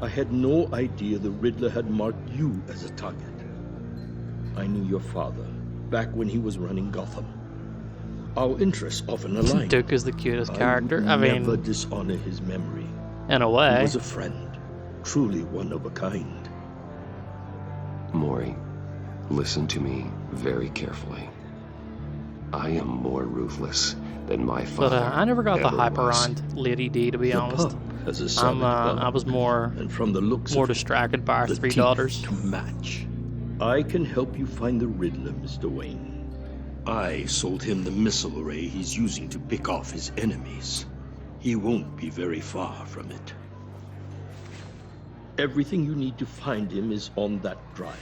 I had no idea the Riddler had marked you as a target. I knew your father, back when he was running Gotham. Our interests often aligned. Duke is the cutest character. I never mean, dishonor his memory. in a way. He was a friend, truly one of a kind. Maury, listen to me very carefully. I am more ruthless than my But father. I never got the ever hype was. around Lady D, to be The honest. pub has a solid gun, I was more and from the looks more of it, distracted by our the three teeth daughters. to match. I can help you find the Riddler, Mr. Wayne. I sold him the missile array he's using to pick off his enemies. He won't be very far from it. Everything you need to find him is on that drive.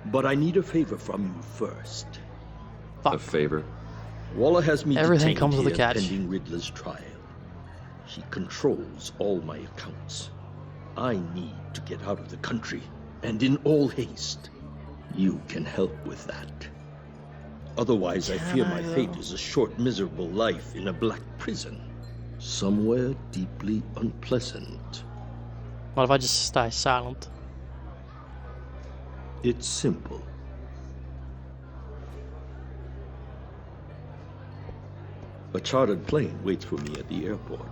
But I need a favor from you first. A favor? Waller has me Everything detained comes with a here catch. pending Riddler's trial. He controls all my accounts. I need to get out of the country, and in all haste. You can help with that. Otherwise, I fear my fate is a short, miserable life in a black prison. Somewhere deeply unpleasant. What if I just stay silent? It's simple. A chartered plane waits for me at the airport.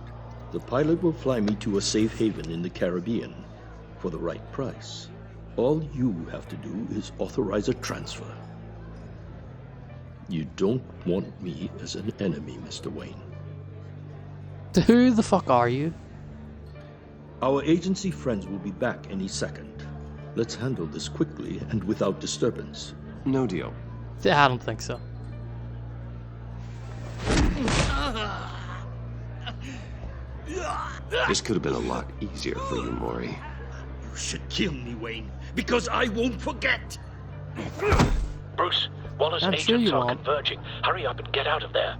The pilot will fly me to a safe haven in the Caribbean for the right price. All you have to do is authorize a transfer. You don't want me as an enemy, Mr. Wayne. Who the fuck are you? Our agency friends will be back any second. Let's handle this quickly and without disturbance. No deal. I don't think so. This could have been a lot easier for you, Maury. You should kill me, Wayne, because I won't forget. Bruce, Waller's I'm sure agents you are won't. converging. Hurry up and get out of there.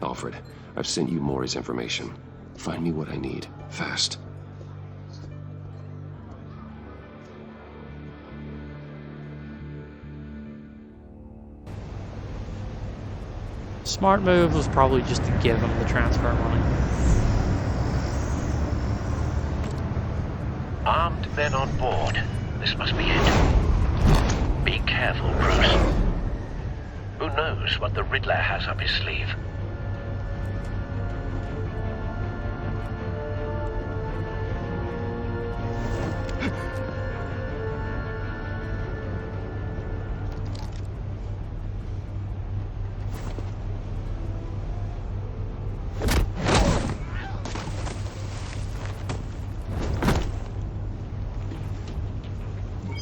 Alfred, I've sent you Maury's information. Find me what I need, fast. Smart move was probably just to give him the transfer money. Armed men on board. This must be it. Be careful, Bruce. Who knows what the Riddler has up his sleeve?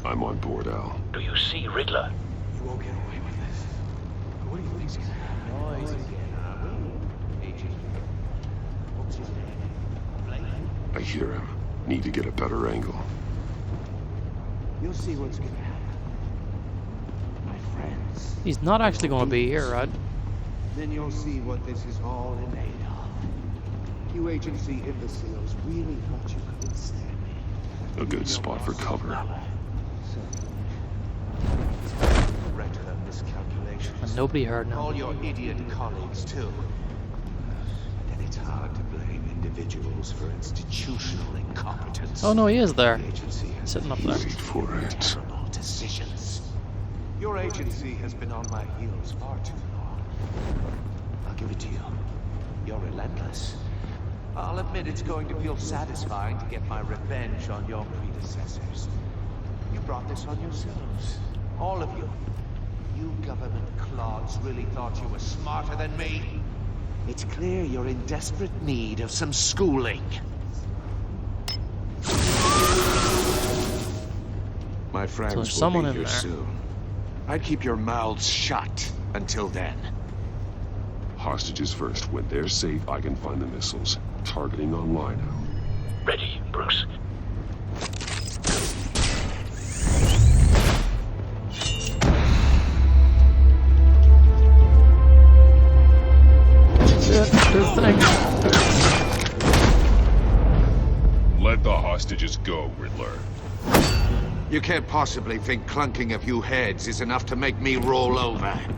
I'm on board, Al. Do you see Riddler? You won't get away with this. What do you think's gonna happen? Noise again. What's his name? I hear him. Need to get a better angle. You'll see what's gonna happen. My friends. He's not actually going to be here, right? Then you'll see what this is all in aid of. You agency imbeciles really thought you could withstand me. A good spot for cover. Regular miscalculations. And nobody heard now. All your idiot colleagues, too. And it's hard to blame individuals for institutional incompetence. Oh no, he is there. The agency has Sitting up there. Wait for it. terrible decisions. Your agency has been on my heels far too long. I'll give it to you. You're relentless. I'll admit it's going to feel satisfying to get my revenge on your predecessors. You brought this on yourselves. All of you. You government clods really thought you were smarter than me? It's clear you're in desperate need of some schooling. My friends will someone be in here there. soon. I'd keep your mouths shut until then. Hostages first. When they're safe, I can find the missiles. Targeting on Lino. Ready, Bruce. Let the hostages go, Riddler. You can't possibly think clunking a few heads is enough to make me roll over. Here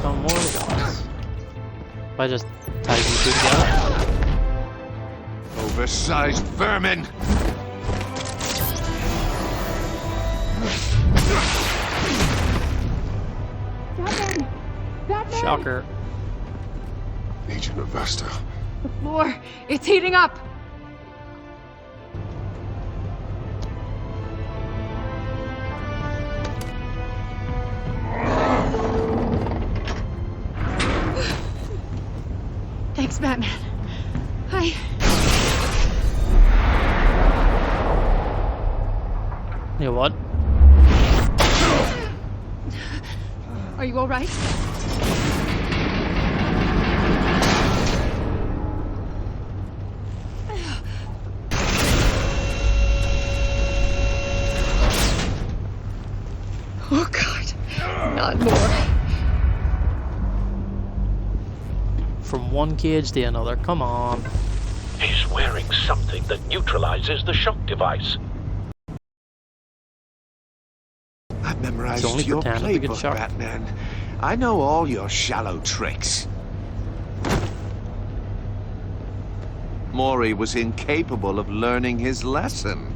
come more guys. If I just tie you two together. Oversized vermin! Shocker. Agent Avesta. The floor, it's heating up. Thanks, Batman. You know what? Are you all right? Oh, God. Not more. From one cage to another. Come on. He's wearing something that neutralizes the shock device. I've memorized It's only your pretending to get playbook, shot. Batman. I know all your shallow tricks. Mori was incapable of learning his lesson.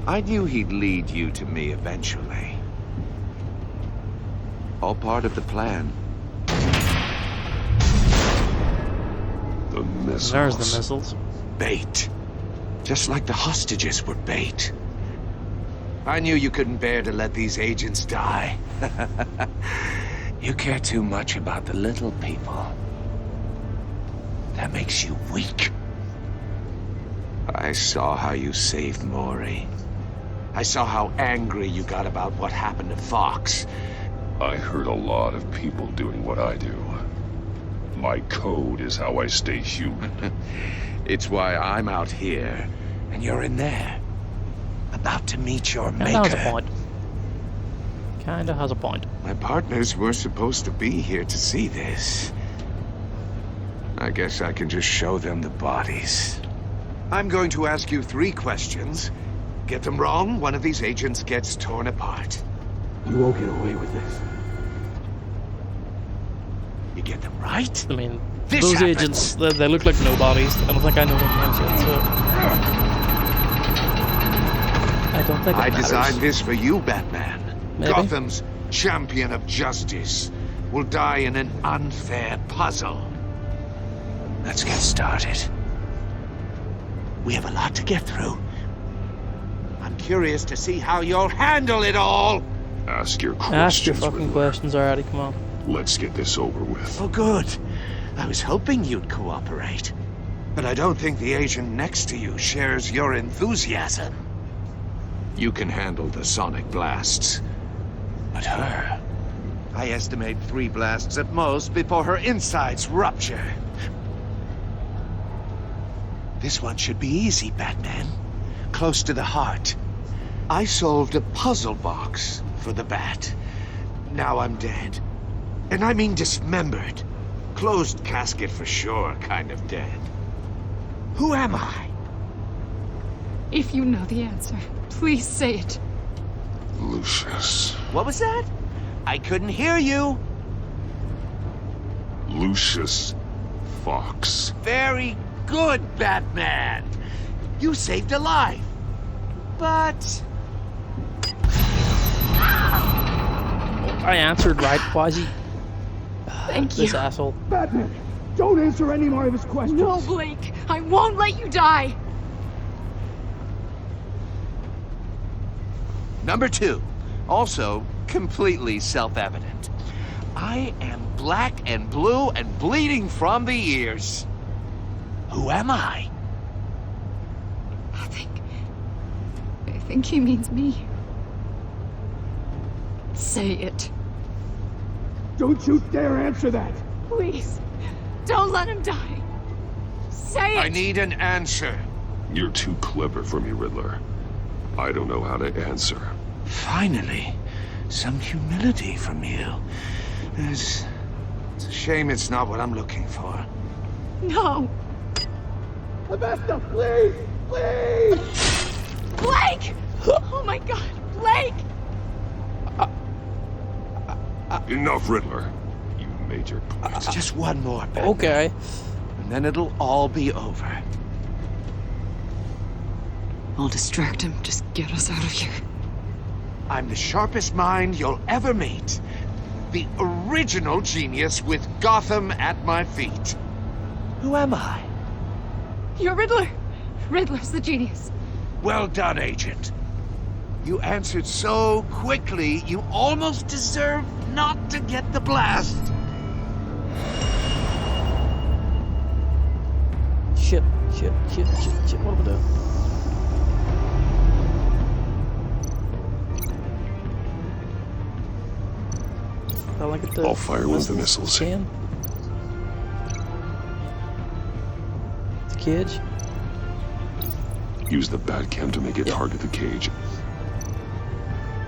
I knew he'd lead you to me eventually. All part of the plan. The missiles. There's the missiles. Bait. Just like the hostages were bait. I knew you couldn't bear to let these agents die. You care too much about the little people. That makes you weak. I saw how you saved Mori. I saw how angry you got about what happened to Fox. I heard a lot of people doing what I do. My code is how I stay human. It's why I'm out here, and you're in there. About to meet your Kinda maker. has a point. Kinda has a point. My partners were supposed to be here to see this. I guess I can just show them the bodies. I'm going to ask you 3 questions. Get them wrong, one of these agents gets torn apart. You won't get away with this. You get them right? I mean, This those happens. agents, they look like nobodies. I don't think I know their names yet, so... I don't think it I matters. designed this for you, Batman. Maybe. Gotham's champion of justice will die in an unfair puzzle. Let's get started. We have a lot to get through. I'm curious to see how you'll handle it all. Ask your questions. Ask your fucking Riddler. questions already, come on. Let's get this over with. Oh, good. I was hoping you'd cooperate. But I don't think the agent next to you shares your enthusiasm. You can handle the sonic blasts. But her... I estimate 3 blasts at most before her insides rupture. This one should be easy, Batman. Close to the heart. I solved a puzzle box for the Bat. Now I'm dead. And I mean dismembered. Closed casket for sure, kind of dead. Who am I? If you know the answer, please say it. Lucius. What was that? I couldn't hear you. Lucius Fox. Very good, Batman. You saved a life. But I answered right. Why is he... Thank This you. asshole. Batman, don't answer any more of his questions. No, Blake. I won't let you die. Number 2, also completely self-evident. I am black and blue and bleeding from the ears. Who am I? I think he means me. Say it. Don't you dare answer that. Please. Don't let him die. Say it. I need an answer. You're too clever for me, Riddler. I don't know how to answer. Finally, some humility from you. It's a shame it's not what I'm looking for. No. Avesta, please! Please! Blake! Oh my god, Blake! Enough, Riddler. You made your point. Just one more, Batman. Okay. And then it'll all be over. I'll distract him. Just get us out of here. I'm the sharpest mind you'll ever meet. The original genius with Gotham at my feet. Who am I? You're Riddler. Riddler's the genius. Well done, Agent. You answered so quickly, you almost deserve not to get the blast. Shit. What am I doing? I'll fire one of the missiles. The cage? Use the Batcam to make it target the cage.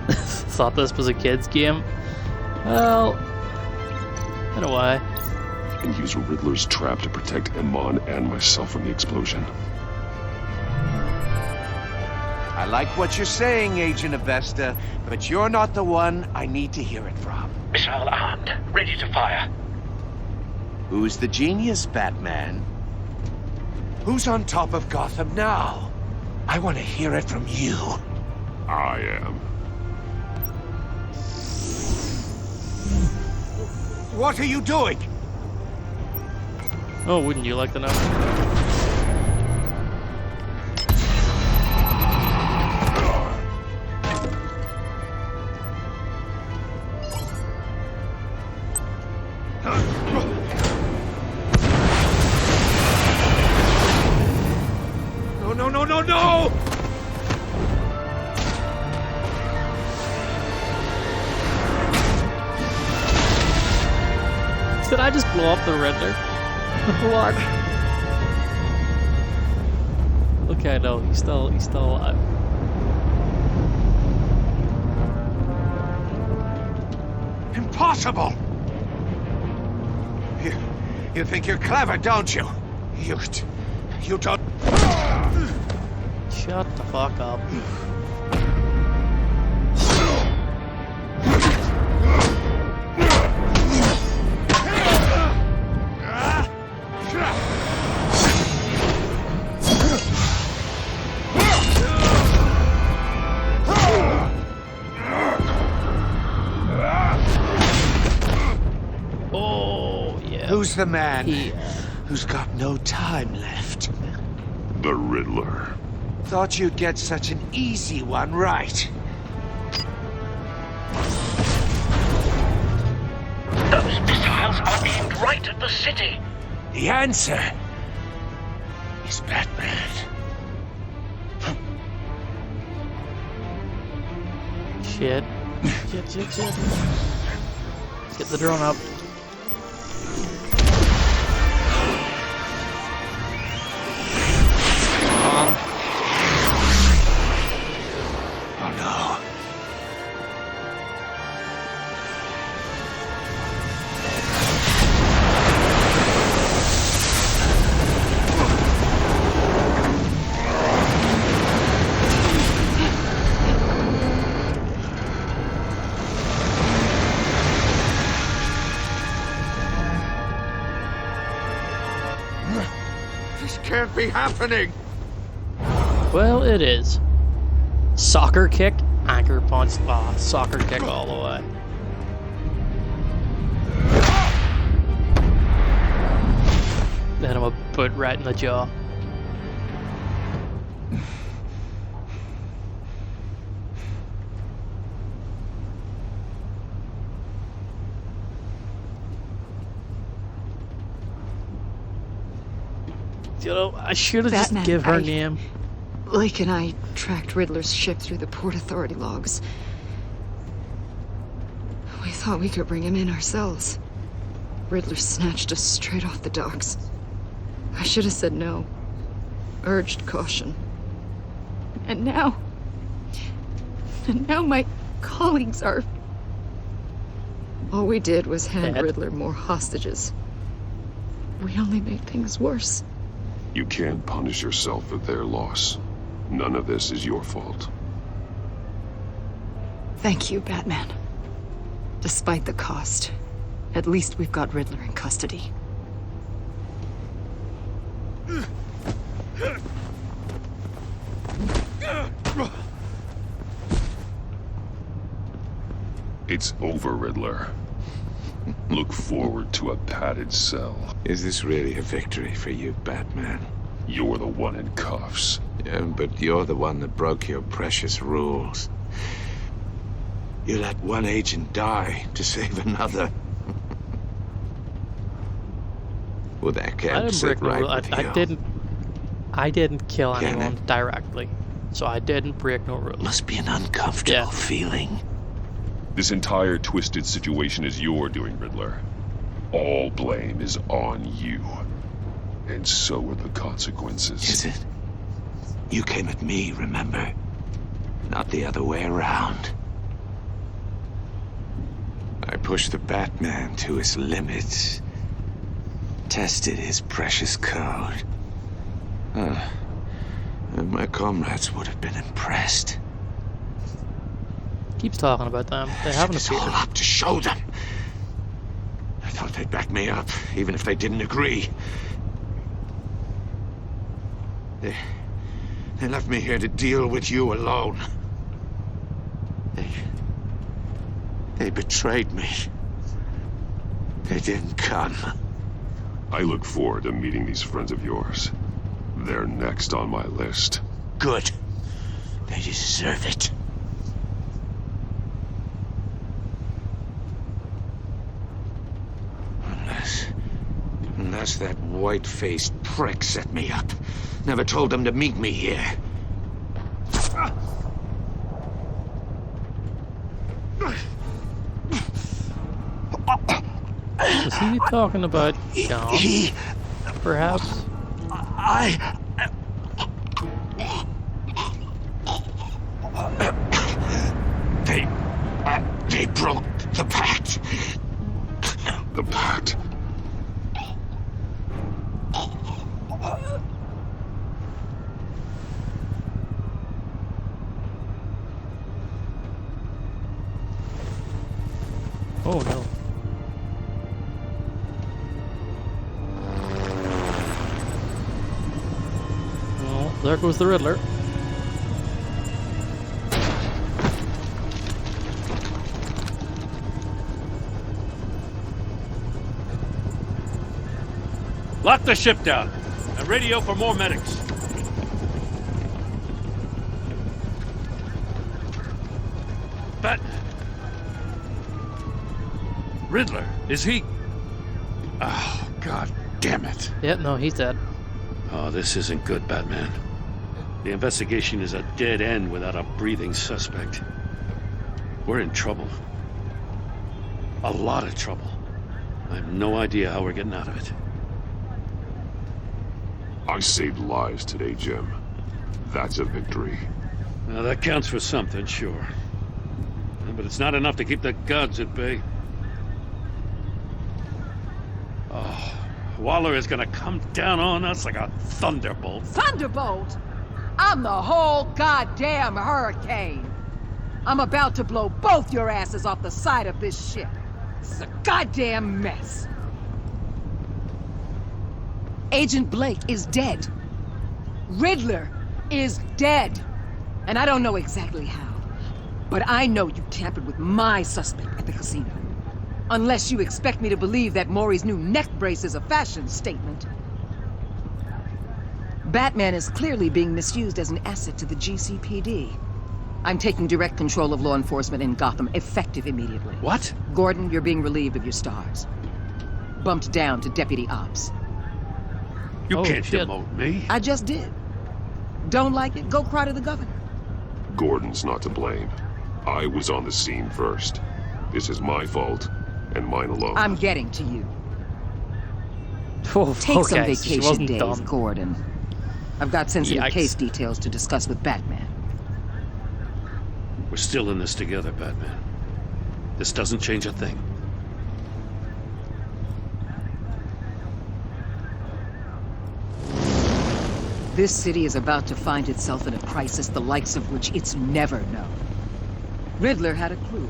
Thought this was a kid's game? Well, in a way. And use Riddler's trap to protect Iman and myself from the explosion. I like what you're saying, Agent Avesta, but you're not the one I need to hear it from. Missile armed, ready to fire. Who's the genius, Batman? Who's on top of Gotham now? I want to hear it from you. I am. What are you doing? Oh, wouldn't you like to know? No! Did I just blow up the Riddler? What? Okay, no, he's still alive. Impossible! You think you're clever, don't you? You don't... Shut the fuck up. Who's the man who's got no time left? The Riddler. Thought you'd get such an easy one right. Those missiles are aimed right at the city. The answer is Batman. Shit. Shit. Get the drone up. Oh no. This can't be happening. Well, it is. Soccer kick, anchor punch, soccer kick all the way. Hit him a boot right in the jaw. You know, I should have just Batman, give her name. Blake and I tracked Riddler's ship through the Port Authority logs. We thought we could bring him in ourselves. Riddler snatched us straight off the docks. I should have said no. Urged caution. And now my colleagues are... All we did was hand Riddler more hostages. We only made things worse. You can't punish yourself for their loss. None of this is your fault. Thank you, Batman. Despite the cost, at least we've got Riddler in custody. It's over, Riddler. Look forward to a padded cell. Is this really a victory for you, Batman? You're the one in cuffs. Yeah, but you're the one that broke your precious rules. You let one agent die to save another. Well, that I can't didn't sit break no right rule. with you. I didn't kill Can anyone it? directly, so I didn't break no rules. Must be an uncomfortable feeling. This entire twisted situation is your doing, Riddler. All blame is on you. And so are the consequences. Is it? You came at me, remember? Not the other way around. I pushed the Batman to his limits. Tested his precious code. And my comrades would have been impressed. Keeps talking about them. They haven't It's all appeared. up to show them. I thought they'd back me up, even if they didn't agree. They left me here to deal with you alone. They betrayed me. They didn't come. I look forward to meeting these friends of yours. They're next on my list. Good. They deserve it. Unless that white-faced prick set me up. Never told them to meet me here. Is he talking about John? Perhaps? They broke the pact. The pact? Oh no. Well, there goes the Riddler. Lock the ship down and radio for more medics. Riddler, is he? Oh, God damn it. Yeah, no, he's dead. Oh, this isn't good, Batman. The investigation is a dead end without a breathing suspect. We're in trouble. A lot of trouble. I have no idea how we're getting out of it. I saved lives today, Jim. That's a victory. Now, that counts for something, sure. But it's not enough to keep the gods at bay. Oh, Waller is gonna come down on us like a thunderbolt. Thunderbolt? I'm the whole goddamn hurricane. I'm about to blow both your asses off the side of this ship. This is a goddamn mess. Agent Blake is dead. Riddler is dead. And I don't know exactly how, but I know you tampered with my suspect at the casino. Unless you expect me to believe that Maury's new neck brace is a fashion statement. Batman is clearly being misused as an asset to the GCPD. I'm taking direct control of law enforcement in Gotham, effective immediately. What? Gordon, you're being relieved of your stars. Bumped down to Deputy Ops. You can't demote me. I just did. Don't like it? Go cry to the governor. Gordon's not to blame. I was on the scene first. This is my fault, and mine alone. I'm getting to you. Oh, Take some okay, so she vacation wasn't days, done. Gordon. I've got sensitive Yikes. case details to discuss with Batman. We're still in this together, Batman. This doesn't change a thing. This city is about to find itself in a crisis the likes of which it's never known. Riddler had a crew.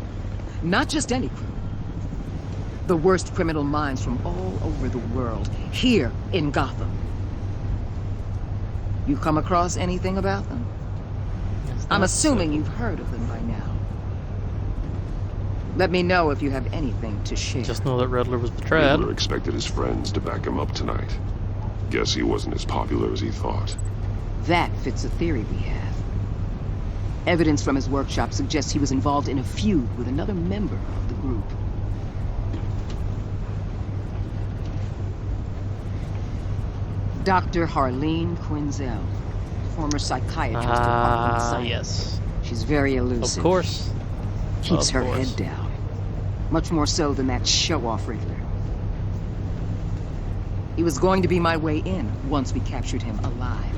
Not just any crew. The worst criminal minds from all over the world, here in Gotham. You come across anything about them? I'm assuming you've heard of them by now. Let me know if you have anything to share. Just know that Riddler was betrayed. Riddler expected his friends to back him up tonight. Guess he wasn't as popular as he thought. That fits a theory we have. Evidence from his workshop suggests he was involved in a feud with another member of the group. Dr. Harleen Quinzel, former psychiatrist at Arkham Asylum. Yes. She's very elusive. Of course. Keeps Of her course. head down. Much more so than that show-off Riddler. He was going to be my way in once we captured him alive.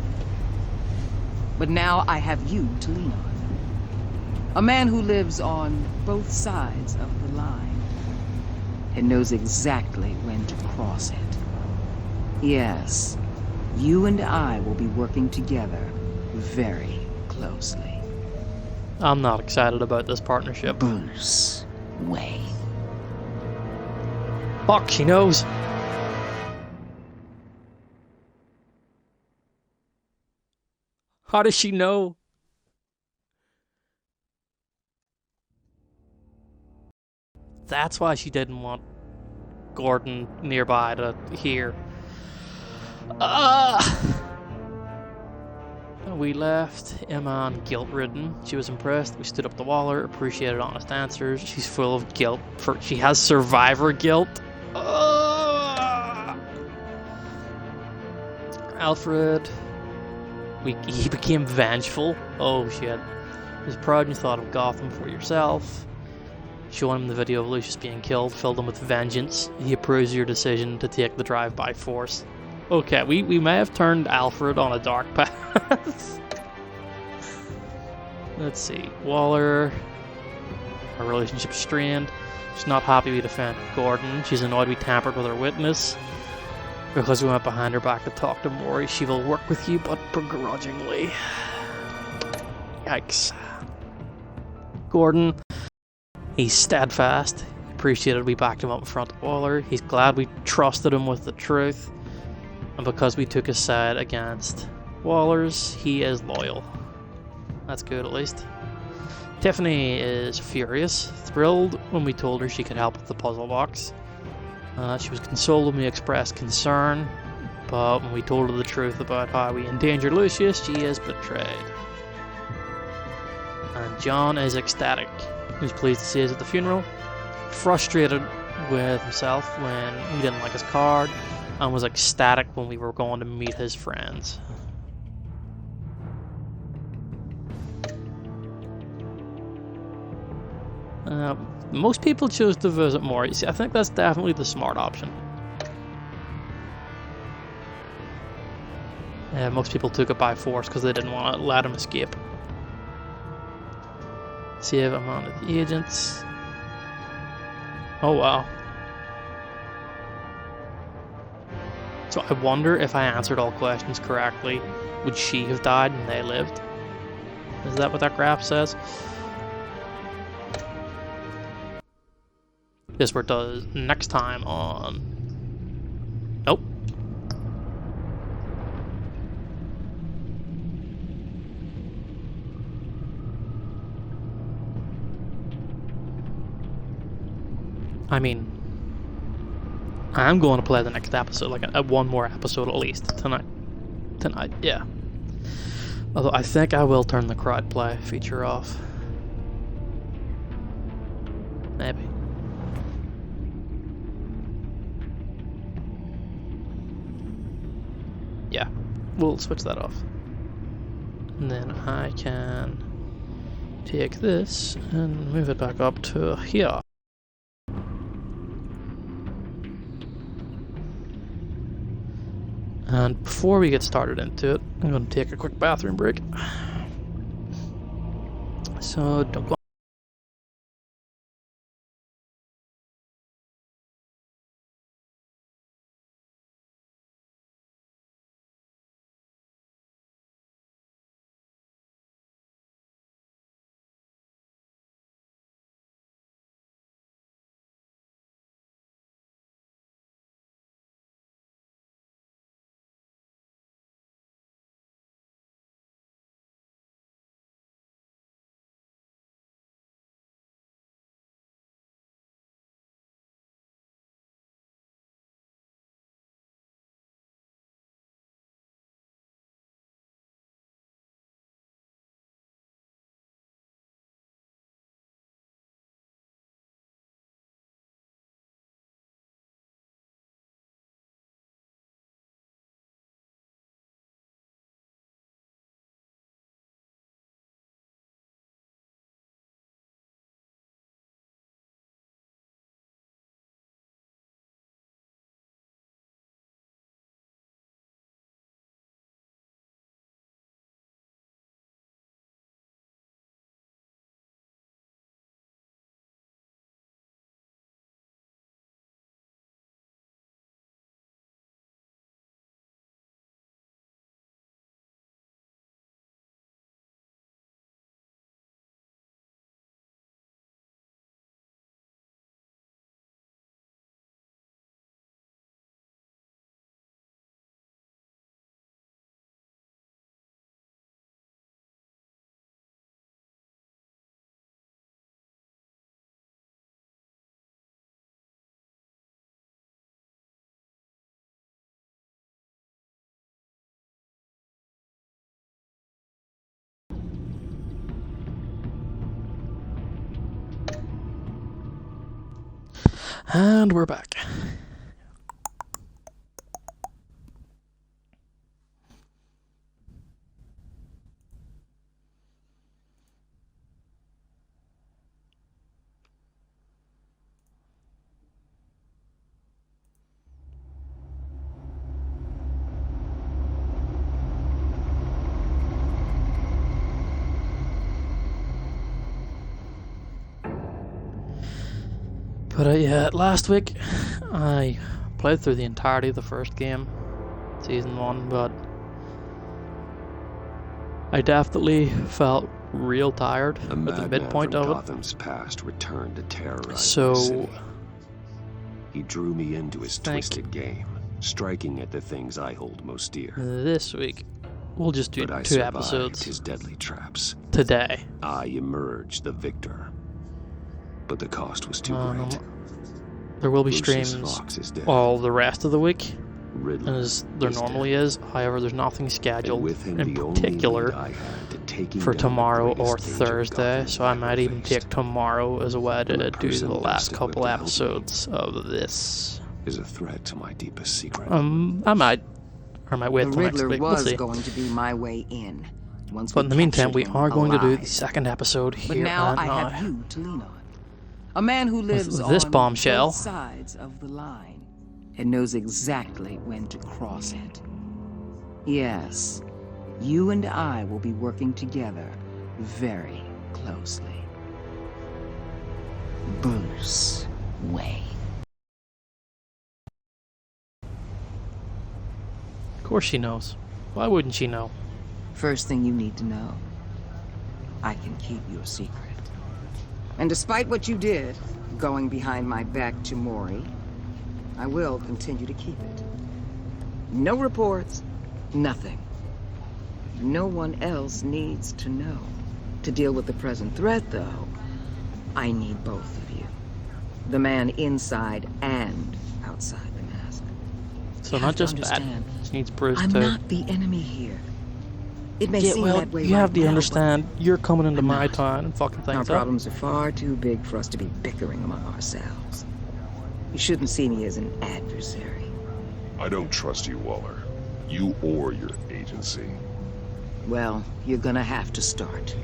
But now I have you to lean on. A man who lives on both sides of the line and knows exactly when to cross it. Yes, you and I will be working together very closely. I'm not excited about this partnership. Bruce Wayne. Fuck, she knows. How does she know? That's why she didn't want Gordon nearby to hear. We left Iman guilt-ridden. She was impressed. We stood up to Waller, appreciated honest answers. She's full of guilt. She has survivor guilt. Alfred. He became vengeful. Oh shit. He was proud and thought of Gotham for yourself. Showing him the video of Lucius being killed filled him with vengeance. He approves your decision to take the drive by force. Okay, we may have turned Alfred on a dark path. Let's see. Waller. Our relationship strained. She's not happy we defended Gordon. She's annoyed we tampered with her witness. Because we went behind her back to talk to Mori, she will work with you, but begrudgingly. Yikes. Gordon. He's steadfast. He appreciated we backed him up in front of Waller. He's glad we trusted him with the truth. And because we took his side against Waller's, he is loyal. That's good, at least. Tiffany is furious, thrilled when we told her she could help with the puzzle box. She was consoled when we expressed concern, but when we told her the truth about how we endangered Lucius, she is betrayed. And John is ecstatic. He was pleased to see us at the funeral, frustrated with himself when we didn't like his card, and was ecstatic when we were going to meet his friends. Most people chose to visit Mori. See, I think that's definitely the smart option. Most people took it by force because they didn't want to let him escape. See if I'm on the agents. Oh wow. So I wonder if I answered all questions correctly, would she have died and they lived? Is that what that graph says? Guess where it does next time on... Nope. I mean, I'm going to play the next episode, like one more episode at least tonight. tonight, yeah. Although I think I will turn the crowd play feature off. Maybe. Yeah, we'll switch that off. And then I can take this and move it back up to here. And before we get started into it, I'm going to take a quick bathroom break. So don't go. And we're back. But yeah, last week I played through the entirety of the first game, Season 1, but I definitely felt real tired at the midpoint of it. Gotham's past returned to terrorize So my city. He drew me into his twisted game, striking at the things I hold most dear. This week we'll just do But I 2 survived episodes his deadly traps. today. I emerged the victor. But the cost was too great. There will be Lucius streams Fox is dead. all the rest of the week, Riddler as there is normally is. However, there's nothing scheduled with him, in the only particular lead I had to taking for down the tomorrow or greatest danger Thursday, Gotham so I might even faced. take tomorrow as a way to And the do person the last best couple equipped to help me episodes of this. Is a threat to my deepest secret. I might, or I might wait The till next Riddler week. We'll was see. going to be my way in. Once But in the meantime, captured we him are going to do the alive. second episode But here now and I now. have you to lean on. A man who lives this on bombshell. both sides of the line and knows exactly when to cross it. Yes, you and I will be working together very closely. Bruce Wayne. Of course she knows. Why wouldn't she know? First thing you need to know, I can keep your secret. And despite what you did, going behind my back to Mori, I will continue to keep it. No reports, nothing. No one else needs to know. To deal with the present threat, though, I need both of you. The man inside and outside the mask. So You not have to just bad. understand, needs Bruce I'm to... not the enemy here. It may Yeah, seem well, that way you right have to now, understand, you're coming into I'm my not. town and fucking Our things up. problems are far too big for us to be bickering among ourselves. You shouldn't see me as an adversary. I don't trust you, Waller. You or your agency. Well, you're gonna have to start.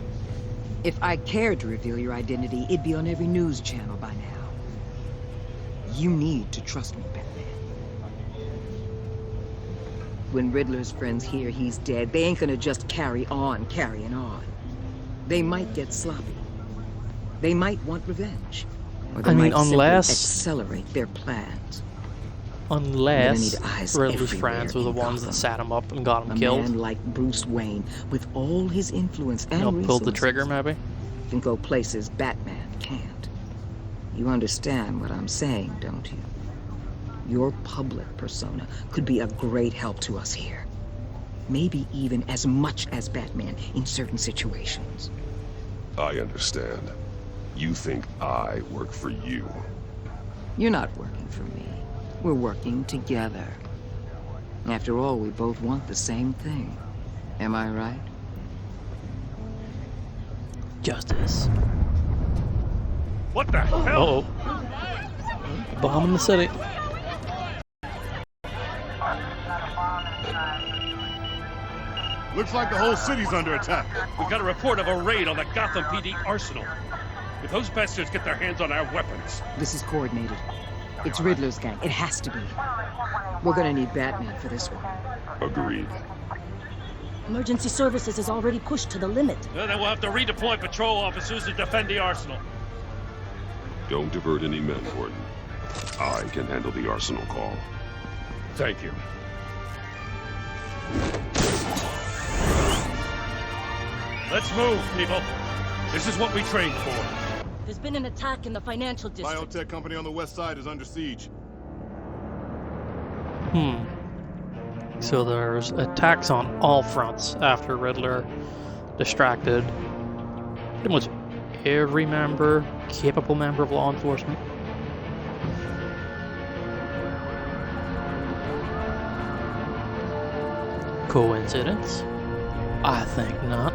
If I cared to reveal your identity, it'd be on every news channel by now. You need to trust me, Batman. When Riddler's friends hear he's dead, they ain't gonna just carry on carrying on. They might get sloppy. They might want revenge. Or they I mean, might simply unless... accelerate their plans. Unless You're gonna need eyes Riddler's everywhere friends were the in ones that Gotham. sat him up and got him A killed. man like Bruce Wayne, with all his influence and Pulled the resources, trigger, maybe? can go places Batman can't. You understand what I'm saying, don't you? Your public persona could be a great help to us here. Maybe even as much as Batman in certain situations. I understand. You think I work for you. You're not working for me. We're working together. After all, we both want the same thing. Am I right? Justice. What the hell? Uh-oh. Bomb in the city. Looks like the whole city's under attack. We got a report of a raid on the Gotham PD arsenal. If those bastards get their hands on our weapons... This is coordinated. It's Riddler's gang. It has to be. We're gonna need Batman for this one. Agreed. Emergency services is already pushed to the limit. Then we'll have to redeploy patrol officers to defend the arsenal. Don't divert any men, Gordon. I can handle the arsenal call. Thank you. Let's move, people. This is what we trained for. There's been an attack in the financial district. Biotech company on the west side is under siege. So there's attacks on all fronts after Riddler distracted pretty much every capable member of law enforcement. Coincidence? I think not.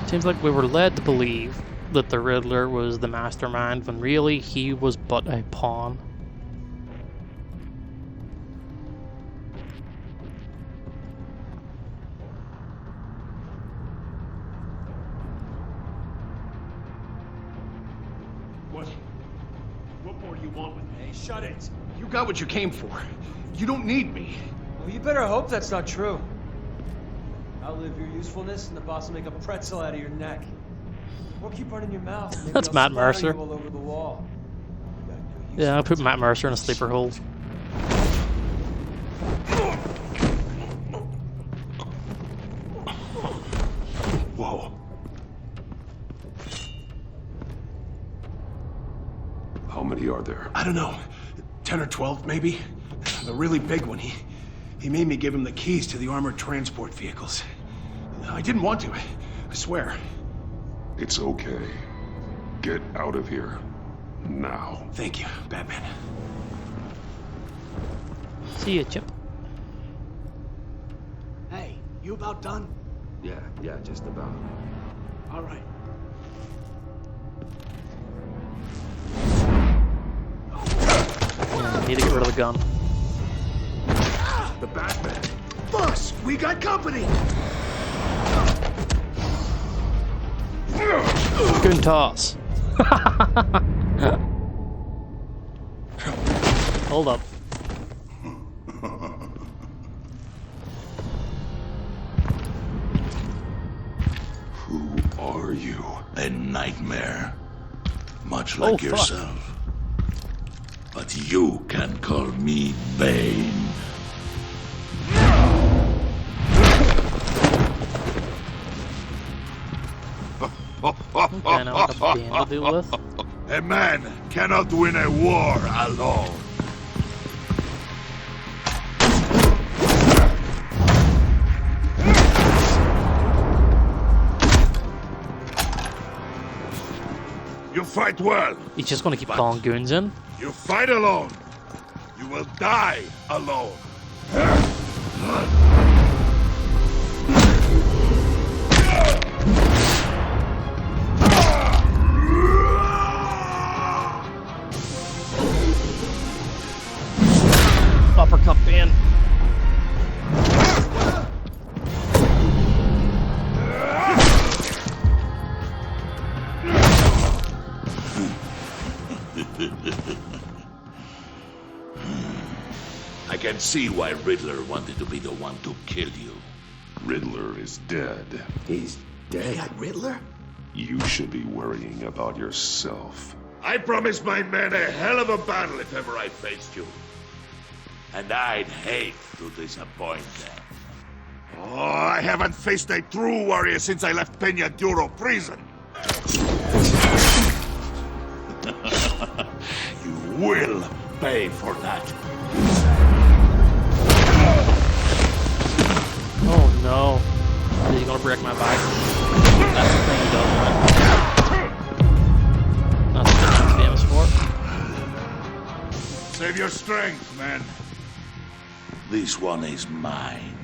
Seems like we were led to believe that the Riddler was the mastermind when really he was but a pawn. What more do you want with me? Hey, shut it. You got what you came for. You don't need me. Well, you better hope that's not true. Outlive your usefulness, and the boss will make a pretzel out of your neck. Or keep running your mouth. Maybe That's I'll Matt splatter Mercer. you all over the wall. Yeah, I'll put Matt Mercer in a sleeper hold. Whoa. How many are there? I don't know. 10 or 12, maybe. The really big one, he made me give him the keys to the armored transport vehicles. I didn't want to, I swear. It's okay. Get out of here. Now. Thank you, Batman. See ya, Chip. Hey, you about done? Yeah, just about. All right. Yeah, need to get rid of the gun. The Batman. Boss, we got company! Good toss. Hold up. Who are you? A nightmare. Much Oh, like fuck. yourself. But you can call me Bane. Okay, now what the Bane to deal with? A man cannot win a war alone. fight well. He's just gonna keep calling goons in. You fight alone. You will die alone. Uppercut in. I can see why Riddler wanted to be the one to kill you. Riddler is dead. He's dead? Riddler? You should be worrying about yourself. I promised my men a hell of a battle if ever I faced you. And I'd hate to disappoint them. Oh, I haven't faced a true warrior since I left Peña Duro prison. You will pay for that. Oh no. Is he gonna break my back? That's the thing he does, right? That's what he's famous for. Save your strength, man. This one is mine.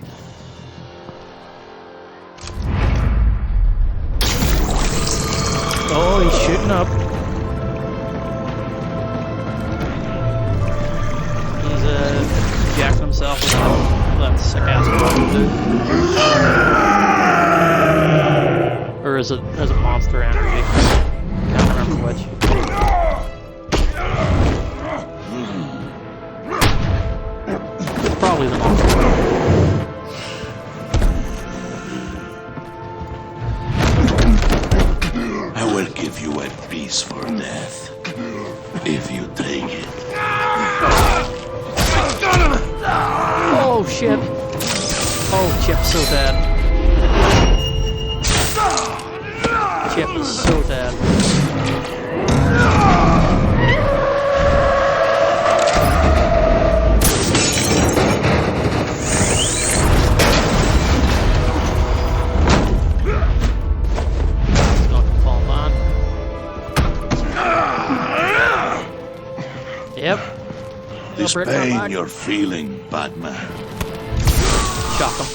Oh, he's shooting up. He's jacking himself with that sick ass button, dude. Or is it monster energy? Can't remember which. Probably the monster. I will give you a peaceful death. If you take it. Oh shit. Oh, Chip's so dead. Chip is so dead. Yep. This pain you're feeling, Batman. Shock him.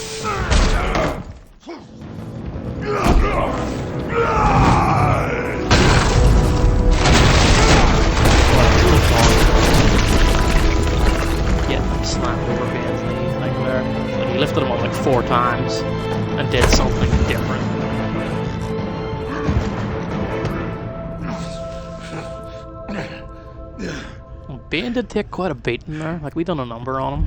Getting him slammed over Van's knee thing there. Like he lifted him up like 4 times and did something different. Bane did take quite a beating there. Like, we done a number on him.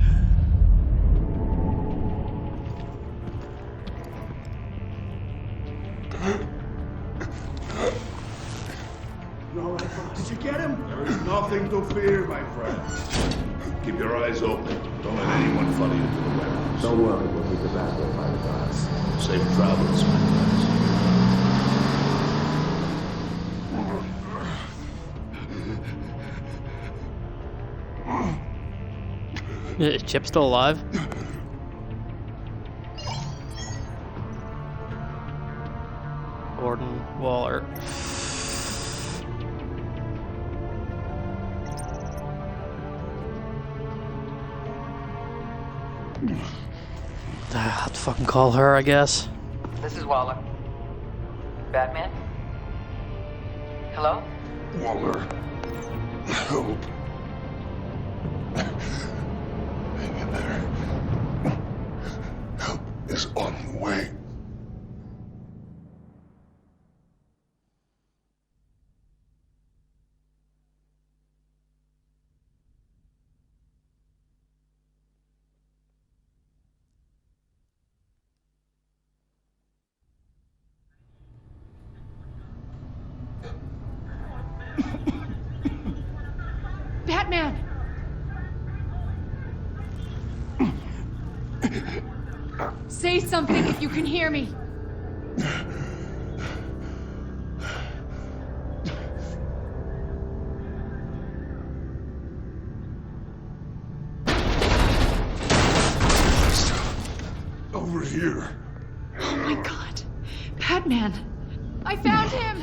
You all right, boss? Did you get him? There is nothing to fear, my friend. Keep your eyes open. Don't let anyone follow you to the warehouse. Don't worry, we'll meet the battle by the gods. Safe travels, my friends. Is Chip still alive? Gordon Waller. I'll have to fucking call her, I guess. This is Waller. Batman? Hello? Waller. Help. Hang in there. Help is on the way. Batman! Say something if you can hear me. Over here. Oh my god. Batman! I found him!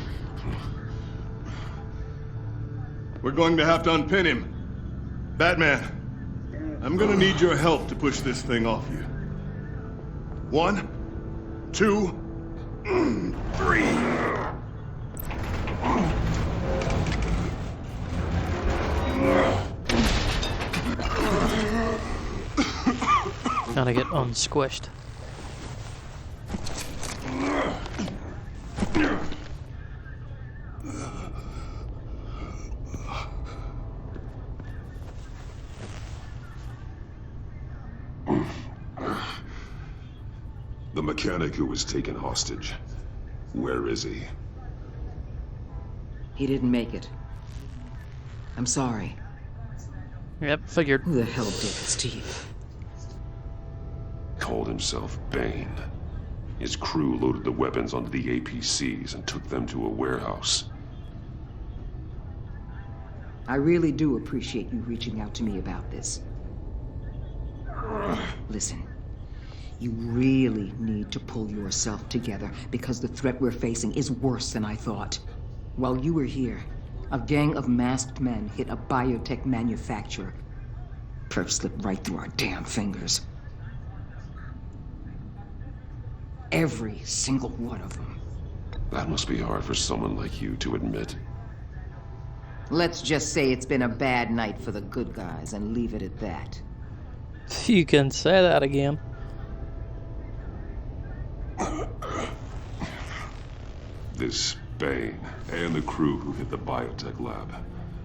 we're going to have to unpin him. Batman, I'm gonna need your help to push this thing off you. 1, 2, 3. Gotta get unsquished. The mechanic who was taken hostage. Where is he? He didn't make it. I'm sorry. Yep, figured. Who the hell did this to you? Called himself Bane. His crew loaded the weapons onto the APCs and took them to a warehouse. I really do appreciate you reaching out to me about this. Listen, you really need to pull yourself together because the threat we're facing is worse than I thought. While you were here, a gang of masked men hit a biotech manufacturer. Perp slipped right through our damn fingers. Every single one of them. That must be hard for someone like you to admit. Let's just say it's been a bad night for the good guys and leave it at that. You can say that again. This Bane and the crew who hit the biotech lab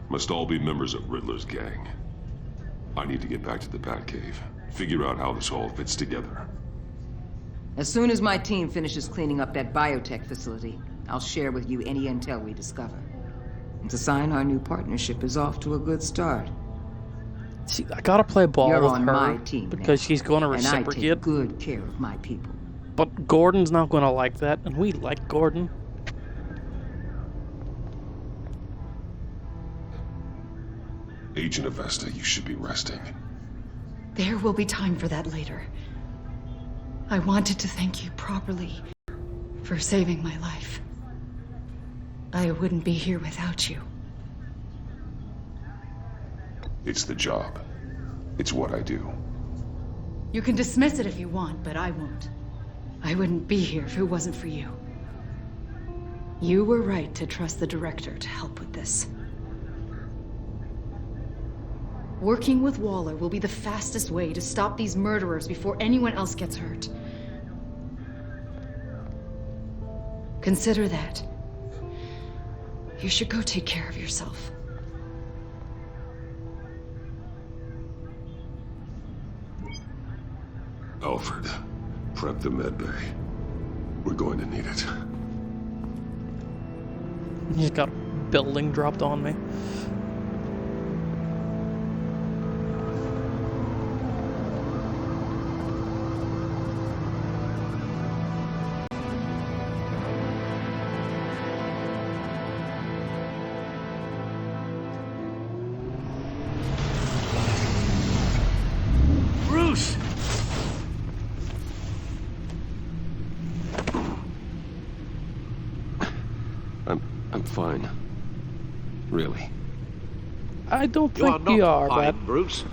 must all be members of Riddler's gang. I need to get back to the Batcave, figure out how this all fits together. As soon as my team finishes cleaning up that biotech facility, I'll share with you any intel we discover. And to sign our new partnership is off to a good start. See, I gotta play ball You're with on her my team because now, she's gonna and I reciprocate. take good care of my people. But Gordon's not gonna like that, and we like Gordon. Agent Avesta, you should be resting. There will be time for that later. I wanted to thank you properly for saving my life. I wouldn't be here without you. It's the job. It's what I do. You can dismiss it if you want, but I won't. I wouldn't be here if it wasn't for you. You were right to trust the director to help with this. Working with Waller will be the fastest way to stop these murderers before anyone else gets hurt. Consider that. You should go take care of yourself. Alfred, prep the med bay. We're going to need it. He's got a building dropped on me. Bruce! I'm fine. Really. I don't You are think not you are, fine, but Bruce.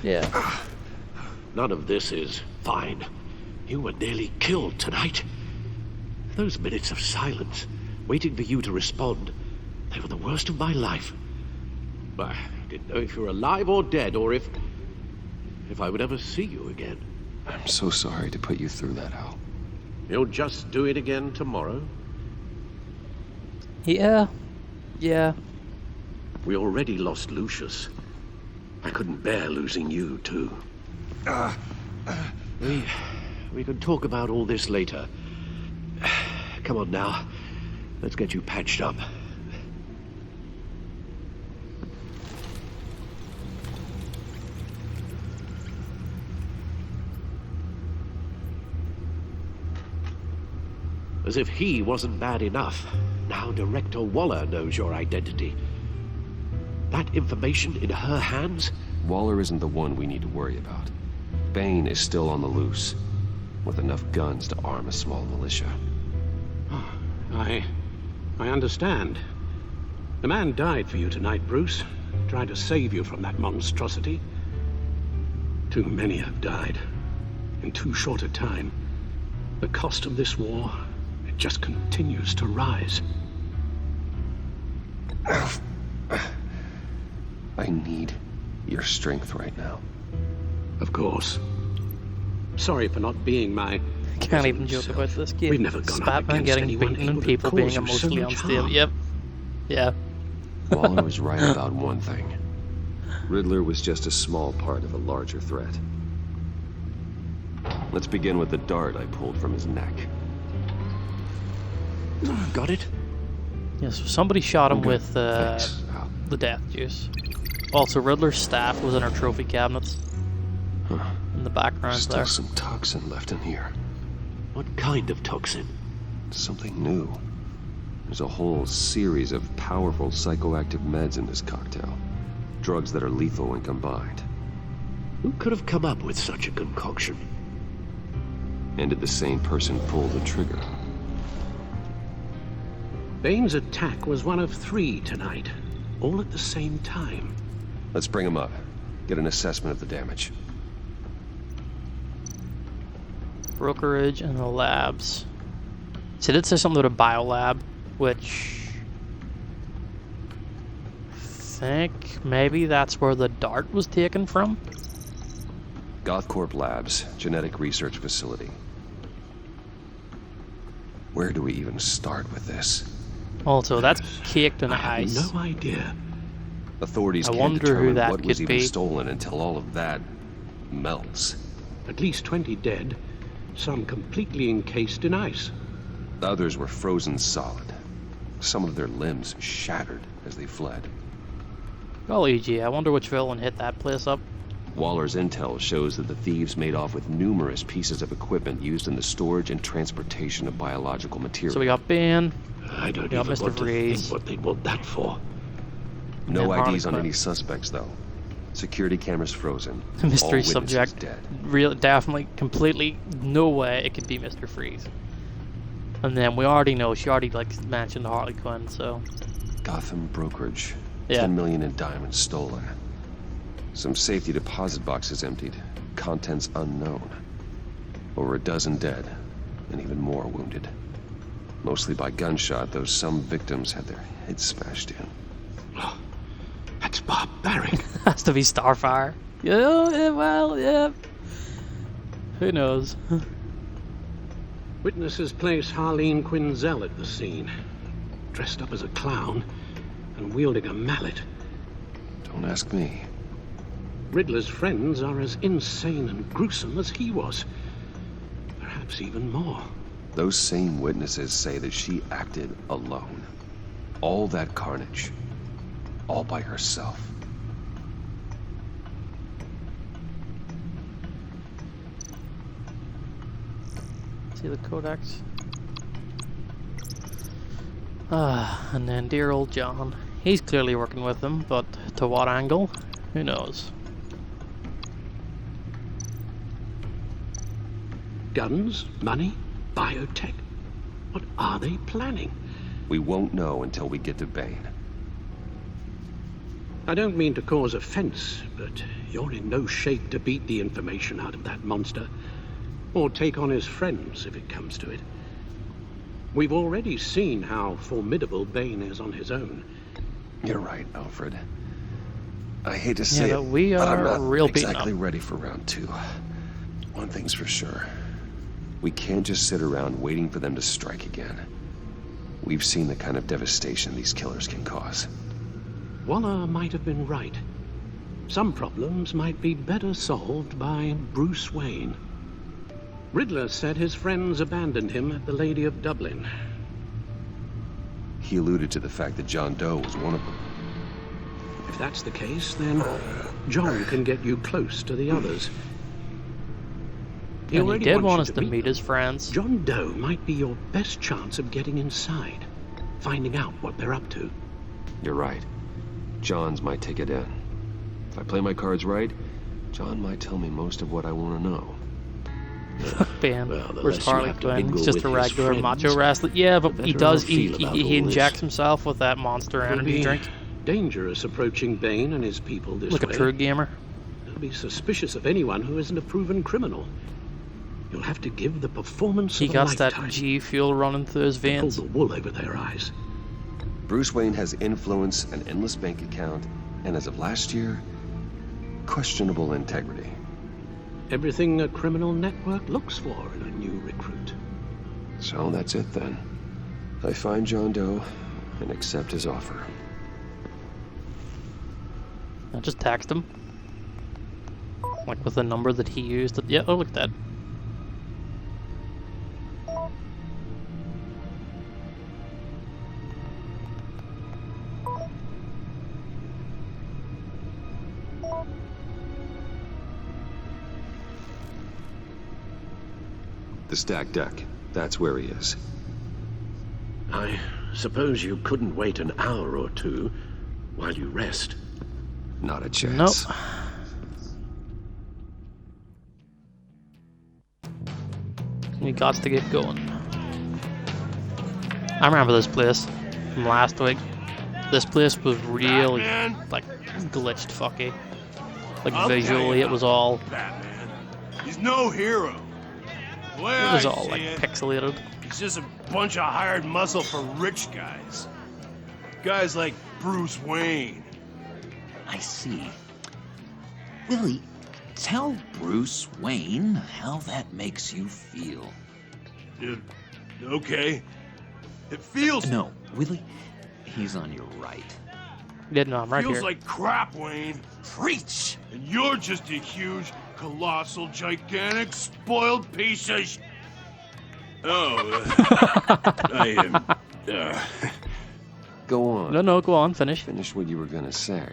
yeah. None of this is fine. You were nearly killed tonight. Those minutes of silence, waiting for you to respond, they were the worst of my life. I didn't know if you were alive or dead, or if I would ever see you again. I'm so sorry to put you through that, Al. You'll just do it again tomorrow? Yeah. Yeah. We already lost Lucius. I couldn't bear losing you, too. We can talk about all this later. Come on now. Let's get you patched up. As if he wasn't bad enough, now Director Waller knows your identity. That information in her hands? Waller isn't the one we need to worry about. Bane is still on the loose, with enough guns to arm a small militia. I understand. A man died for you tonight, Bruce. Tried to save you from that monstrosity. Too many have died. In too short a time. The cost of this war, it just continues to rise. I need your strength right now. Of course. Sorry for not being my... Can't even joke about this game. We've never gone up Batman against getting anyone beaten and able to people cause being you so emotionally much unstable. harm. Yep. Yeah. Waller was right about one thing. Riddler was just a small part of a larger threat. Let's begin with the dart I pulled from his neck. Got it? Yeah, so somebody shot him Okay, with thanks. the death juice. Also, Riddler's staff was in our trophy cabinets. Huh. In the background Still there. some toxin left in here. What kind of toxin? Something new. There's a whole series of powerful psychoactive meds in this cocktail. Drugs that are lethal when combined. Who could have come up with such a concoction? And did the same person pull the trigger? Bane's attack was one of 3 tonight, all at the same time. Let's bring him up. Get an assessment of the damage. Brokerage and the labs. So it did say something about a biolab, which I think maybe that's where the dart was taken from. Gothcorp Labs, genetic research facility. Where do we even start with this? Also, that's caked in I have ice. no idea. Authorities I can't wonder who determine that what was could even be. stolen until all of that melts. At least 20 dead, some completely encased in ice. The others were frozen solid. Some of their limbs shattered as they fled. Golly gee, I wonder which villain hit that place up. Waller's intel shows that the thieves made off with numerous pieces of equipment used in the storage and transportation of biological material. So we got Bane. I don't we got even Mr. want to Freeze. think what they want that for. No and IDs on Harlequin. any suspects, though. Security cameras frozen. All Mystery witnesses subject. dead. Real, definitely, completely, no way it could be Mr. Freeze. And then we already know, she already mentioned Harley Quinn, so. Gotham brokerage. Yeah. 10 million in diamonds stolen. Some safety deposit boxes emptied. Contents unknown. Over a dozen dead, and even more wounded. Mostly by gunshot, though some victims had their heads smashed in. That's barbaric. Has to be Starfire. Yeah, well, yeah. Who knows? Witnesses place Harleen Quinzel at the scene, dressed up as a clown and wielding a mallet. Don't ask me. Riddler's friends are as insane and gruesome as he was. Perhaps even more. Those same witnesses say that she acted alone. All that carnage. All by herself. See the codex. And then dear old John. He's clearly working with them, but to what angle? Who knows? Guns, money, biotech. What are they planning? We won't know until we get to Bane. I don't mean to cause offense, but you're in no shape to beat the information out of that monster. Or take on his friends, if it comes to it. We've already seen how formidable Bane is on his own. You're right, Alfred. I hate to say Yeah, it, but we but I'm are not real beaten exactly up. ready for round 2. One thing's for sure. We can't just sit around waiting for them to strike again. We've seen the kind of devastation these killers can cause. Waller might have been right. Some problems might be better solved by Bruce Wayne. Riddler said his friends abandoned him at the Lady of Dublin. He alluded to the fact that John Doe was one of them. If that's the case, then John can get you close to the others. And he already did wants want you us to meet his friends. John Doe might be your best chance of getting inside, finding out what they're up to. You're right. John's might take it in. If I play my cards right, John might tell me most of what I want to know. Bam. Well, the Where's less you Harley have to Quinn? mingle He's just with a his regular friends, macho wrestler. Yeah, but the he better I'll does. feel about He all injects this. himself with that Monster It'll Energy be drink. dangerous approaching Bane and his people this Like way. a true gamer. They'll be suspicious of anyone who isn't a proven criminal. You'll have to give the performance He of a got lifetime. that G fuel running through his Pull veins. the wool over their eyes. Bruce Wayne has influence, an endless bank account, and as of last year, questionable integrity. Everything a criminal network looks for in a new recruit. So that's it then. I find John Doe and accept his offer. I just text him. Like with the number that he used. Yeah, oh look at that. The stacked deck. That's where he is. I suppose you couldn't wait an hour or two while you rest. Not a chance. Nope. We got to get going. I remember this place from last week. This place was really like glitched fucky. Like I'll tell visually you it was all Batman. He's no hero. The way it was I all see like it, pixelated. he's just a bunch of hired muscle for rich guys. Guys like Bruce Wayne. I see. Willie, tell Bruce Wayne how that makes you feel. Okay. It feels... No, Willie, he's on your right. Yeah, no, I'm right feels here. like crap, Wayne. Preach! And you're just a huge, colossal, gigantic, spoiled piece of I am... Go on. No, go on, finish. Finish what you were gonna say.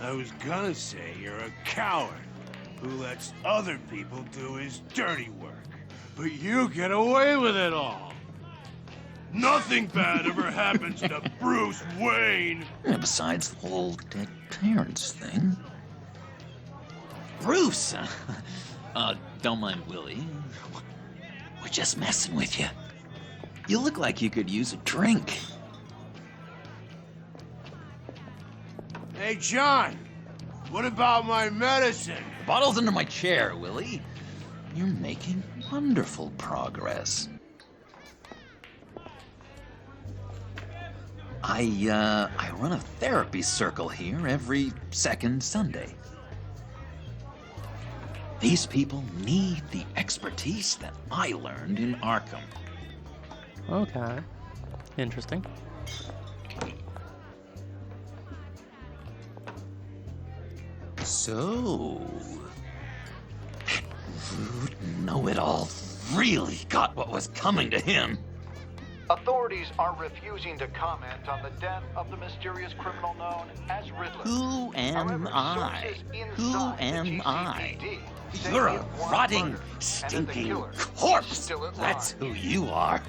I was gonna say you're a coward who lets other people do his dirty work. But you get away with it all. Nothing bad ever happens to Bruce Wayne. Yeah, besides the whole dead parents thing. Bruce! Don't mind Willie. We're just messing with you. You look like you could use a drink. Hey, John. What about my medicine? The bottle's under my chair, Willie. You're making wonderful progress. I run a therapy circle here every second Sunday. These people need the expertise that I learned in Arkham. Okay. Interesting. So, rude know-it-all really got what was coming to him. Authorities are refusing to comment on the death of the mysterious criminal known as Riddler. Who am However, I? sources Who inside the am I? GCPD say You're he a is one rotting, murder, and that the stinking killer is corpse. still at That's large. who you are.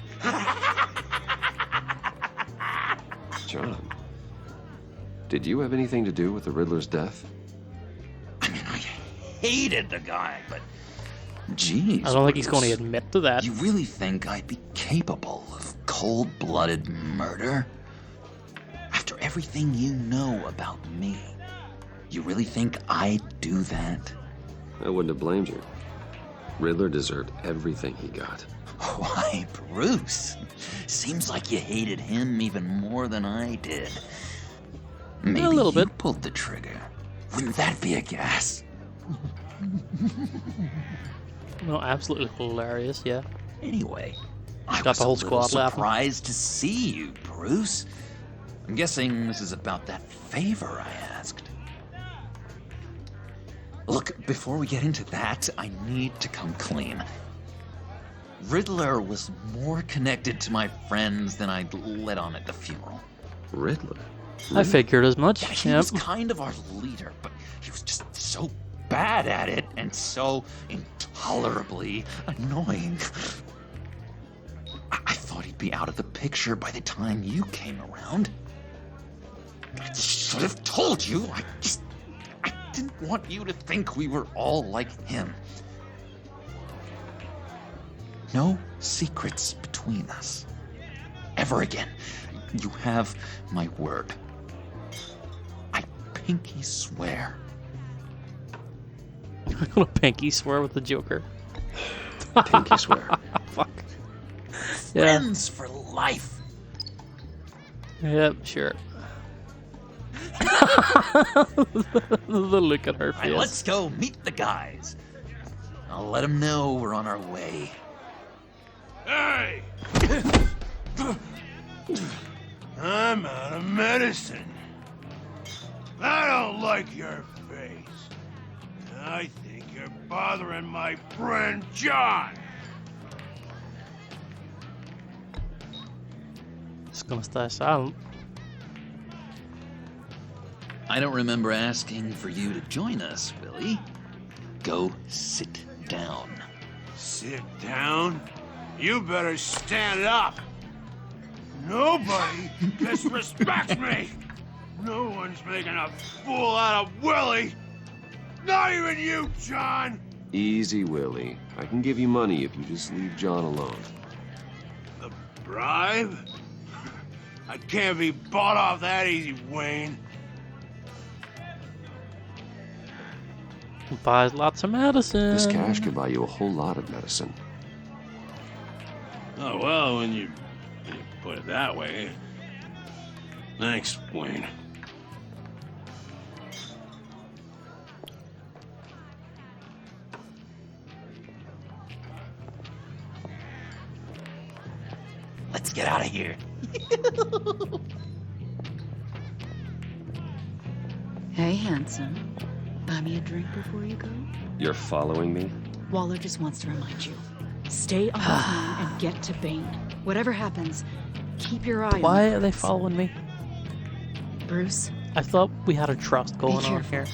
John, did you have anything to do with the Riddler's death? Hated the guy, but geez. I don't think he's Bruce, going to admit to that. You really think I'd be capable of cold-blooded murder? After everything you know about me, you really think I'd do that? I wouldn't have blamed you. Riddler deserved everything he got. Why, Bruce? Seems like you hated him even more than I did. Maybe a little you bit. pulled the trigger. Wouldn't that be a gas? No, absolutely hilarious, yeah. Anyway, I Got was the whole a little squad laughing. surprised to see you, Bruce. I'm guessing this is about that favor I asked. Look, before we get into that, I need to come clean. Riddler was more connected to my friends than I'd let on at the funeral. Riddler? I figured as much. Yeah, he Yep. was kind of our leader, but he was just so bad at it and so intolerably annoying. I thought he'd be out of the picture by the time you came around. I should have told you. I didn't want you to think we were all like him. No secrets between us. Ever again. You have my word. I pinky swear. I'm gonna pinky swear with the Joker. Pinky swear. Fuck. Yeah. Friends for life. Yep, sure. The look at her All face. right, let's go meet the guys. I'll let them know we're on our way. Hey! I'm out of medicine. I don't like your face. I think you're bothering my friend John. Just gonna stay silent. I don't remember asking for you to join us, Willie. Go sit down. Sit down? You better stand up. Nobody disrespects me. No one's making a fool out of Willie. Not even you, John. Easy, Willie. I can give you money if you just leave John alone. A bribe? I can't be bought off that easy, Wayne. Buys lots of medicine. This cash could buy you a whole lot of medicine. Oh, well, when you put it that way. Thanks, Wayne. Let's get out of here. Hey, handsome. Buy me a drink before you go? You're following me? Waller just wants to remind you. Stay on his line and get to Bane. Whatever happens, keep your eye on Why the are they guards. following me? Bruce? I thought we had a trust going on here.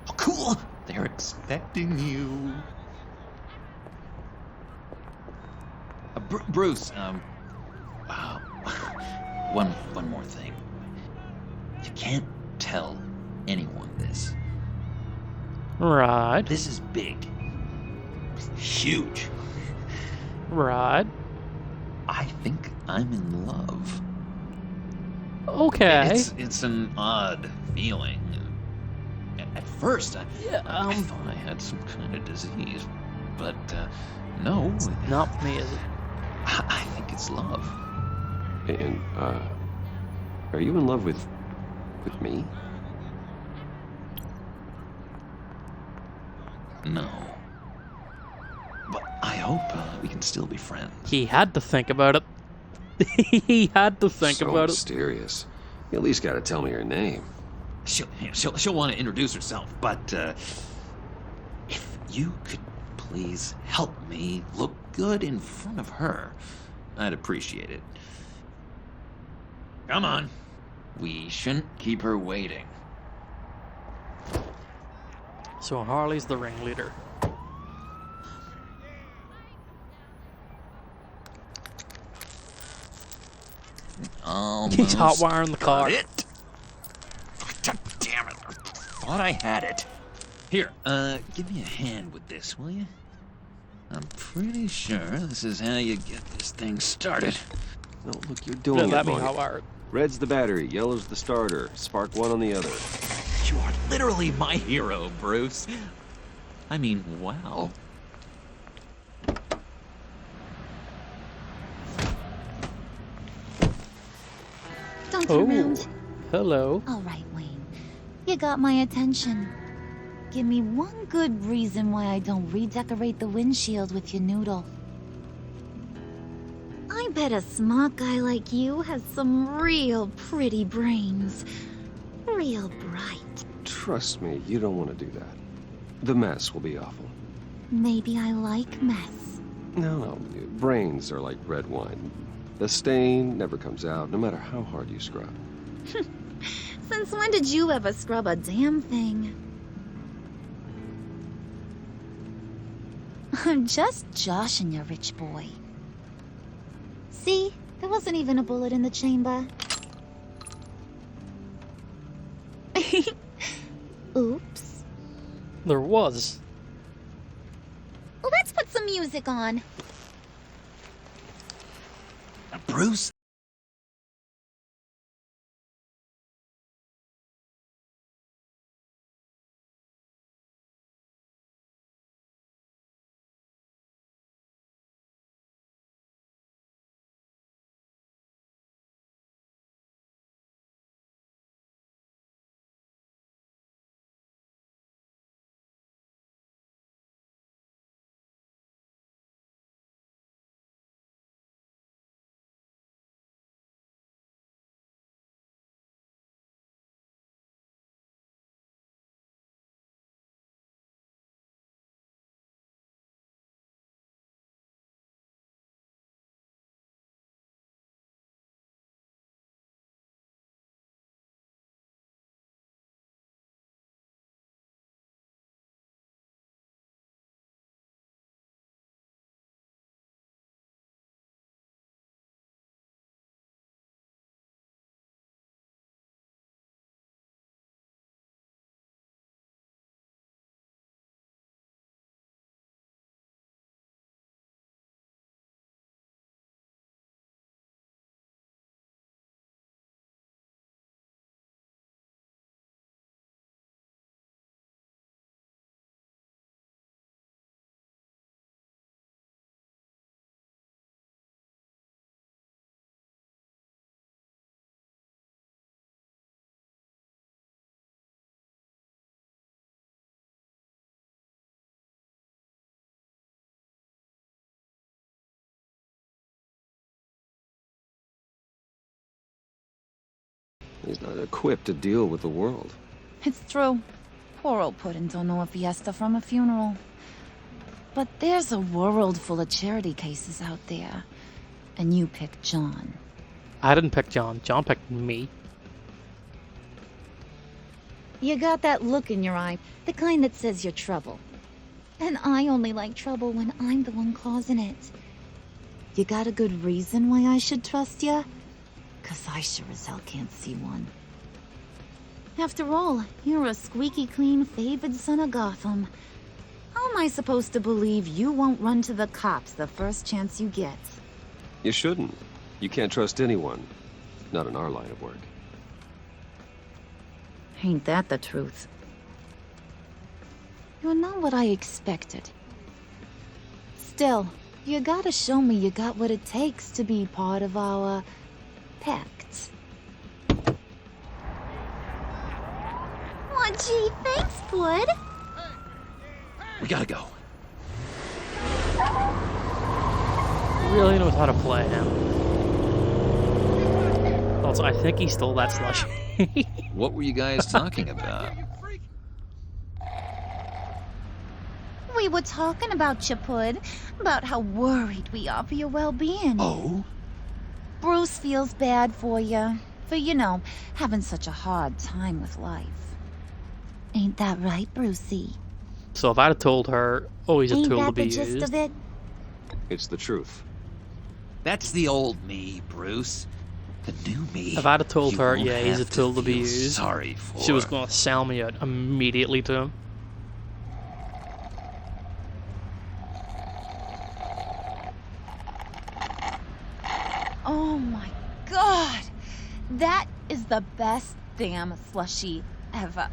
Oh, cool. They're expecting you. Bruce, one more thing. You can't tell anyone this. Right. This is big. Huge. Right. I think I'm in love. Okay. It's an odd feeling. At first, I thought I had some kind of disease, but no. It's not for me, is it? I think it's love. And, are you in love with me? No. But I hope we can still be friends. He had to think about it. He had to think So about it. mysterious. You at least gotta tell me her name. She'll want to introduce herself, but if you could please help me look good in front of her, I'd appreciate it. Come on. We shouldn't keep her waiting. So Harley's the ringleader. He's hot wiring the car. Got it. God damn it. I thought I had it. Here, give me a hand with this, will you? I'm pretty sure this is how you get this thing started. No, look, you're doing Let it me wrong. hot wire it. Red's the battery, yellow's the starter. Spark one on the other. You are literally my hero, Bruce. I mean, wow. Don't turn around. Hello. All right, Wayne. You got my attention. Give me one good reason why I don't redecorate the windshield with your noodle. I bet a smart guy like you has some real pretty brains. Real bright. Trust me, you don't want to do that. The mess will be awful. Maybe I like mess. No, brains are like red wine. The stain never comes out, no matter how hard you scrub. Since when did you ever scrub a damn thing? I'm just joshing you, rich boy. See? There wasn't even a bullet in the chamber. There was. Let's put some music on. Bruce? He's not equipped to deal with the world. It's true. Poor old Puddin' don't know a fiesta from a funeral. But there's a world full of charity cases out there. And you picked John. I didn't pick John. John picked me. You got that look in your eye, the kind that says you're trouble. And I only like trouble when I'm the one causing it. You got a good reason why I should trust you? 'Cause I sure as hell can't see one. After all, you're a squeaky clean favored son of Gotham. How am I supposed to believe you won't run to the cops the first chance you get? You shouldn't. You can't trust anyone. Not in our line of work. Ain't that the truth? You're not what I expected. Still, you gotta show me you got what it takes to be part of our pact. Aw, gee, thanks, Bud. We gotta go. Really knows how to play him. Also, I think he stole that slush. What were you guys talking about? We were talking about you, Pud. About how worried we are for your well-being. Oh? Bruce feels bad for you. For, you know, having such a hard time with life. Ain't that right, Brucey? So if I'd have told her, oh, he's a Ain't tool that to be the gist used. of it? It's the truth. That's the old me, Bruce. The new me. If I'd have told you her, won't yeah, he's a have to tool to be feel used, sorry for. she was going to sell me out immediately to him. Oh my god! That is the best damn slushie ever.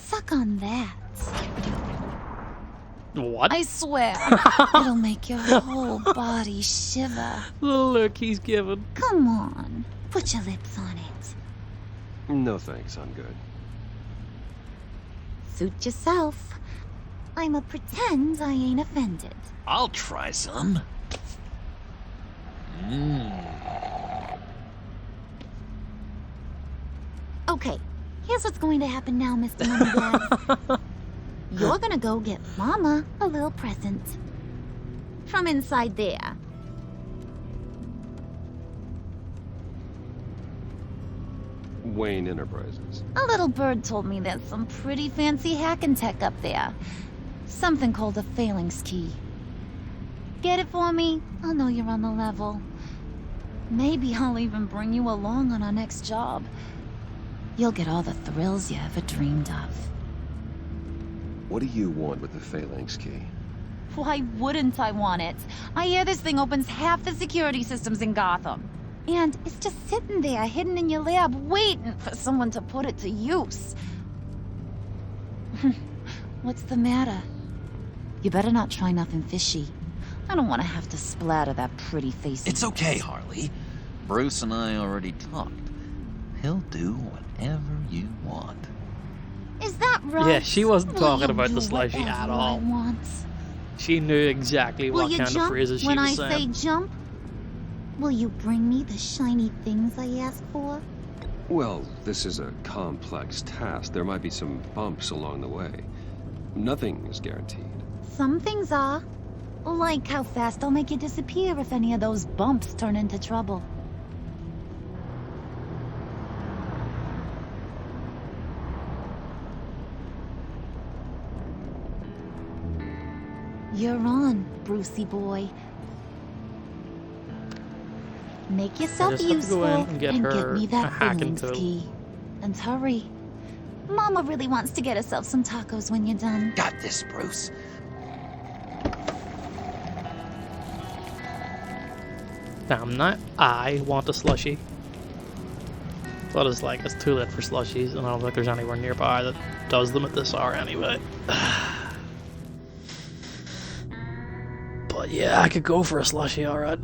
Suck on that. What? I swear, it'll make your whole body shiver. The look he's given. Come on, put your lips on it. No thanks, I'm good. Suit yourself. I'ma pretend I ain't offended. I'll try some. Okay, here's what's going to happen now, Mr. Moneybag. You're gonna go get Mama a little present. From inside there. Wayne Enterprises. A little bird told me there's some pretty fancy hacking tech up there. Something called a phalanx key. Get it for me? I'll know you're on the level. Maybe I'll even bring you along on our next job. You'll get all the thrills you ever dreamed of. What do you want with the Phalanx key? Why wouldn't I want it? I hear this thing opens half the security systems in Gotham. And it's just sitting there, hidden in your lab, waiting for someone to put it to use. What's the matter? You better not try nothing fishy. I don't want to have to splatter that pretty face. It's okay, Harley. Bruce and I already talked. He'll do whatever you want. Is that right? Yeah, she wasn't Will talking you about the do slushy whatever at I all. want? She knew exactly Will what you kind jump of phrases she when was I saying. say jump? Will you bring me the shiny things I ask for? Well, this is a complex task. There might be some bumps along the way. Nothing is guaranteed. Some things are. Like how fast I'll make you disappear if any of those bumps turn into trouble. You're on, Brucey boy. Make yourself just have to useful go in and get her me a that hacking Phalanx tool. key. And hurry. Mama really wants to get herself some tacos when you're done. Got this, Bruce. Damn that. I want a slushie. But it's like, it's too late for slushies, and I don't think there's anywhere nearby that does them at this hour anyway. But yeah, I could go for a slushie, alright.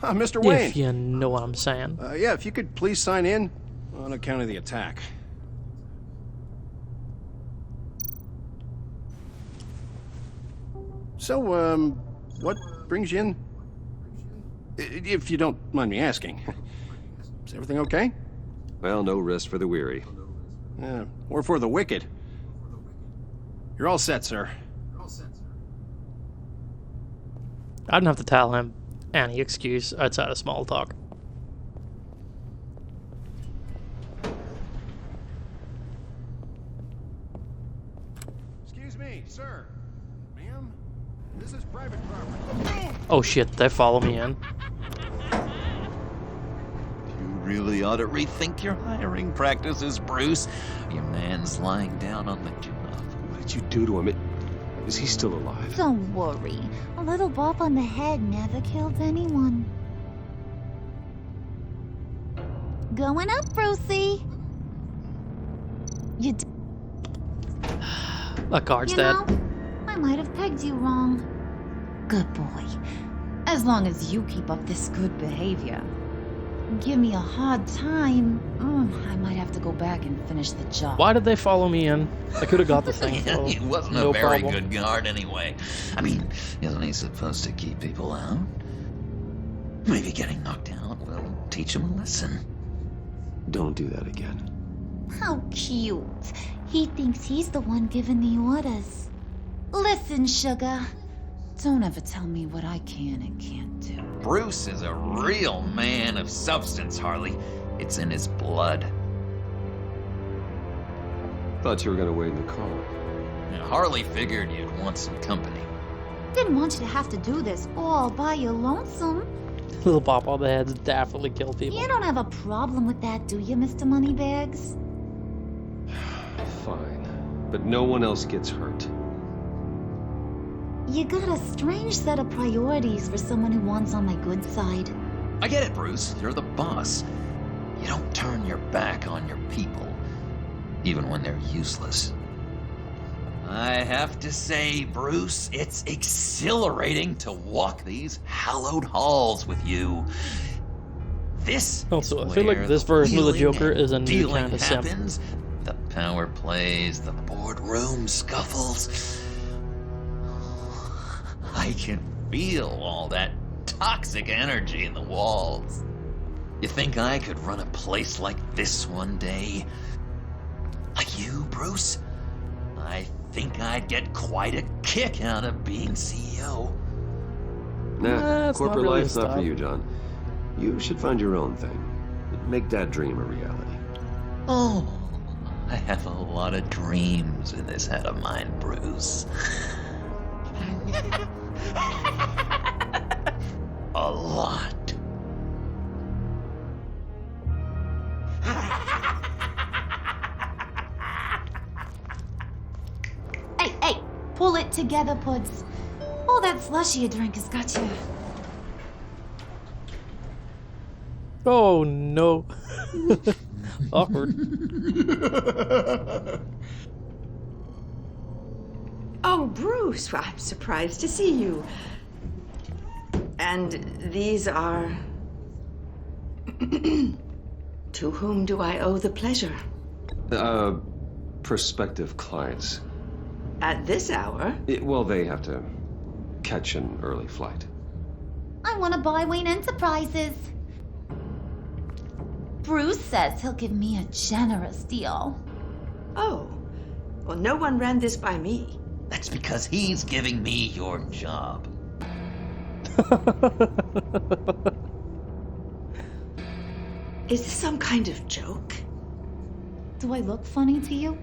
Mr. Wayne. If you know what I'm saying. Yeah, if you could please sign in on account of the attack. So, what brings you in? If you don't mind me asking. Is everything okay? Well, no rest for the weary. Or for the wicked. You're all set, sir. I didn't have to tell him any excuse outside of small talk. Excuse me, sir. Ma'am, this is private property. Oh shit, they follow me in. You really ought to rethink your hiring practices, Bruce. Your man's lying down on the job. What did you do to him? Is he still alive? Don't worry. A little bop on the head never killed anyone. Going up, Brucey. You That card's You dead. know, I might have pegged you wrong. Good boy. As long as you keep up this good behavior. Give me a hard time, I might have to go back and finish the job. Why did they follow me in? I could have got the thing. So He wasn't no a very problem. good guard anyway. I mean, isn't he supposed to keep people out? Maybe getting knocked out will teach him a lesson. Don't do that again. How cute. He thinks he's the one giving the orders. Listen, sugar. Don't ever tell me what I can and can't do. Bruce is a real man of substance, Harley. It's in his blood. Thought you were gonna wait in the car. Now, Harley figured you'd want some company. Didn't want you to have to do this all by your lonesome. Little bop on the heads definitely kill people. You don't have a problem with that, do you, Mr. Moneybags? Fine. But no one else gets hurt. You got a strange set of priorities for someone who wants on my good side. I get it, Bruce. You're the boss. You don't turn your back on your people, even when they're useless. I have to say, Bruce, it's exhilarating to walk these hallowed halls with you. This Also, is I feel like where this the version of the wheeling Joker and is a new dealing kind of simp. happens. The power plays, the boardroom scuffles. I can feel all that toxic energy in the walls. You think I could run a place like this one day? Like you, Bruce? I think I'd get quite a kick out of being CEO. Nah, it's not corporate really life's a not for style. you, John. You should find your own thing. Make that dream a reality. Oh, I have a lot of dreams in this head of mine, Bruce. A lot. Hey, pull it together, Puds. All that slushy you drink has got you. Oh no. Awkward. Oh, Bruce, I'm surprised to see you. And these are... To whom do I owe the pleasure? Prospective clients. At this hour? Well, they have to catch an early flight. I want to buy Wayne Enterprises. Bruce says he'll give me a generous deal. Oh, well, no one ran this by me. That's because he's giving me your job. Is this some kind of joke? Do I look funny to you?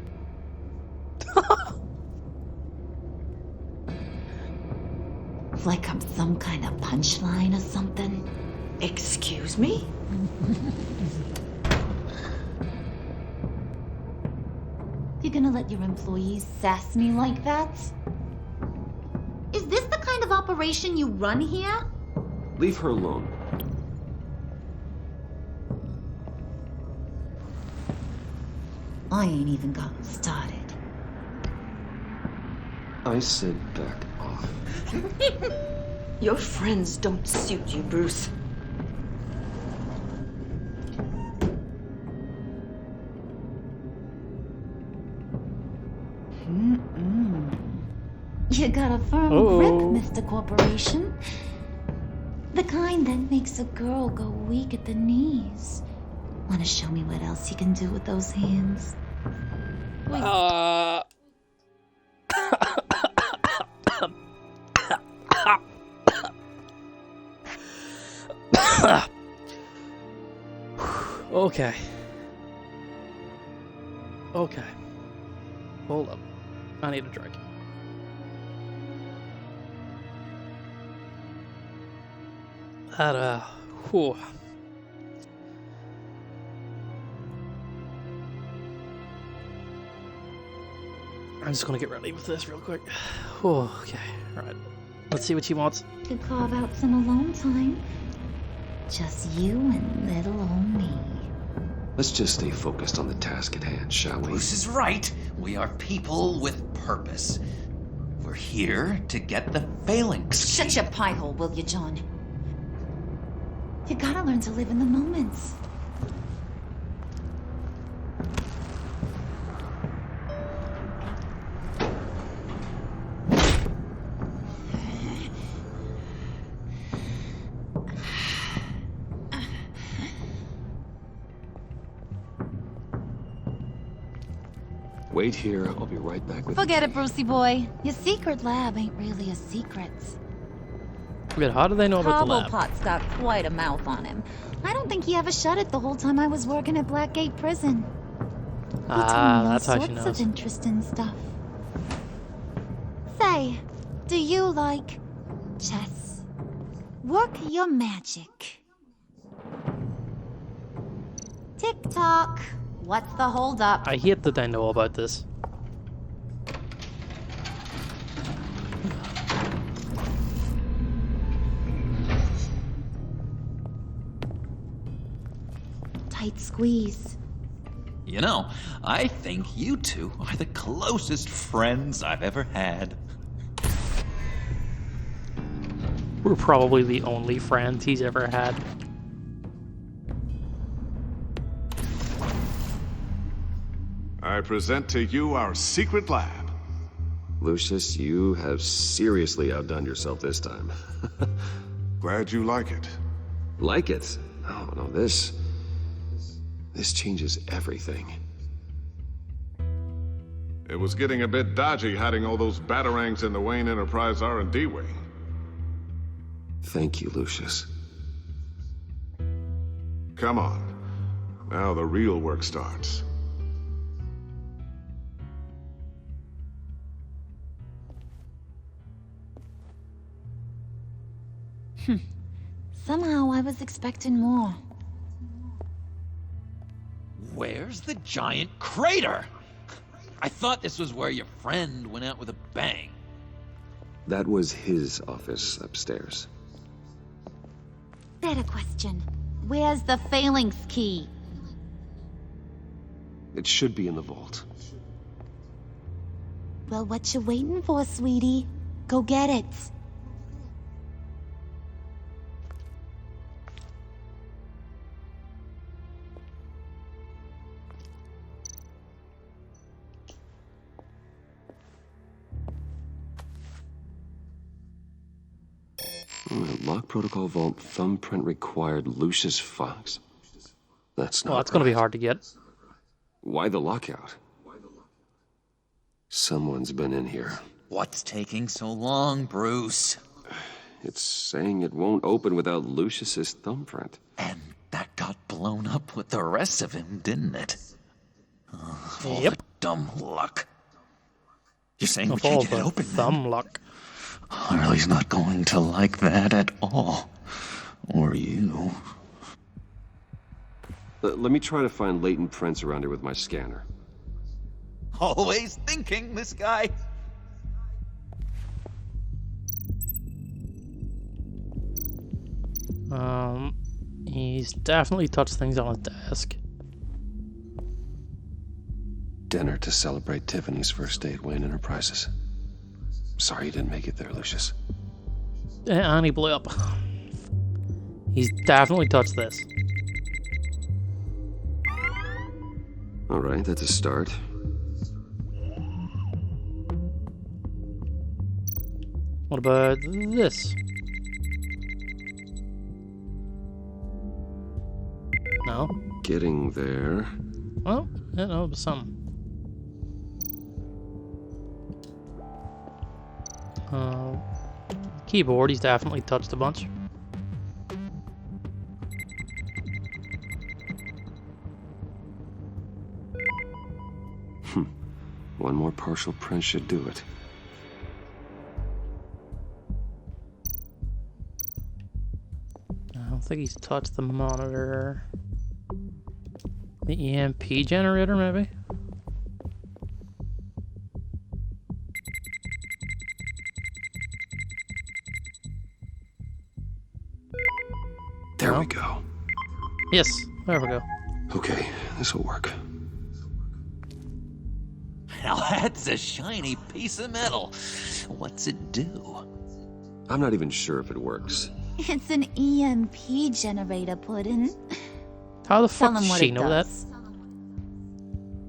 Like I'm some kind of punchline or something? Excuse me? You gonna let your employees sass me like that? Is this the kind of operation you run here? Leave her alone. I ain't even gotten started. I said back off. Your friends don't suit you, Bruce. You got a firm grip, Mr. Corporation. The kind that makes a girl go weak at the knees. Wanna show me what else you can do with those hands? Wait. Okay. Okay. Hold up. I need a drink. Whew. I'm just gonna get ready with this real quick. Whew, okay, alright. Let's see what she wants. Could carve out some alone time. Just you and little old me. Let's just stay focused on the task at hand, shall we? Bruce is right. We are people with purpose. We're here to get the phalanx. Shut your pie hole, will you, John? You gotta learn to live in the moments. Wait here. I'll be right back with Forget it, Brucey boy. Your secret lab ain't really a secret. Wait, how do they know about the lab? Cobblepot's got quite a mouth on him. I don't think he ever shut it the whole time I was working at Blackgate Prison. That's how she Sorts knows. of interesting stuff. Say, do you like chess? Work your magic. Tick-tock. What's the holdup? I hate that I know about this. Tight squeeze. You know, I think you two are the closest friends I've ever had. We're probably the only friends he's ever had. I present to you our secret lab. Lucius, you have seriously outdone yourself this time. Glad you like it. Like it? Oh, no, this changes everything. It was getting a bit dodgy hiding all those batarangs in the Wayne Enterprise R&D wing. Thank you, Lucius. Come on. Now the real work starts. Somehow I was expecting more. Where's the giant crater? I thought this was where your friend went out with a bang. That was his office upstairs. Better question. Where's the phalanx key? It should be in the vault. Well, what you waiting for, sweetie? Go get it. Lock protocol vault thumbprint required Lucius Fox. That's not. Well, it's going to be hard to get. Why the lockout? Someone's been in here. What's taking so long, Bruce? It's saying it won't open without Lucius's thumbprint. And that got blown up with the rest of him, didn't it? All Yep. the dumb luck. You're saying we Of can't all get it the open? thumb luck. Harley's not going to like that at all. Or you. Let me try to find latent prints around here with my scanner. Always thinking, this guy. He's definitely touched things on his desk. Dinner to celebrate Tiffany's first day at Wayne Enterprises. Sorry you didn't make it there, Lucius. And he blew up. He's definitely touched this. Alright, that's a start. What about this? No? Getting there. Well, yeah, no, but some. Keyboard, he's definitely touched a bunch. One more partial print should do it. I don't think he's touched the monitor. The EMP generator, maybe? There we go. Yes, there we go. Okay, this will work. Now that's a shiny piece of metal. What's it do? I'm not even sure if it works. It's an EMP generator, Puddin'. How the Tell fuck him does what she it know that? does.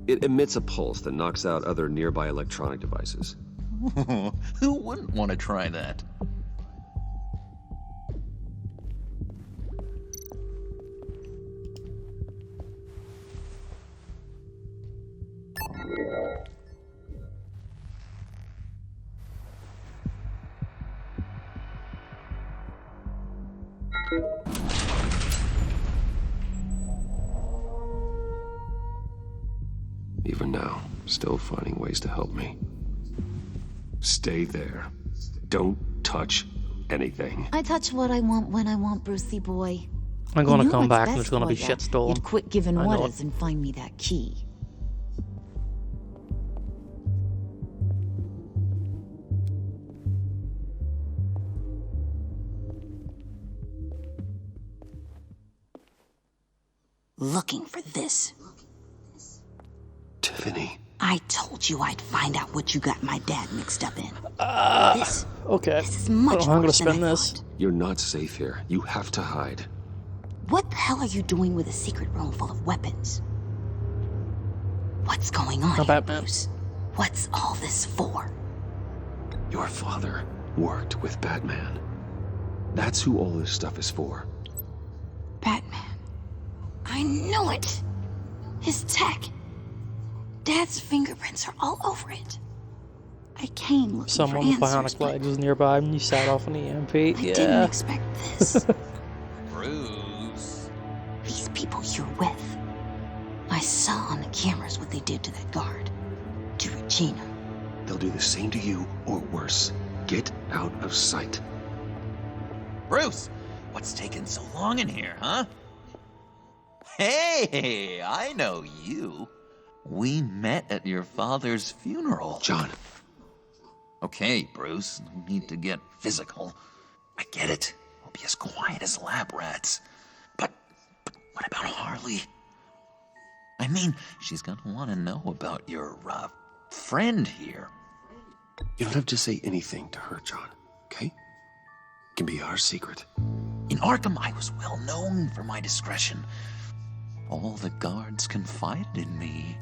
It emits a pulse that knocks out other nearby electronic devices. Who wouldn't want to try that? Even now, still finding ways to help me. Stay there. Don't touch anything. I touch what I want when I want, Brucey boy. I'm gonna You know come what's back and best there's gonna for be ya. shit stolen. You'd quit giving I know it. orders and find me that key. Looking for this. Tiffany. I told you I'd find out what you got my dad mixed up in. This Okay. is much I'm gonna worse than I spend this. You're not safe here. You have to hide. What the hell are you doing with a secret room full of weapons? What's going on Not here, bad, man. Bruce? What's all this for? Your father worked with Batman. That's who all this stuff is for. Batman. I knew it! His tech. Dad's fingerprints are all over it. I came looking Someone for with answers, bionic legs was nearby and you sat off an EMP. I didn't Yeah. expect this. Bruce. These people you're with. I saw on the cameras what they did to that guard. To Regina. They'll do the same to you or worse. Get out of sight. Bruce, what's taking so long in here, huh? Hey, I know you. We met at your father's funeral. John. Okay, Bruce, no need to get physical. I get it. We'll be as quiet as lab rats. But what about Harley? I mean, she's gonna want to know about your, friend here. You don't have to say anything to her, John, okay? It can be our secret. In Arkham, I was well known for my discretion. All the guards confided in me.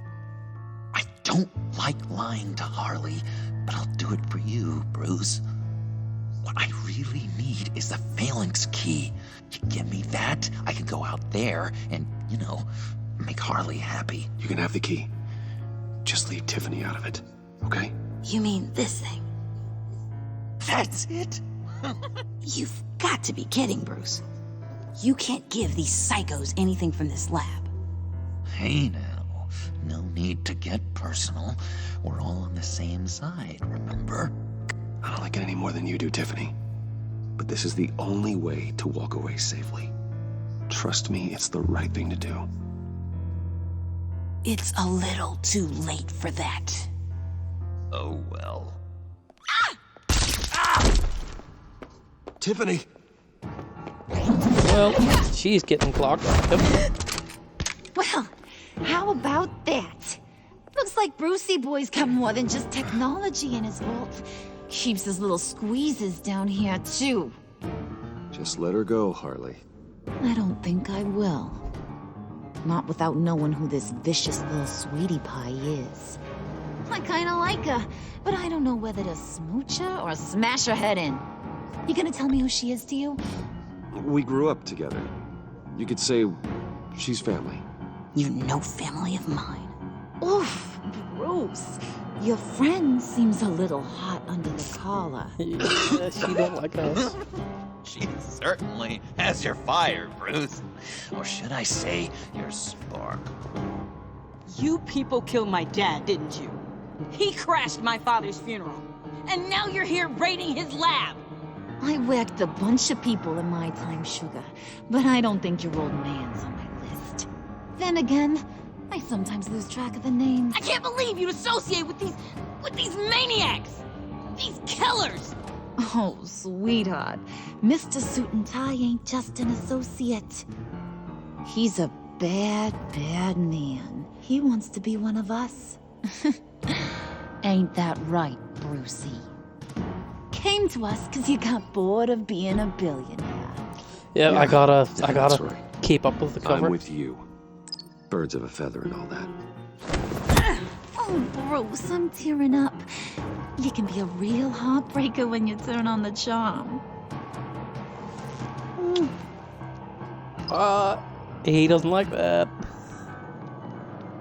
I don't like lying to Harley, but I'll do it for you, Bruce. What I really need is the Phalanx key. You give me that, I can go out there and, make Harley happy. You can have the key. Just leave Tiffany out of it, okay? You mean this thing? That's it? You've got to be kidding, Bruce. You can't give these psychos anything from this lab. Hey now, no need to get personal. We're all on the same side, remember? I don't like it any more than you do, Tiffany. But this is the only way to walk away safely. Trust me, it's the right thing to do. It's a little too late for that. Oh, well. Tiffany! Well, she's getting clocked. Yep. Well, how about that? Looks like Brucey Boy's got more than just technology in his vault. Keeps his little squeezes down here, too. Just let her go, Harley. I don't think I will. Not without knowing who this vicious little sweetie pie is. I kinda like her, but I don't know whether to smooch her or smash her head in. You gonna tell me who she is to you? We grew up together. You could say she's family. You're no family of mine. Oof, Bruce. Your friend seems a little hot under the collar. Yeah, she don't like us. She certainly has your fire, Bruce. Or should I say, your spark. You people killed my dad, didn't you? He crashed my father's funeral. And now you're here raiding his lab. I whacked a bunch of people in my time, Sugar, but I don't think your old man's on my list. Then again, I sometimes lose track of the names. I can't believe you'd associate with these maniacs! These killers! Oh, sweetheart. Mr. Suit and Tie ain't just an associate. He's a bad, bad man. He wants to be one of us. Ain't that right, Brucey? Came to us because you got bored of being a billionaire. Yeah, I gotta right. keep up with the cover. I'm with you. Birds of a feather and all that. Oh, Bruce, I'm tearing up. You can be a real heartbreaker when you turn on the charm. He doesn't like that.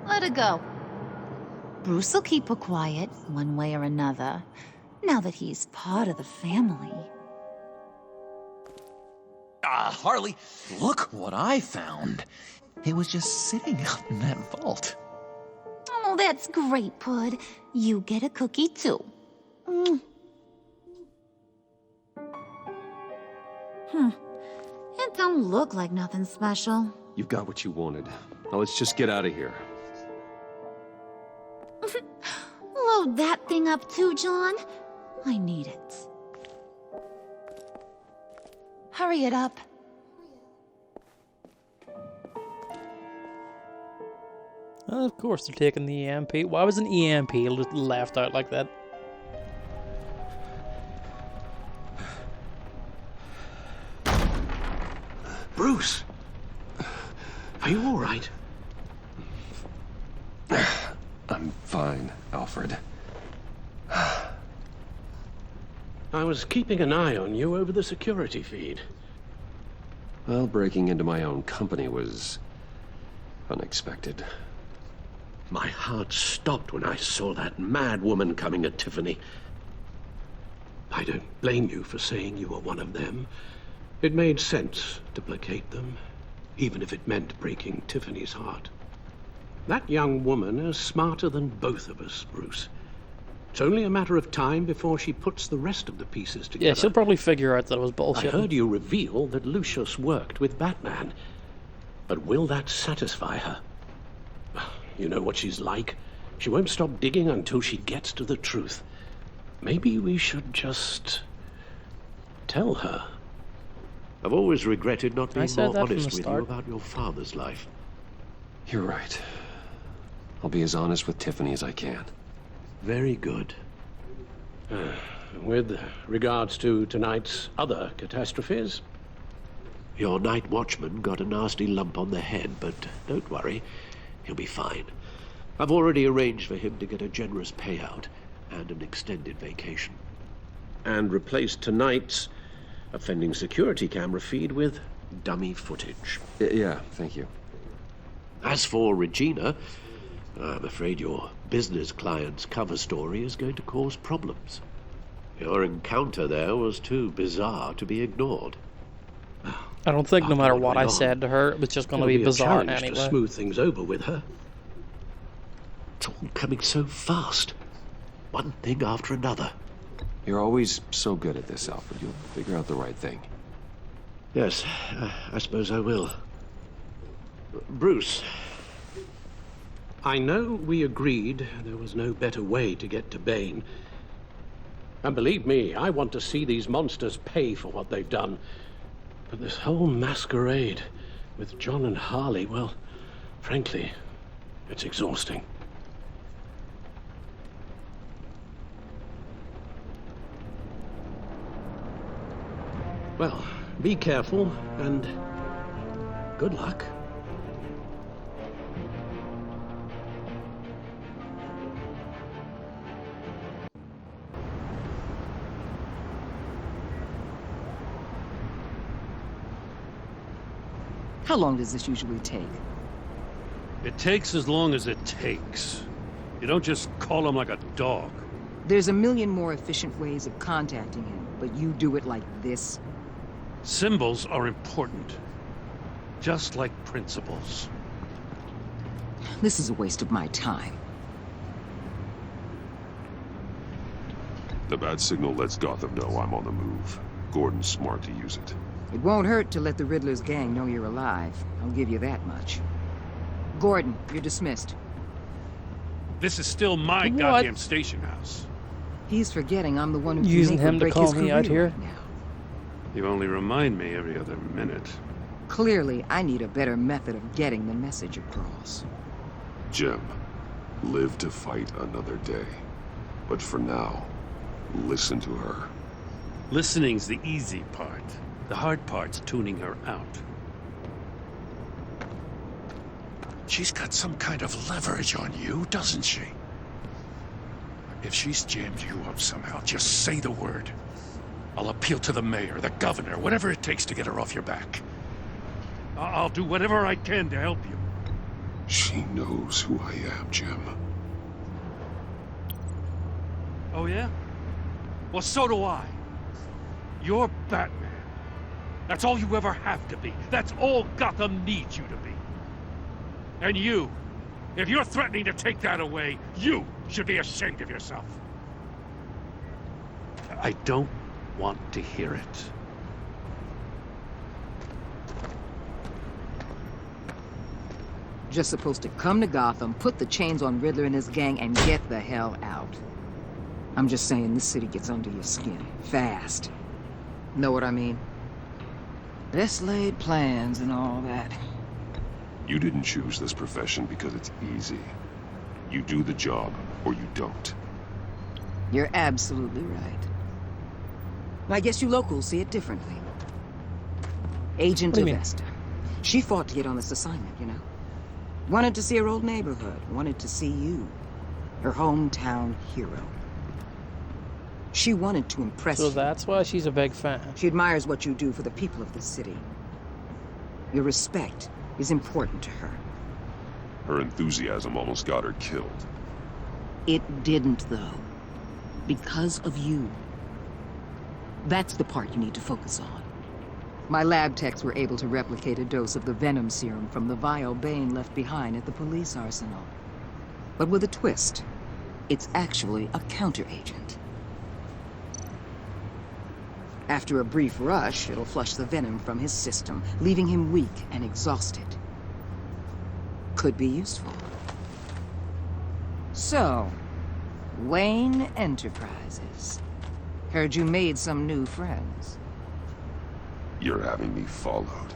Let her go. Bruce will keep her quiet, one way or another, now that he's part of the family. Harley, look what I found. It was just sitting out in that vault. Oh, that's great, Pud. You get a cookie, too. It don't look like nothing special. You've got what you wanted. Now let's just get out of here. Load that thing up too, John. I need it. Hurry it up. Of course they're taking the EMP. Why was an EMP left out like that? Bruce! Are you all right? I'm fine, Alfred. I was keeping an eye on you over the security feed. Well, breaking into my own company was unexpected. My heart stopped when I saw that mad woman coming at Tiffany. I don't blame you for saying you were one of them. It made sense to placate them, even if it meant breaking Tiffany's heart. That young woman is smarter than both of us, Bruce. It's only a matter of time before she puts the rest of the pieces together. Yeah, she'll probably figure out that it was bullshit. I heard you reveal that Lucius worked with Batman. But will that satisfy her? You know what she's like. She won't stop digging until she gets to the truth. Maybe we should just tell her. I've always regretted not being more honest with you about your father's life. You're right. I'll be as honest with Tiffany as I can. Very good. With regards to tonight's other catastrophes, your night watchman got a nasty lump on the head, but don't worry, he'll be fine. I've already arranged for him to get a generous payout and an extended vacation. And replaced tonight's offending security camera feed with dummy footage. Yeah, thank you. As for Regina, I'm afraid your business client's cover story is going to cause problems. Your encounter there was too bizarre to be ignored. I don't think no matter what I said to her, it's just going to be bizarre anyway. To smooth things over with her. It's all coming so fast. One thing after another. You're always so good at this, Alfred. You'll figure out the right thing. Yes, I suppose I will. Bruce, I know we agreed there was no better way to get to Bane. And believe me, I want to see these monsters pay for what they've done. But this whole masquerade with John and Harley, well, frankly, it's exhausting. Well, be careful and good luck. How long does this usually take? It takes as long as it takes. You don't just call him like a dog. There's a million more efficient ways of contacting him, but you do it like this? Symbols are important. Just like principles. This is a waste of my time. The bad signal lets Gotham know I'm on the move. Gordon's smart to use it. It won't hurt to let the Riddler's gang know you're alive. I'll give you that much. Gordon, you're dismissed. This is still my goddamn station house. He's forgetting I'm the one who using can him to break call his me career out here. right now. You only remind me every other minute. Clearly, I need a better method of getting the message across. Jim, live to fight another day. But for now, listen to her. Listening's the easy part. The hard part's tuning her out. She's got some kind of leverage on you, doesn't she? If she's jammed you up somehow, just say the word. I'll appeal to the mayor, the governor, whatever it takes to get her off your back. I'll do whatever I can to help you. She knows who I am, Jim. Oh, yeah? Well, so do I. You're Batman. That's all you ever have to be. That's all Gotham needs you to be. And you, if you're threatening to take that away, you should be ashamed of yourself. I don't want to hear it. Just supposed to come to Gotham, put the chains on Riddler and his gang, and get the hell out. I'm just saying, this city gets under your skin. Fast. Know what I mean? Best laid plans and all that. You didn't choose this profession because it's easy. You do the job, or you don't. You're absolutely right. I guess you locals see it differently. Agent Avesta. She fought to get on this assignment, you know? Wanted to see her old neighborhood. Wanted to see you. Her hometown hero. She wanted to impress you. So that's why she's a big fan. She admires what you do for the people of this city. Your respect is important to her. Her enthusiasm almost got her killed. It didn't, though. Because of you. That's the part you need to focus on. My lab techs were able to replicate a dose of the venom serum from the vial Bane left behind at the police arsenal. But with a twist. It's actually a counter-agent. After a brief rush, it'll flush the venom from his system, leaving him weak and exhausted. Could be useful. So, Wayne Enterprises. Heard you made some new friends. You're having me followed.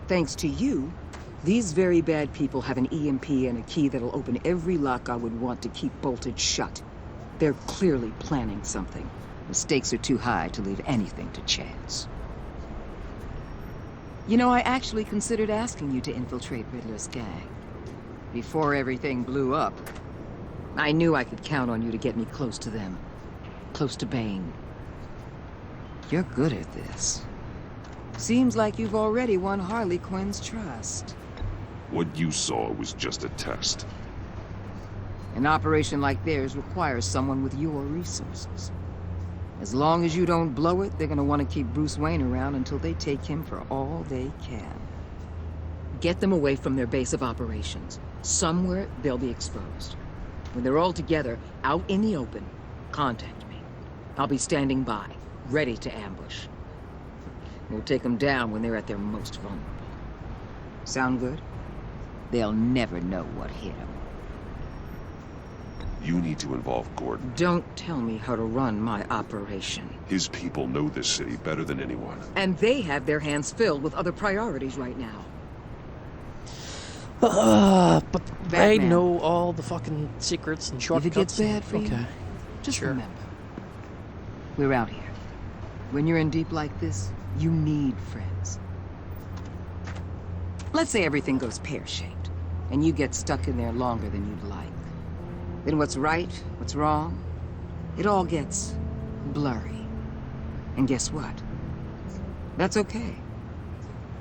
Thanks to you, these very bad people have an EMP and a key that'll open every lock I would want to keep bolted shut. They're clearly planning something. The stakes are too high to leave anything to chance. You know, I actually considered asking you to infiltrate Riddler's gang. Before everything blew up, I knew I could count on you to get me close to them. Close to Bane. You're good at this. Seems like you've already won Harley Quinn's trust. What you saw was just a test. An operation like theirs requires someone with your resources. As long as you don't blow it, they're gonna want to keep Bruce Wayne around until they take him for all they can. Get them away from their base of operations. Somewhere they'll be exposed. When they're all together, out in the open, contact me. I'll be standing by, ready to ambush. We'll take them down when they're at their most vulnerable. Sound good? They'll never know what hit them. You need to involve Gordon. Don't tell me how to run my operation. His people know this city better than anyone. And they have their hands filled with other priorities right now. But they Batman. know all the fucking secrets and shortcuts. If it gets bad for you, Okay. just Sure. remember, we're out here. When you're in deep like this, you need friends. Let's say everything goes pear-shaped, and you get stuck in there longer than you'd like. Then what's right, what's wrong, it all gets blurry. And guess what? That's okay.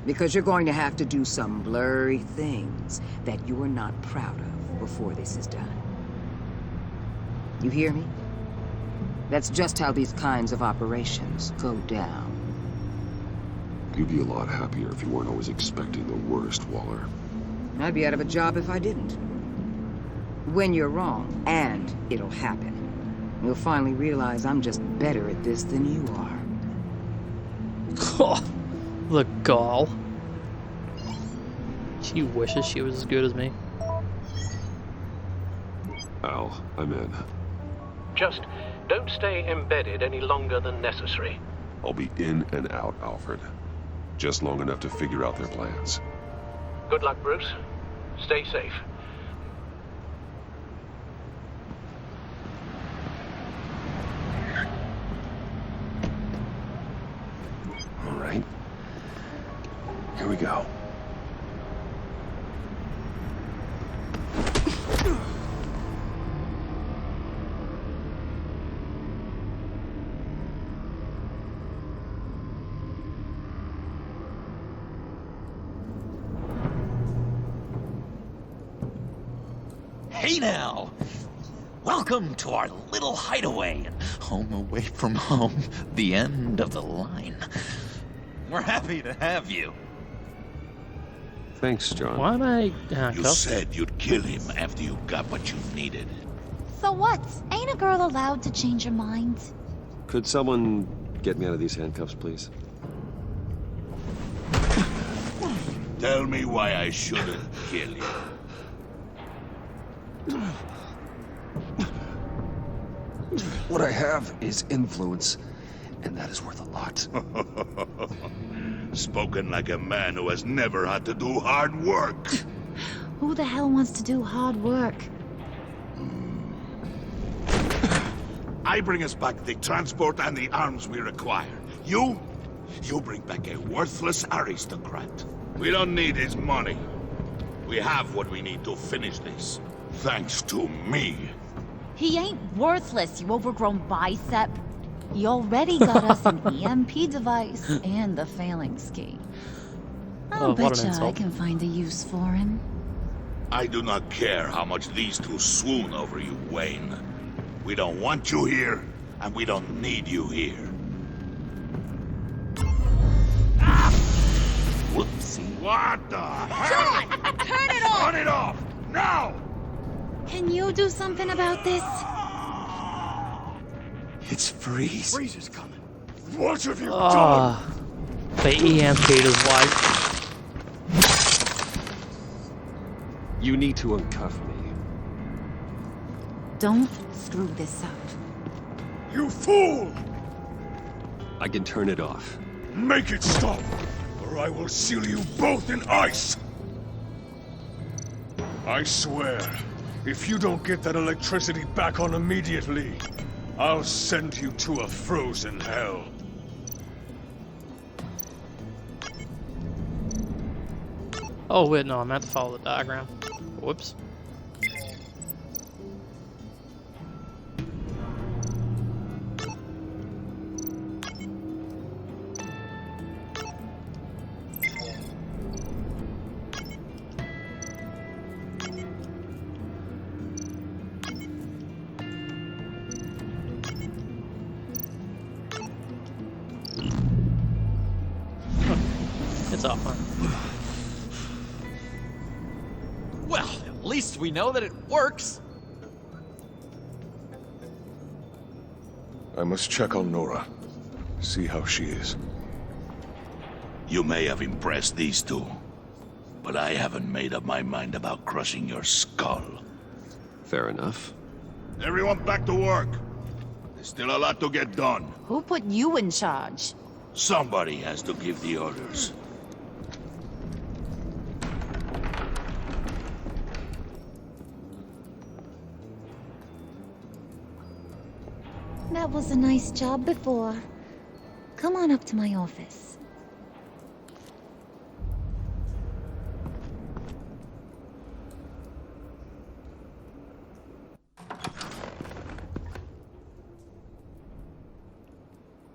Because you're going to have to do some blurry things that you're not proud of before this is done. You hear me? That's just how these kinds of operations go down. You'd be a lot happier if you weren't always expecting the worst, Waller. I'd be out of a job if I didn't. When you're wrong, and it'll happen, you'll finally realize I'm just better at this than you are. The gall. She wishes she was as good as me. Al, I'm in. Just don't stay embedded any longer than necessary. I'll be in and out, Alfred. Just long enough to figure out their plans. Good luck, Bruce. Stay safe. All right. Here we go. Hey now! Welcome to our little hideaway. Home away from home. The end of the line. We're happy to have you. Thanks, John. Why am I You handcuffed? said you'd kill him after you got what you needed. So what? Ain't a girl allowed to change her mind? Could someone get me out of these handcuffs, please? Tell me why I shouldn't kill you. What I have is influence, and that is worth a lot. Spoken like a man who has never had to do hard work. Who the hell wants to do hard work? I bring us back the transport and the arms we require. You bring back a worthless aristocrat. We don't need his money. We have what we need to finish this. Thanks to me. He ain't worthless, you overgrown bicep. He already got us an EMP device and the phalanx key. I'll what an bet I insult. can find a use for him. I do not care how much these two swoon over you, Wayne. We don't want you here, and we don't need you here. Whoopsie. What the hell? Turn it off! Turn it off! Now! Can you do something about this? It's Freeze. Freeze is coming. What have you Ah, they EMP'd his wife. You need to uncuff me. Don't screw this up. You fool! I can turn it off. Make it stop, or I will seal you both in ice! I swear, if you don't get that electricity back on immediately, I'll send you to a frozen hell. Oh wait, no, I meant to follow the diagram. Whoops. It's off, huh? Well, at least we know that it works. I must check on Nora. See how she is. You may have impressed these two, but I haven't made up my mind about crushing your skull. Fair enough. Everyone back to work. There's still a lot to get done. Who put you in charge? Somebody has to give the orders. That was a nice job before. Come on up to my office.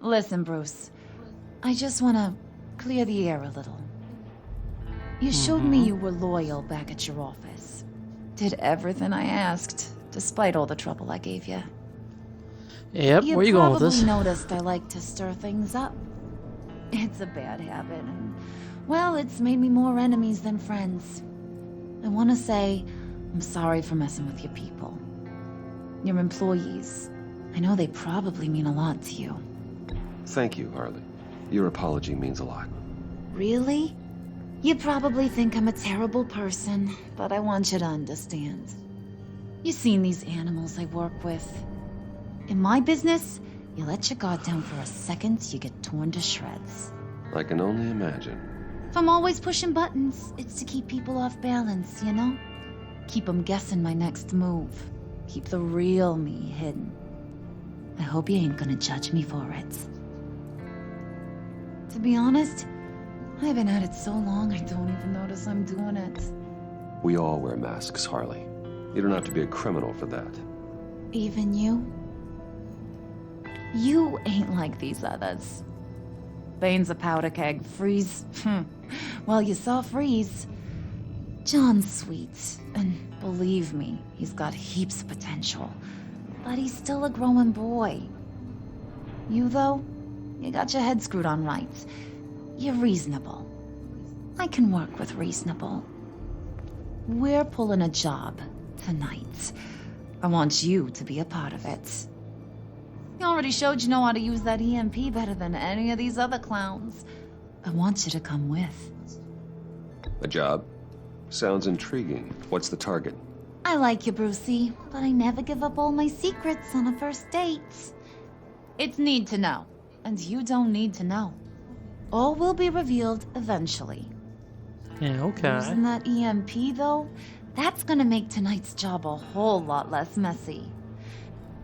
Listen, Bruce. I just want to clear the air a little. You showed me you were loyal back at your office. Did everything I asked, despite all the trouble I gave you. Yep, where are you going with this? You probably noticed I like to stir things up. It's a bad habit, and, well, it's made me more enemies than friends. I want to say I'm sorry for messing with your people. Your employees. I know they probably mean a lot to you. Thank you, Harley. Your apology means a lot. Really? You probably think I'm a terrible person, but I want you to understand. You've seen these animals I work with. In my business, you let your guard down for a second, you get torn to shreds. I can only imagine. If I'm always pushing buttons, it's to keep people off balance, you know? Keep them guessing my next move. Keep the real me hidden. I hope you ain't gonna judge me for it. To be honest, I've been at it so long I don't even notice I'm doing it. We all wear masks, Harley. You don't have to be a criminal for that. Even you? You ain't like these others. Bane's a powder keg. Freeze. Well, you saw Freeze. John's sweet, and believe me, he's got heaps of potential. But he's still a growing boy. You, though, you got your head screwed on right. You're reasonable. I can work with reasonable. We're pulling a job tonight. I want you to be a part of it. You already showed you know how to use that EMP better than any of these other clowns. I want you to come with. A job? Sounds intriguing. What's the target? I like you, Brucey, but I never give up all my secrets on a first date. It's need to know, and you don't need to know. All will be revealed eventually. Yeah, okay. Using that EMP, though, that's gonna make tonight's job a whole lot less messy.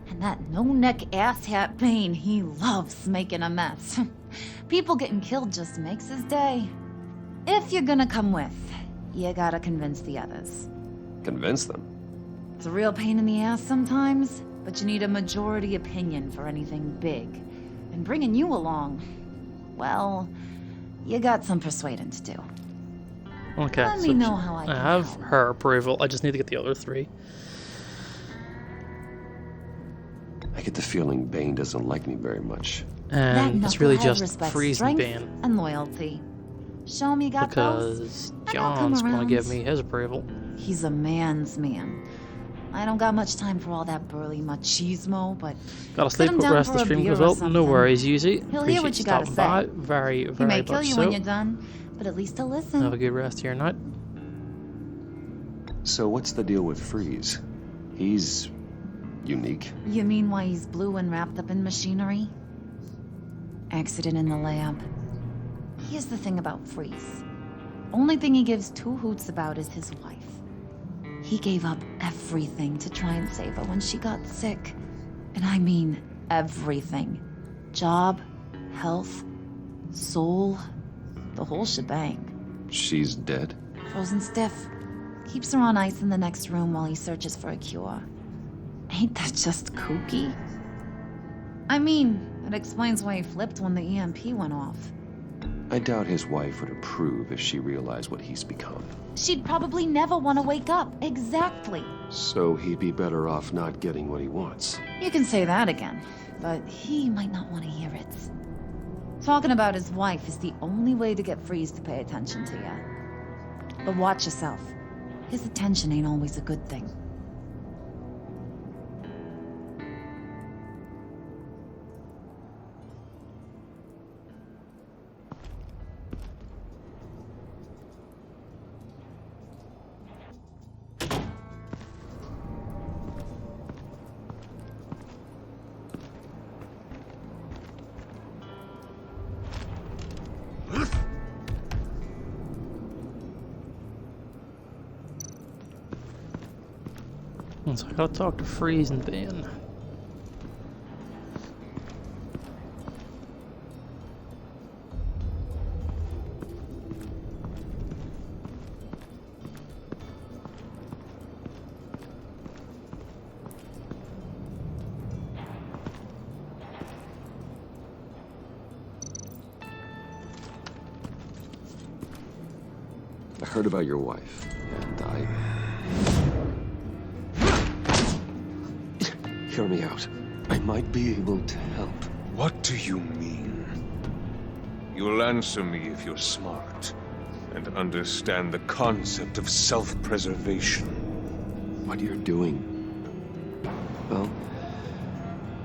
And that no-neck asshat Bane, he loves making a mess. People getting killed just makes his day. If you're gonna come with, you gotta convince the others. Convince them? It's a real pain in the ass sometimes, but you need a majority opinion for anything big. And bringing you along, well, you got some persuading to do. Okay, Let so me know how I I can have help. her approval. I just need to get the other three. I get the feeling Bane doesn't like me very much. And it's really knucklehead just respects Freeze and strength Bane. and loyalty. Show him you got those. Because and I'll come John's gonna around. give me his approval. He's a man's man. I don't got much time for all that burly machismo, but Gotta sit sleep him with the down rest of for the a stream beer as or well. No something. worries, Yuzi. He'll Appreciate hear what you gotta stopping by. say. Very, He very may much kill you so. when you're done, but at least he'll listen. Have a good rest of your night. So what's the deal with Freeze? He's unique. You mean why he's blue and wrapped up in machinery? Accident in the lab. Here's the thing about Freeze. Only thing he gives two hoots about is his wife. He gave up everything to try and save her when she got sick. And I mean everything. Job, health, soul, the whole shebang. She's dead? Frozen stiff. Keeps her on ice in the next room while he searches for a cure. Ain't that just kooky? I mean, it explains why he flipped when the EMP went off. I doubt his wife would approve if she realized what he's become. She'd probably never want to wake up. Exactly. So he'd be better off not getting what he wants. You can say that again, but he might not want to hear it. Talking about his wife is the only way to get Freeze to pay attention to you. But watch yourself. His attention ain't always a good thing. So I gotta talk to Freeze and Ben. I heard about your wife, and I... Hear me out. I might be able to help. What do you mean? You'll answer me if you're smart and understand the concept of self-preservation. What you're doing... Well,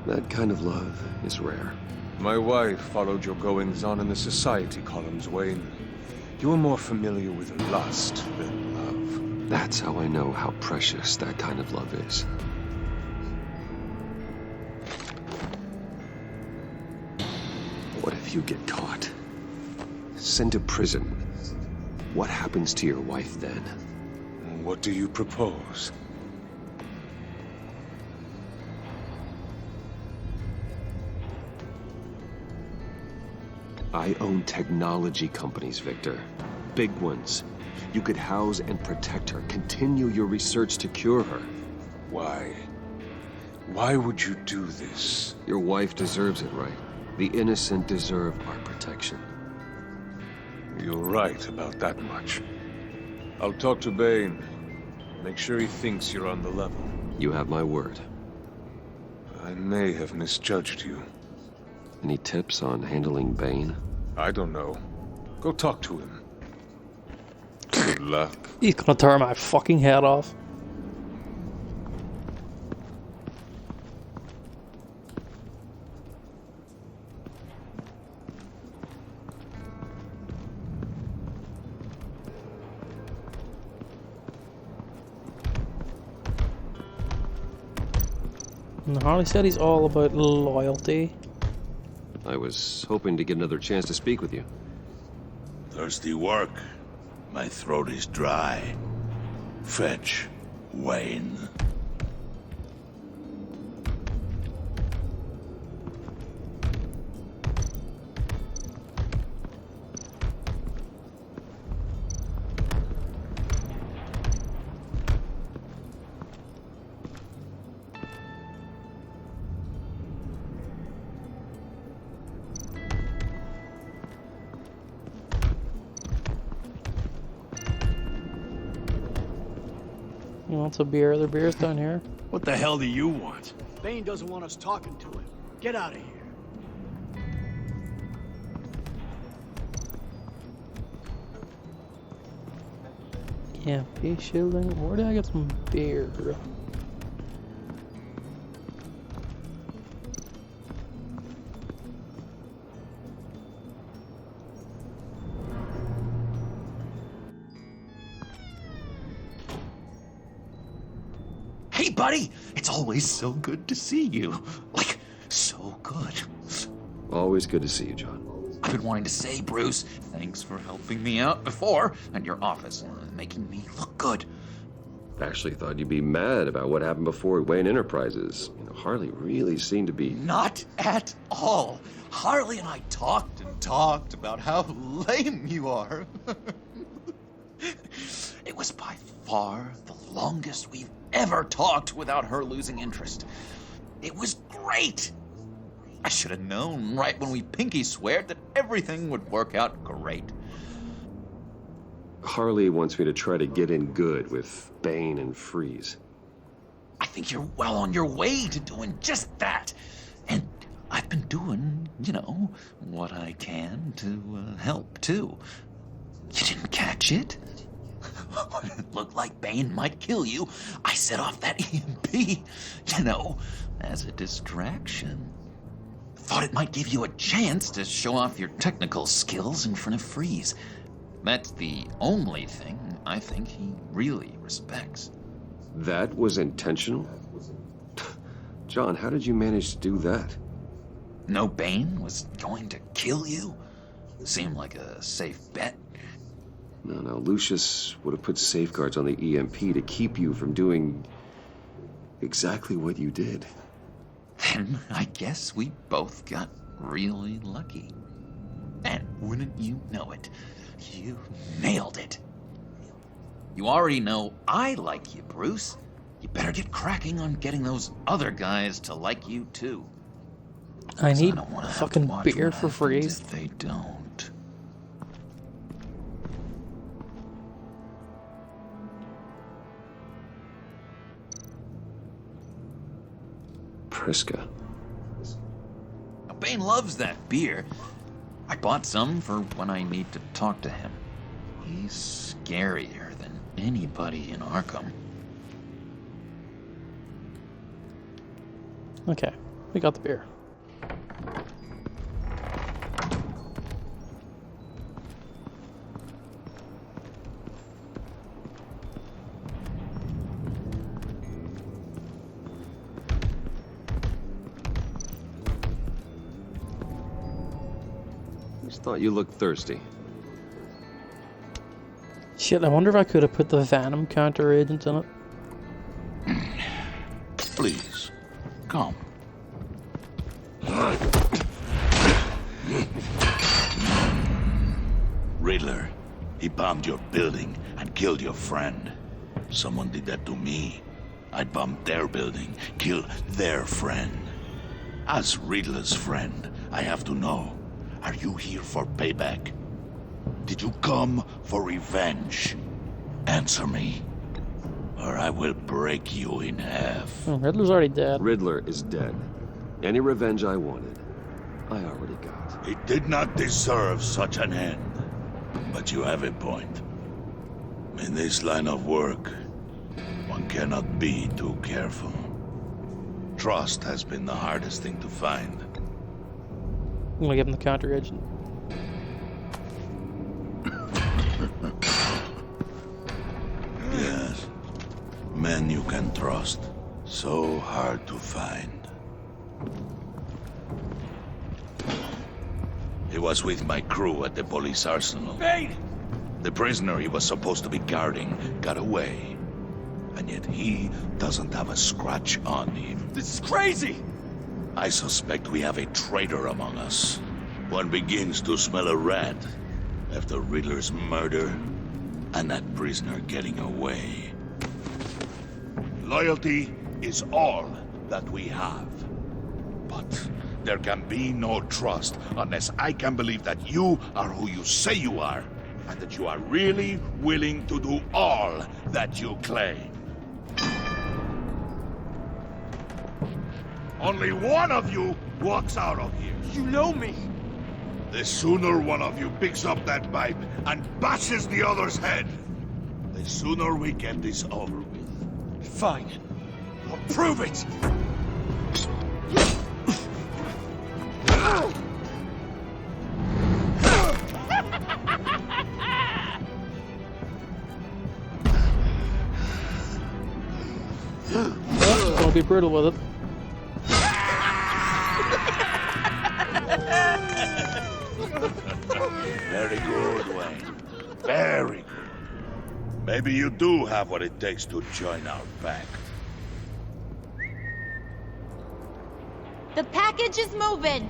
that kind of love is rare. My wife followed your goings-on in the society columns, Wayne. You're more familiar with lust than love. That's how I know how precious that kind of love is. What if you get caught? Sent to prison? What happens to your wife then? What do you propose? I own technology companies, Victor. Big ones. You could house and protect her, continue your research to cure her. Why? Why would you do this? Your wife deserves it, right? The innocent deserve our protection. You're right about that much. I'll talk to Bane. Make sure he thinks you're on the level. You have my word. I may have misjudged you. Any tips on handling Bane? I don't know. Go talk to him. Good luck. He's gonna tear my fucking head off. And Harley said he's all about loyalty. I was hoping to get another chance to speak with you. Thirsty work. My throat is dry. Fetch, Wayne. You want some beer? Other beers down here. What the hell do you want? Bane doesn't want us talking to him. Get out of here. Yeah, peace shielding. Where did I get some beer? Hey, buddy! It's always so good to see you. Like, so good. Always good to see you, John. I've been wanting to say, Bruce, thanks for helping me out before, and your office, making me look good. Actually thought you'd be mad about what happened before at Wayne Enterprises. You know, Harley really seemed to be... Not at all. Harley and I talked and talked about how lame you are. It was by far the longest we've ever talked without her losing interest. It was great. I should have known right when we pinky sweared that everything would work out great. Harley wants me to try to get in good with Bane and Freeze. I think you're well on your way to doing just that. And I've been doing, what I can to help, too. You didn't catch it? When it looked like Bane might kill you, I set off that EMP, as a distraction. Thought it might give you a chance to show off your technical skills in front of Freeze. That's the only thing I think he really respects. That was intentional? John, how did you manage to do that? No Bane was going to kill you? Seemed like a safe bet. No, Lucius would have put safeguards on the EMP to keep you from doing exactly what you did. Then I guess we both got really lucky. And wouldn't you know it, you nailed it. You already know I like you, Bruce. You better get cracking on getting those other guys to like you, too. I need fucking beer for Freeze. If they don't. Priska. Bane loves that beer. I bought some for when I need to talk to him. He's scarier than anybody in Arkham. Okay, we got the beer. Just thought you looked thirsty. Shit, I wonder if I could have put the Venom counter agent in it. Please, come. Riddler, he bombed your building and killed your friend. Someone did that to me. I'd bomb their building, kill their friend. As Riddler's friend, I have to know, are you here for payback? Did you come for revenge? Answer me, or I will break you in half. Riddler's already dead. Riddler is dead. Any revenge I wanted, I already got. He did not deserve such an end. But you have a point. In this line of work, one cannot be too careful. Trust has been the hardest thing to find. I'm gonna give him the counter agent. Yes. Men you can trust. So hard to find. He was with my crew at the police arsenal. Bane! The prisoner he was supposed to be guarding got away. And yet he doesn't have a scratch on him. This is crazy! I suspect we have a traitor among us. One begins to smell a rat after Riddler's murder and that prisoner getting away. Loyalty is all that we have. But there can be no trust unless I can believe that you are who you say you are, and that you are really willing to do all that you claim. Only one of you walks out of here. You know me! The sooner one of you picks up that pipe and bashes the other's head, the sooner we get this over with. Fine. I'll prove it! I'll be brutal with it. Very good, Wayne. Very good. Maybe you do have what it takes to join our pack. The package is moving.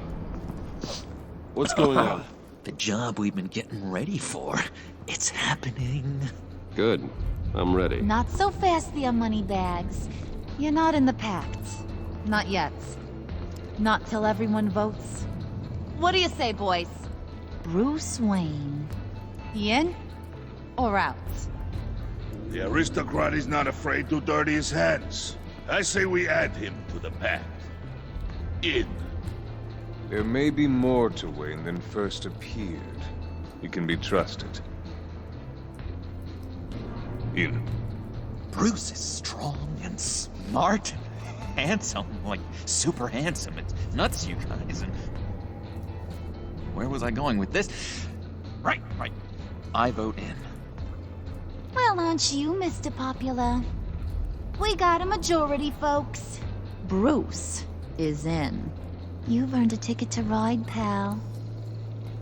What's going on? The job we've been getting ready for. It's happening. Good. I'm ready. Not so fast there, Moneybags. You're not in the pact. Not yet. Not till everyone votes. What do you say, boys? Bruce Wayne. In or out? The aristocrat is not afraid to dirty his hands. I say we add him to the pact. In. There may be more to Wayne than first appeared. He can be trusted. In. Bruce is strong and smart and handsome, like super handsome. It's nuts, you guys. And where was I going with this? Right. I vote in. Well, aren't you, Mr. Popular? We got a majority, folks. Bruce is in. You've earned a ticket to ride, pal.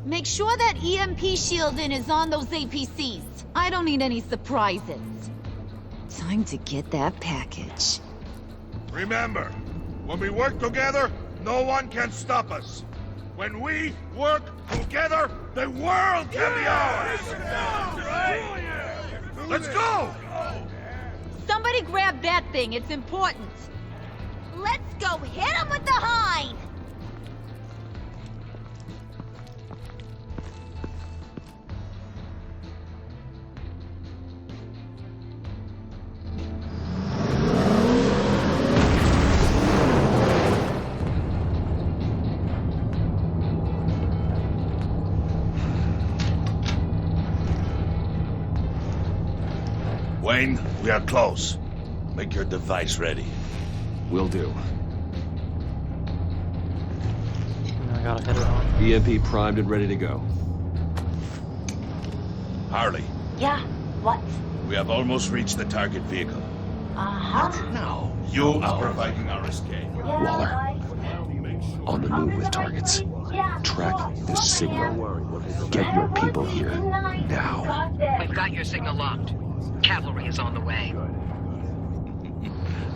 Make sure that EMP shielding is on those APCs. I don't need any surprises. Time to get that package. Remember, when we work together, no one can stop us. When we work together, the world can be ours! Let's go! Somebody grab that thing. It's important. Let's go hit him with the hind! Wayne, we are close. Make your device ready. Will do. I gotta hit it on. EMP primed and ready to go. Harley, Yeah, what? we have almost reached the target vehicle. Uh-huh. Now, you are providing our escape. Waller. On the move with targets. Track the signal. Get your people here. Now. We've got your signal locked. Cavalry is on the way.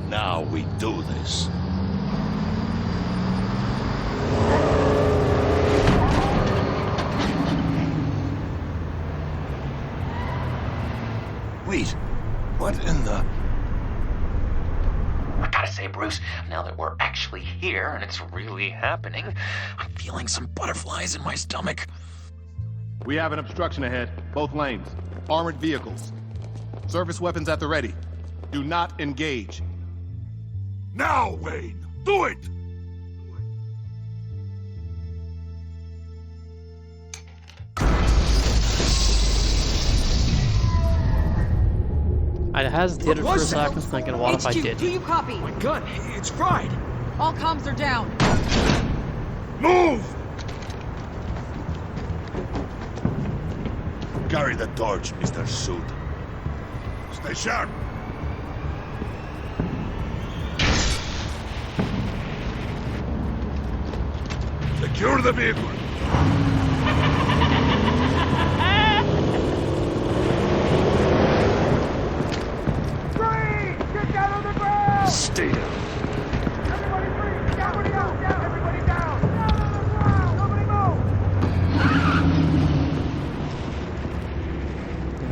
Now we do this. Wait, what in the... I gotta say, Bruce, now that we're actually here and it's really happening, I'm feeling some butterflies in my stomach. We have an obstruction ahead, both lanes. Armored vehicles. Service weapons at the ready. Do not engage. Now, Wayne! Do it! I hesitated for a second, thinking, what if I did? Do you copy? My gun, it's fried. All comms are down. Move! Carry the torch, Mr. Suit. Stay sharp. Secure the vehicle. Stay down.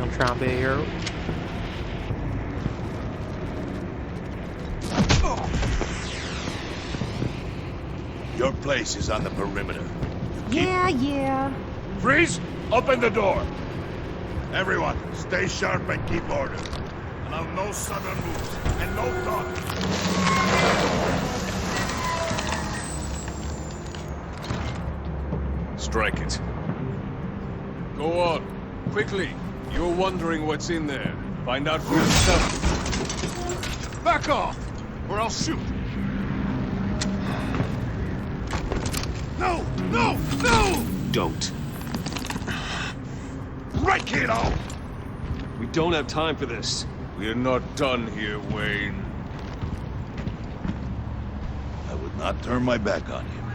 I'm trying to be a hero. Your place is on the perimeter. Yeah. Freeze! Open the door! Everyone, stay sharp and keep order. Allow no sudden moves, and no talking. Strike it. Go on. Quickly. You're wondering what's in there. Find out for yourself. Back off, or I'll shoot. No! No! No! Don't. Right, kiddo! We don't have time for this. We're not done here, Wayne. not turn my back on him.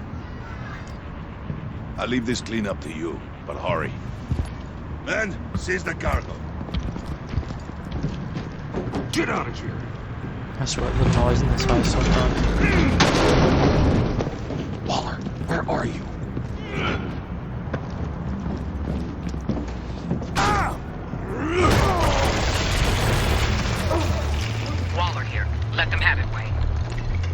I'll leave this clean up to you, but hurry. Men, seize the cargo. Get out of here! I swear the noise in this house sometimes. Waller, where are you? Waller here. Let them have it, Wayne.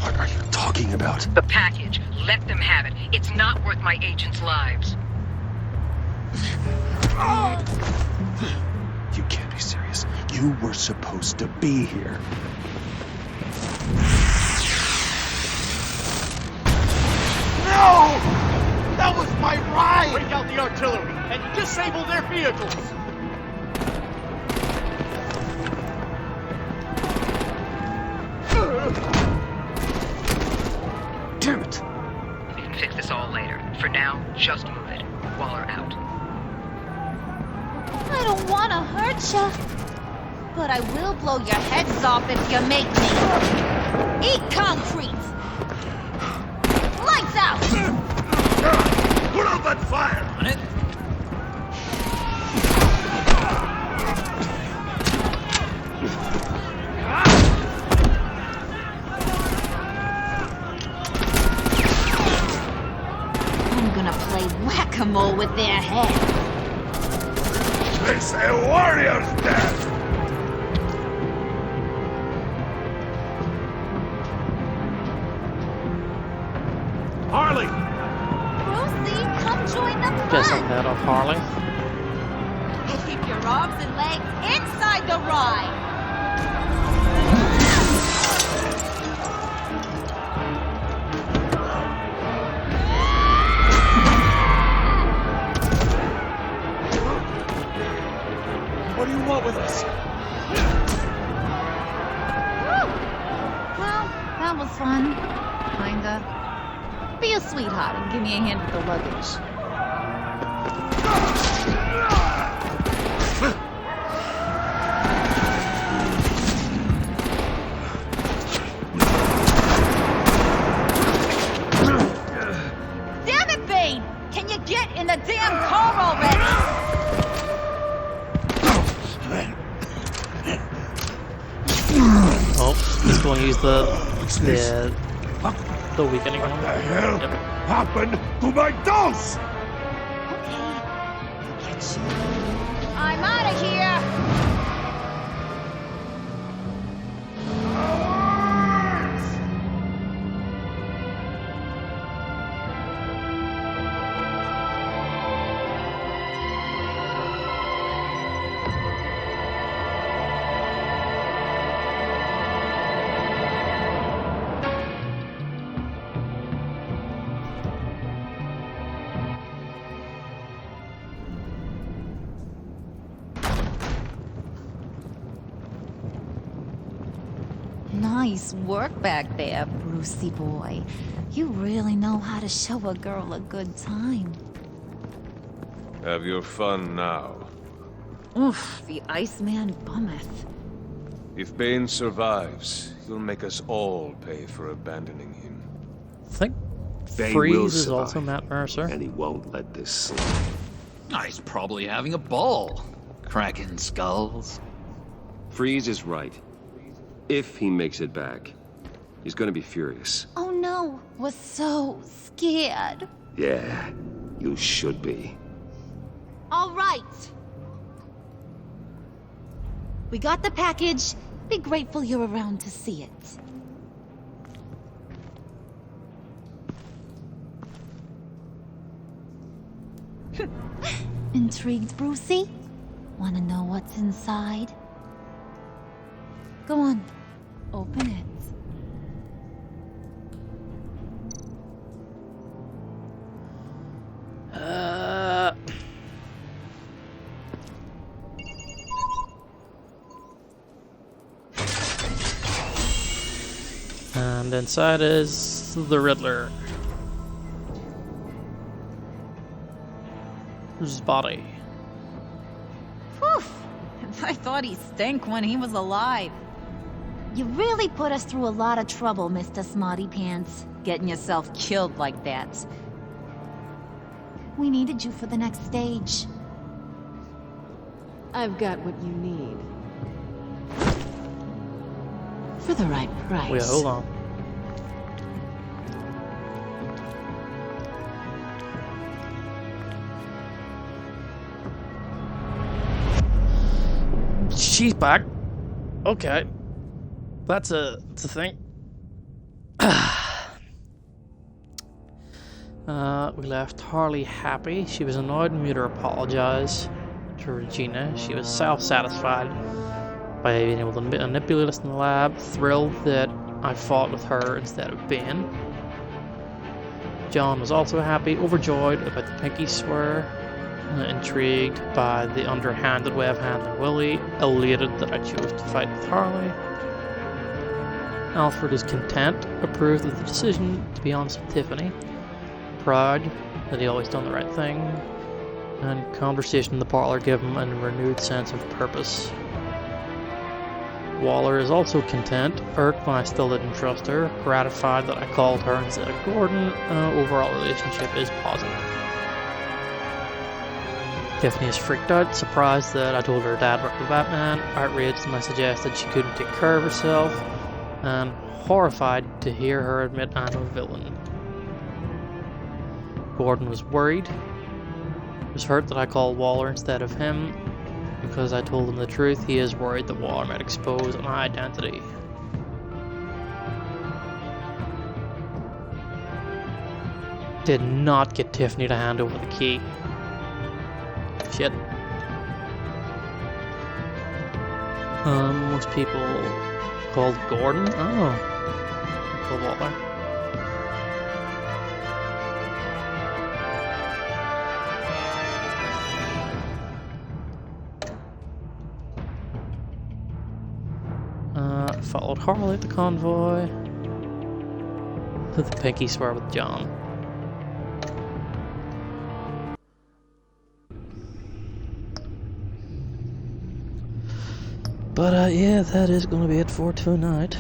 What are you talking about? The package. Let them have it. It's not worth my agents' lives. You can't be serious. You were supposed to be here. No! That was my ride! Break out the artillery and disable their vehicles! Damn it! We can fix this all later. For now, just move it. Waller out. I don't want to hurt you, but I will blow your heads off if you make me. Eat concrete! Lights out! Put out that fire! On it. I'm gonna play whack-a-mole with their heads. It's a warrior's death! Harley! Brucey, come join the Guess fun! I'm head off Harley. Keep your arms and legs inside the ride! What do you want with us? Woo! Well, that was fun. Kinda. Be a sweetheart and give me a hand with the luggage. Damn it, Bane! Can you get in the damn car already? Oh, he's going to use the weakening one. What the hell happened to my dolls? I'm out of here! Nice work back there, Brucey boy. You really know how to show a girl a good time. Have your fun now. Oof, the Iceman bummeth. If Bane survives, he'll make us all pay for abandoning him. I think Bane Freeze will is survive, also Matt Mercer. And he won't let this slide. He's probably having a ball. Cracking skulls. Freeze is right. If he makes it back, he's gonna be furious. Oh no, was so scared. Yeah, you should be. All right. We got the package. Be grateful you're around to see it. Intrigued, Brucey? Wanna know what's inside? Go on, open it. And inside is the Riddler. His body. Whew! I thought he stank when he was alive. You really put us through a lot of trouble, Mr. Smarty Pants. Getting yourself killed like that. We needed you for the next stage. I've got what you need. For the right price. Wait, hold on. She's back. Okay. That's a thing. We left Harley happy. She was annoyed and made her apologize to Regina. She was self-satisfied by being able to manipulate us in the lab, thrilled that I fought with her instead of Ben. John was also happy, overjoyed about the pinky swear, intrigued by the underhanded way of handling Willie, elated that I chose to fight with Harley. Alfred is content, approved of the decision to be honest with Tiffany, proud that he always done the right thing, and conversation in the parlor gave him a renewed sense of purpose. Waller is also content, irked when I still didn't trust her, gratified that I called her instead of Gordon, overall relationship is positive. Tiffany is freaked out, surprised that I told her dad worked with Batman, outraged when I suggested she couldn't take care of herself, and horrified to hear her admit I'm a villain. Gordon was worried, was hurt that I called Waller instead of him, because I told him the truth. He is worried that Waller might expose my identity. Did not get Tiffany to hand over the key. Shit. Most people called Gordon. Oh. Called Waller. Followed Harley at the convoy to the pinky swear with John. But yeah, that is going to be it for tonight.